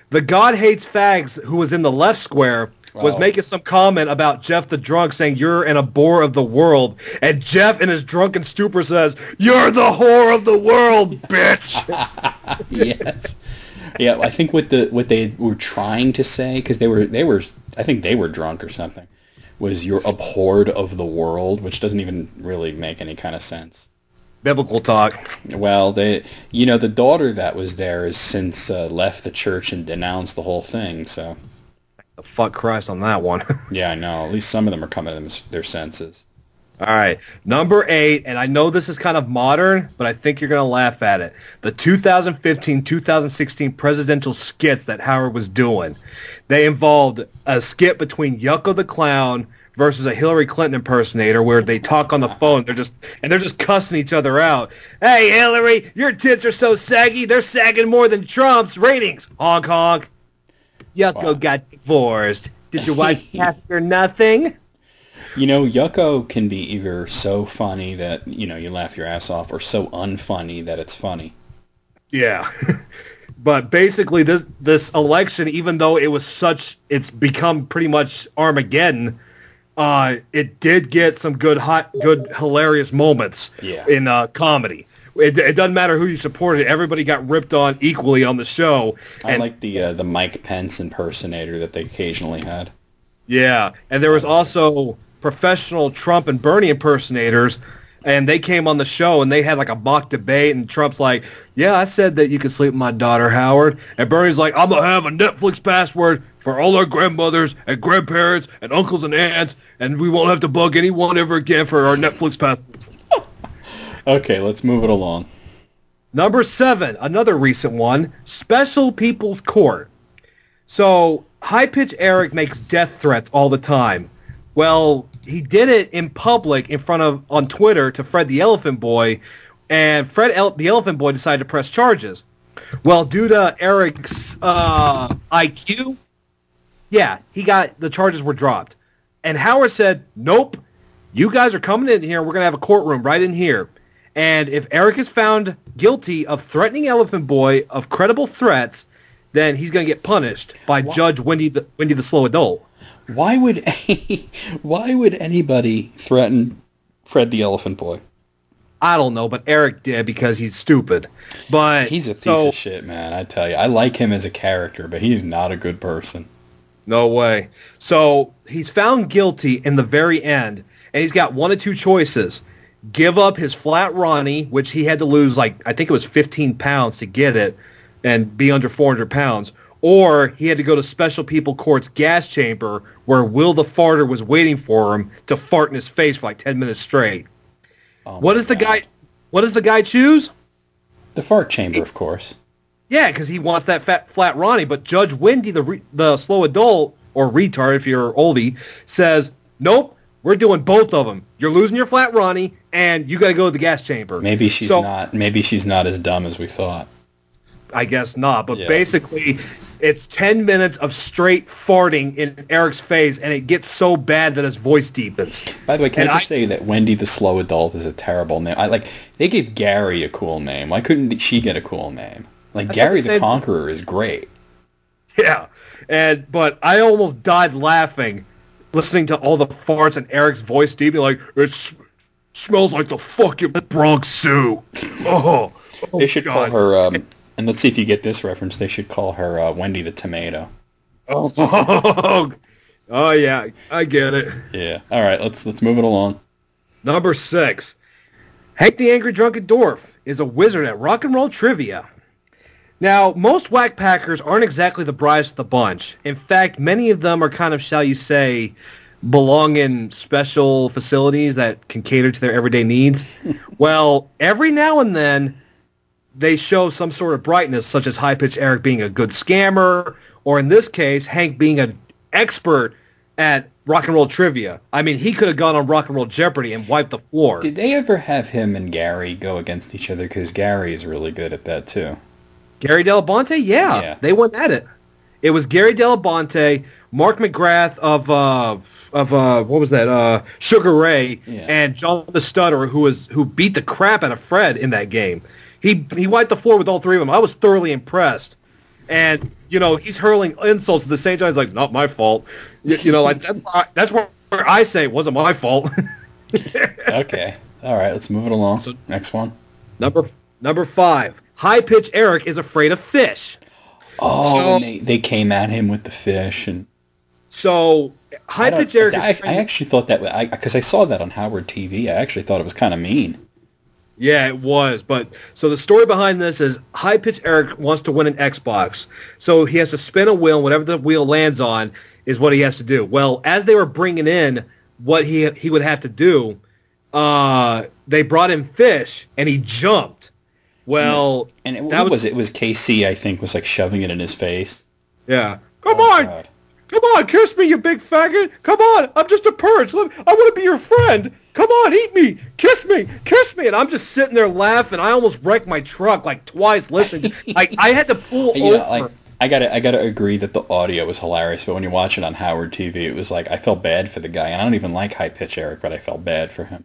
the God Hates Fags who was in the left square was making some comment about Jeff the drunk, saying, "You're an abhor of the world." And Jeff, in his drunken stupor, says, "You're the whore of the world, bitch." Yes. Yeah, I think what they were trying to say, because they were I think they were drunk or something, was "you're abhorred of the world," which doesn't even really make any kind of sense. Biblical talk. Well, the daughter that was there has since left the church and denounced the whole thing, so... Fuck Christ on that one. Yeah, I know. At least some of them are coming to their senses. All right. Number 8, and I know this is kind of modern, but I think you're going to laugh at it. The 2015-2016 presidential skits that Howard was doing. They involved a skit between Yucko the Clown versus a Hillary Clinton impersonator where they talk on the phone. They're just cussing each other out. "Hey, Hillary, your tits are so saggy, they're sagging more than Trump's ratings. Honk, honk. Yucko got divorced. Did your wife ask her nothing?" Yucko can be either so funny that, you laugh your ass off, or so unfunny that it's funny. Yeah. But basically, this election, even though it's become pretty much Armageddon, it did get some good, hilarious moments in comedy. It doesn't matter who you supported. Everybody got ripped on equally on the show. I like the Mike Pence impersonator that they occasionally had. Yeah, and there was also professional Trump and Bernie impersonators, and they came on the show, and they had like a mock debate, and Trump's like, "Yeah, I said that you could sleep with my daughter, Howard." And Bernie's like, "I'm going to have a Netflix password for all our grandmothers and grandparents and uncles and aunts, and we won't have to bug anyone ever again for our Netflix passwords." Okay, let's move it along. Number 7, another recent one, Special People's Court. So, High Pitch Eric makes death threats all the time. Well, he did it in public on Twitter to Fred the Elephant Boy, and the Elephant Boy decided to press charges. Well, due to Eric's IQ, the charges were dropped. And Howard said, "Nope, you guys are coming in here, we're going to have a courtroom right in here. And if Eric is found guilty of threatening Elephant Boy of credible threats, then he's going to get punished by Judge Wendy the Slow Adult." Why would anybody threaten Fred the Elephant Boy? I don't know, but Eric did because he's stupid. But he's a piece of shit, man. I tell you, I like him as a character, but he's not a good person. No way. So he's found guilty in the very end, and he's got one of two choices. Give up his flat Ronnie, which he had to lose, I think it was 15 pounds to get it, and be under 400 pounds. Or he had to go to Special People Court's gas chamber, where Will the Farter was waiting for him to fart in his face for 10 minutes straight. What does the guy choose? The fart chamber, of course. Yeah, because he wants that flat Ronnie. But Judge Wendy, the slow adult, or retard if you're oldie, says, "Nope, we're doing both of them. You're losing your flat Ronnie, and you got to go to the gas chamber." Maybe she's not. Maybe she's not as dumb as we thought. I guess not. But basically, it's 10 minutes of straight farting in Eric's face, and it gets so bad that his voice deepens. By the way, can I just say that Wendy the Slow Adult is a terrible name? They gave Gary a cool name. Why couldn't she get a cool name? Gary the Conqueror is great. Yeah, but I almost died laughing listening to all the farts and Eric's voice deep, like, smells like the fucking Bronx Zoo. Oh, they should God. call her, and let's see if you get this reference, they should call her Wendy the Tomato. Oh, yeah, I get it. Yeah. All right, let's move it along. Number 6. Hank the Angry Drunken Dwarf is a wizard at rock and roll trivia. Now, most whack packers aren't exactly the brightest of the bunch. In fact, many of them are kind of, shall you say, belong in special facilities that can cater to their everyday needs. Well, every now and then, they show some sort of brightness, such as High-Pitch Eric being a good scammer, or in this case, Hank being an expert at rock and roll trivia. I mean, he could have gone on Rock and Roll Jeopardy and wiped the floor. Did they ever have him and Gary go against each other? Because Gary is really good at that, too. Gary Delabonte? Yeah. They went at it. It was Gary Delabonte, Mark McGrath of what was that? Sugar Ray, and John the Stutter, who beat the crap out of Fred in that game. He wiped the floor with all three of them. I was thoroughly impressed. And, he's hurling insults at the same time. He's like, not my fault. That's where I say it wasn't my fault. Okay. All right, let's move it along. So, next one. Number 5. High-Pitch Eric is afraid of fish. Oh, and they came at him with the fish. And so, High-Pitch Eric I actually thought that, because I saw that on Howard TV, I actually thought it was kind of mean. Yeah, it was. But so the story behind this is High-Pitch Eric wants to win an Xbox. So he has to spin a wheel, and whatever the wheel lands on is what he has to do. Well, as they were bringing in what he would have to do, they brought him fish, and he jumped. Well, and it was KC, I think, was like shoving it in his face. Yeah. Come on, kiss me, you big faggot. Come on, I'm just a perch. I want to be your friend. Come on, eat me, kiss me. And I'm just sitting there laughing. I almost wrecked my truck like twice listening. I had to pull over. I gotta agree that the audio was hilarious, but when you watch it on Howard TV, it was like I felt bad for the guy, and I don't even like High-Pitch Eric, but I felt bad for him.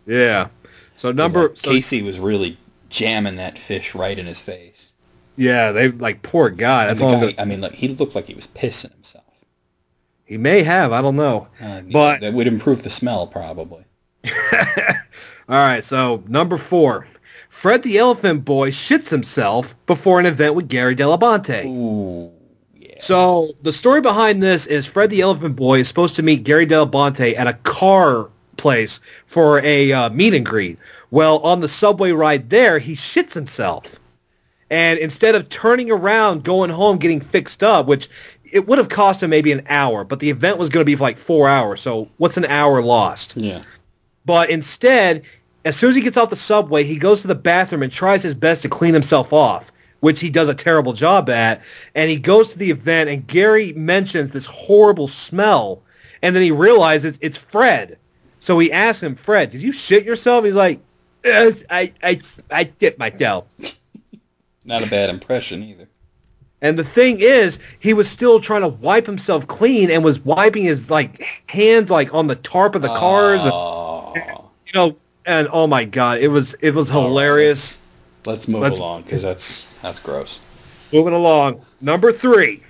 Yeah. So Casey was really jamming that fish right in his face. Yeah, they poor guy. That's all. I mean, he looked like he was pissing himself. He may have. I don't know. But that would improve the smell, probably. All right. So number 4, Fred the Elephant Boy shits himself before an event with Gary Delabonte. Ooh, yeah. So the story behind this is Fred the Elephant Boy is supposed to meet Gary Delabonte at a car place for a meet and greet. Well, on the subway ride there, he shits himself. And instead of turning around, going home, getting fixed up, which it would have cost him maybe an hour, but the event was going to be for like 4 hours, so what's an hour lost? Yeah. But instead, as soon as he gets off the subway, he goes to the bathroom and tries his best to clean himself off, which he does a terrible job at. And he goes to the event, and Gary mentions this horrible smell, and then he realizes it's Fred. So he asks him, Fred, did you shit yourself? He's like, yes, I shit myself. Not a bad impression either. And the thing is, he was still trying to wipe himself clean and was wiping his hands on the tarp of the cars. And oh my God, it was hilarious. Let's move along because that's gross. Moving along. Number 3,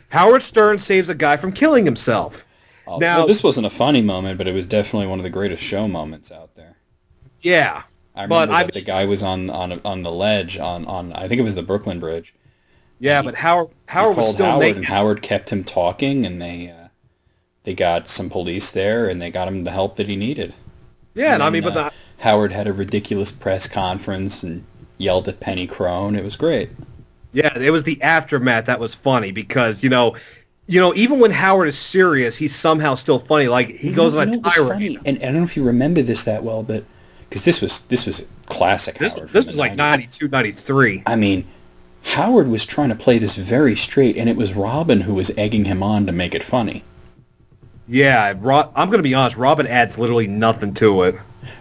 Howard Stern saves a guy from killing himself. Now this wasn't a funny moment, but it was definitely one of the greatest show moments out there. Yeah. I remember that the guy was on the ledge on I think it was the Brooklyn Bridge. Yeah, but Howard was still naked. And Howard kept him talking, and they got some police there, and they got him the help that he needed. Yeah, and Howard had a ridiculous press conference and yelled at Penny Crone. It was great. Yeah, it was the aftermath that was funny because even when Howard is serious, he's somehow still funny. Like he goes on a tirade. And I don't know if you remember this that well, but because this was classic Howard. This was like 92, 93. I mean, Howard was trying to play this very straight, and it was Robin who was egging him on to make it funny. Yeah, I'm going to be honest. Robin adds literally nothing to it.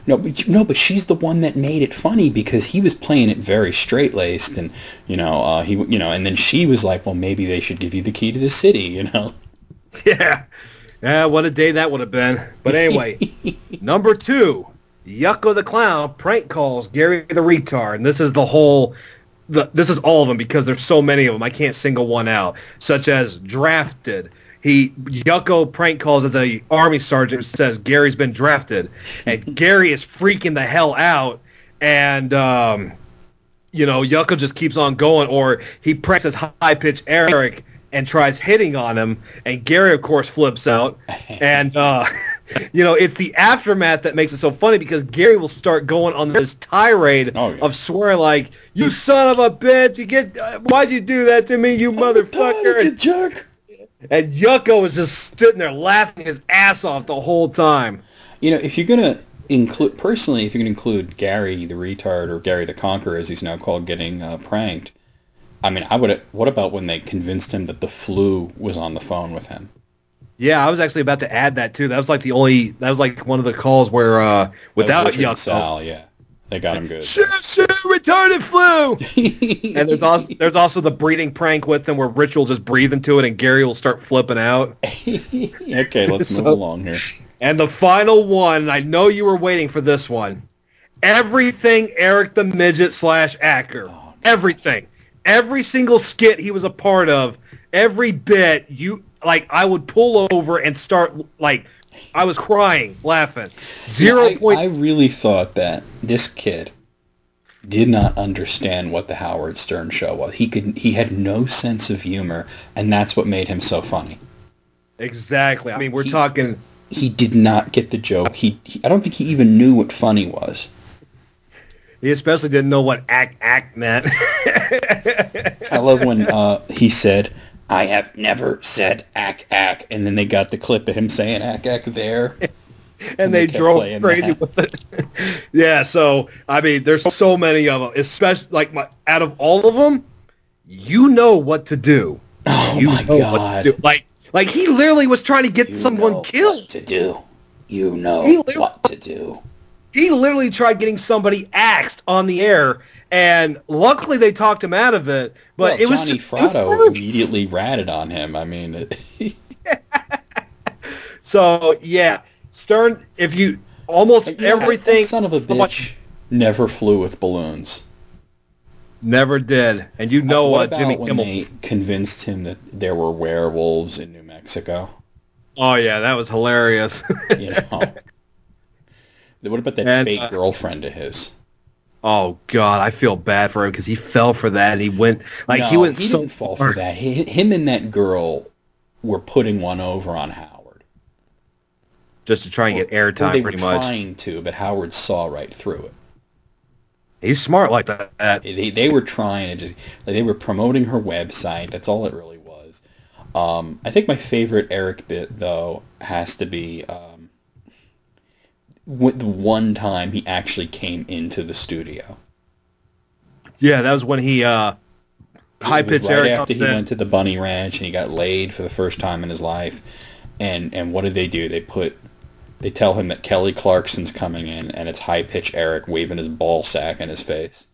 No, but she's the one that made it funny because he was playing it very straight-laced, and and then she was like, "Well, maybe they should give you the key to the city," Yeah, what a day that would have been. But anyway, number 2, Yucko the Clown prank calls Gary the Retard, and this is this is all of them because there's so many of them. I can't single one out, such as Drafted, Yucko prank calls as a army sergeant who says Gary's been drafted, and Gary is freaking the hell out, and Yucko just keeps on going, or he pranks as high-pitched Eric and tries hitting on him, and Gary, of course, flips out, and it's the aftermath that makes it so funny because Gary will start going on this tirade of swearing like, "You son of a bitch! Why'd you do that to me, you motherfucker?" You jerk. And Yucko was just sitting there laughing his ass off the whole time. If you're gonna include Gary the retard or Gary the Conqueror, as he's now called, getting pranked, I mean, what about when they convinced him that the flu was on the phone with him? Yeah, I was actually about to add that too. That was like one of the calls where without Yucko, Sal, yeah, they got him good. Shoo, retarded flu. And there's also the breathing prank with them where Rich will just breathe into it and Gary will start flipping out. Okay, let's move along here. And the final one, I know you were waiting for this one. Everything Eric the Midget / Acker. Oh, everything. Every single skit he was a part of, every bit, I would pull over and start, I was crying, laughing. 0 points. I really thought that this kid did not understand what the Howard Stern show was. He had no sense of humor, and that's what made him so funny. Exactly. I mean, we're talking... He did not get the joke. I don't think he even knew what funny was. He especially didn't know what act meant. I love when he said, "I have never said ack, and then they got the clip of him saying ack there. and they drove crazy with it. Yeah, so, I mean, there's so many of them, especially, out of all of them, you know what to do. Oh, my God. Like, he literally was trying to get someone killed. What to do. You know what to do. He literally tried getting somebody axed on the air, and luckily they talked him out of it. But it was Johnny just, Fratto immediately ratted on him. I mean, so yeah, Stern. If you everything, that son of a bitch never flew with balloons. Never did, and you know what Jimmy when Kimmel they convinced him that there were werewolves in New Mexico? Oh yeah, that was hilarious. What about that fake girlfriend of his? Oh God, I feel bad for him because he fell for that. And he went he didn't fall for that. Him and that girl were putting one over on Howard, just to try and get airtime. Pretty much. They were trying to, but Howard saw right through it. He's smart like that. They were trying to they were promoting her website. That's all it really was. I think my favorite Eric bit though has to be. The one time he actually came into the studio. Yeah, that was when he high-pitched Eric after he went to the bunny ranch and he got laid for the first time in his life. And what did they do? They tell him that Kelly Clarkson's coming in and it's high-pitched Eric waving his ball sack in his face.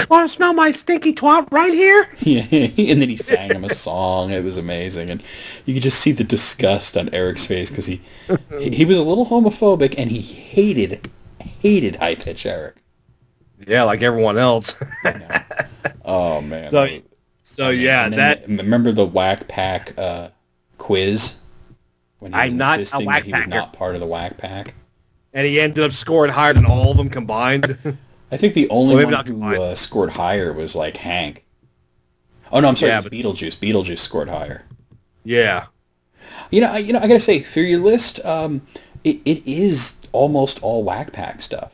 Want to smell my stinky twat right here? Yeah, and then he sang him a song. It was amazing, and you could just see the disgust on Eric's face because he was a little homophobic and he hated high-pitch Eric. Yeah, like everyone else. Oh man. Remember the Whack Pack quiz when he was insisting that he was not part of the Whack Pack, and he ended up scoring higher than all of them combined. I think the only one who scored higher was like Hank. Oh no, I'm sorry, it was Beetlejuice. Beetlejuice scored higher. Yeah. I gotta say, for your list, it is almost all Whack Pack stuff.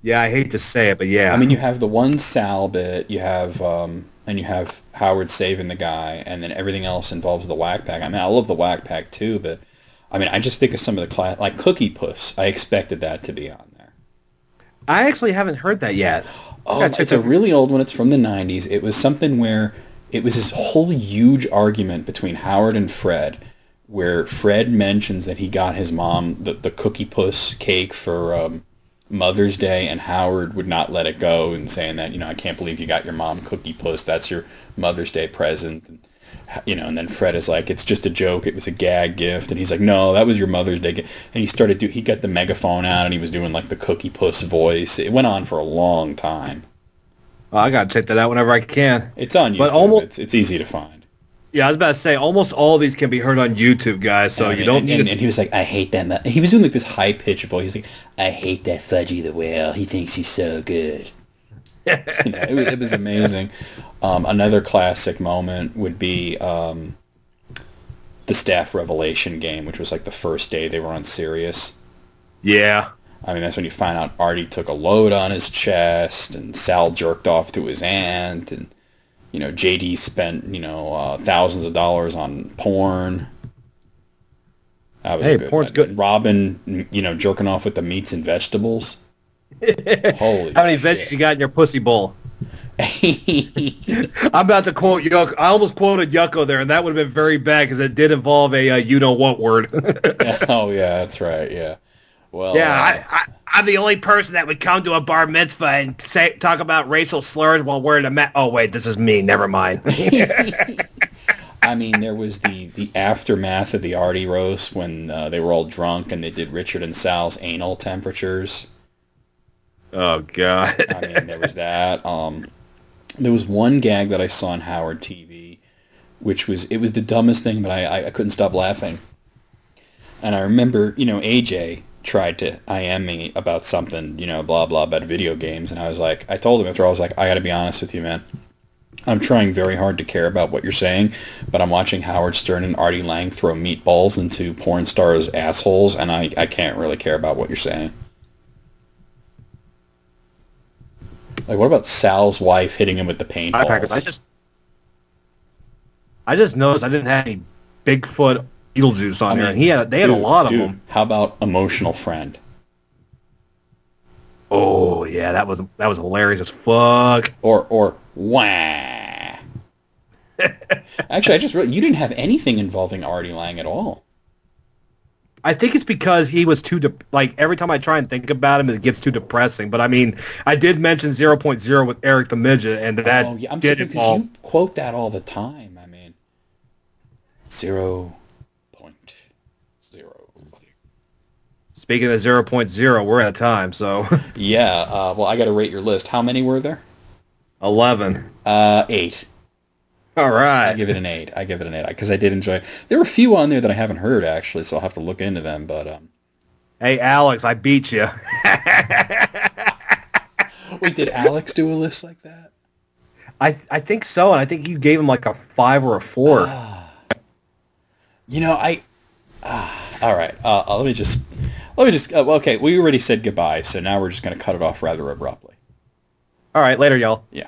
Yeah, I hate to say it, but yeah. I mean, you have the one Sal bit, you have Howard saving the guy, and then everything else involves the Whack Pack. I mean, I love the Whack Pack too, but I mean, I just think of some of the like Cookie Puss. I expected that to be on there. I actually haven't heard that yet. Oh, it's a really old one. It's from the 90s. It was something where it was this whole huge argument between Howard and Fred, where Fred mentions that he got his mom the Cookie Puss cake for Mother's Day, and Howard would not let it go, and saying that, I can't believe you got your mom Cookie Puss. That's your Mother's Day present. And then Fred is like, it's just a joke. It was a gag gift. And he's like, no, that was your Mother's Day gift. And he got the megaphone out and he was doing like the Cookie Puss voice. It went on for a long time. I got to check that out whenever I can. It's on YouTube. But it's easy to find. Yeah, I was about to say, almost all of these can be heard on YouTube, guys, so you don't need and he was like, I hate that. He was doing like this high-pitched voice. He's like, I hate that Fudgy the Whale. He thinks he's so good. It was amazing. Another classic moment would be the Staff Revelation game, which was like the first day they were on Sirius. Yeah. I mean, that's when you find out Artie took a load on his chest, and Sal jerked off to his aunt, and JD spent thousands of dollars on porn. That was Hey, a good porn's one. good. Robin, jerking off with the meats and vegetables. Holy How many shit. veggies you got in your pussy bowl? I'm about to quote Yucko. I almost quoted Yucko there, and that would have been very bad because it did involve a you-know-what word. Oh, yeah, that's right, yeah. Well, Yeah, I'm the only person that would come to a bar mitzvah and talk about racial slurs while wearing a Oh, wait, this is me. Never mind. I mean, there was the aftermath of the Artie roast when they were all drunk and they did Richard and Sal's anal temperatures. Oh, God. I mean, there was that. There was one gag that I saw on Howard TV, which was the dumbest thing, but I couldn't stop laughing. And I remember, AJ tried to IM me about something, blah, blah, about video games. And I told him after, I was like, I got to be honest with you, man. I'm trying very hard to care about what you're saying, but I'm watching Howard Stern and Artie Lang throw meatballs into porn stars' assholes, and I can't really care about what you're saying. Like, what about Sal's wife hitting him with the paintballs? I just noticed I didn't have any Bigfoot Beetlejuice on there, and they had a lot of them. How about Emotional Friend? Oh yeah, that was hilarious as fuck. Or wah. Actually, I just realized you didn't have anything involving Artie Lang at all. I think it's because he was too every time I try and think about him, it gets too depressing. But I mean, I did mention 0.0 with Eric the Midget, and that I'm did because involve. you quote that all the time. I mean, 0.0. Speaking of 0.0, we're out of time, so Yeah. Well, I got to rate your list. How many were there? 11. 8. All right. I give it an 8 because I did enjoy. There were a few on there that I haven't heard actually, so I'll have to look into them. But Hey, Alex, I beat you. wait, did Alex do a list like that? I think so, and I think you gave him like a 5 or a 4. All right. Let me just. Okay, we already said goodbye, so now we're just going to cut it off rather abruptly. All right, later, y'all. Yeah.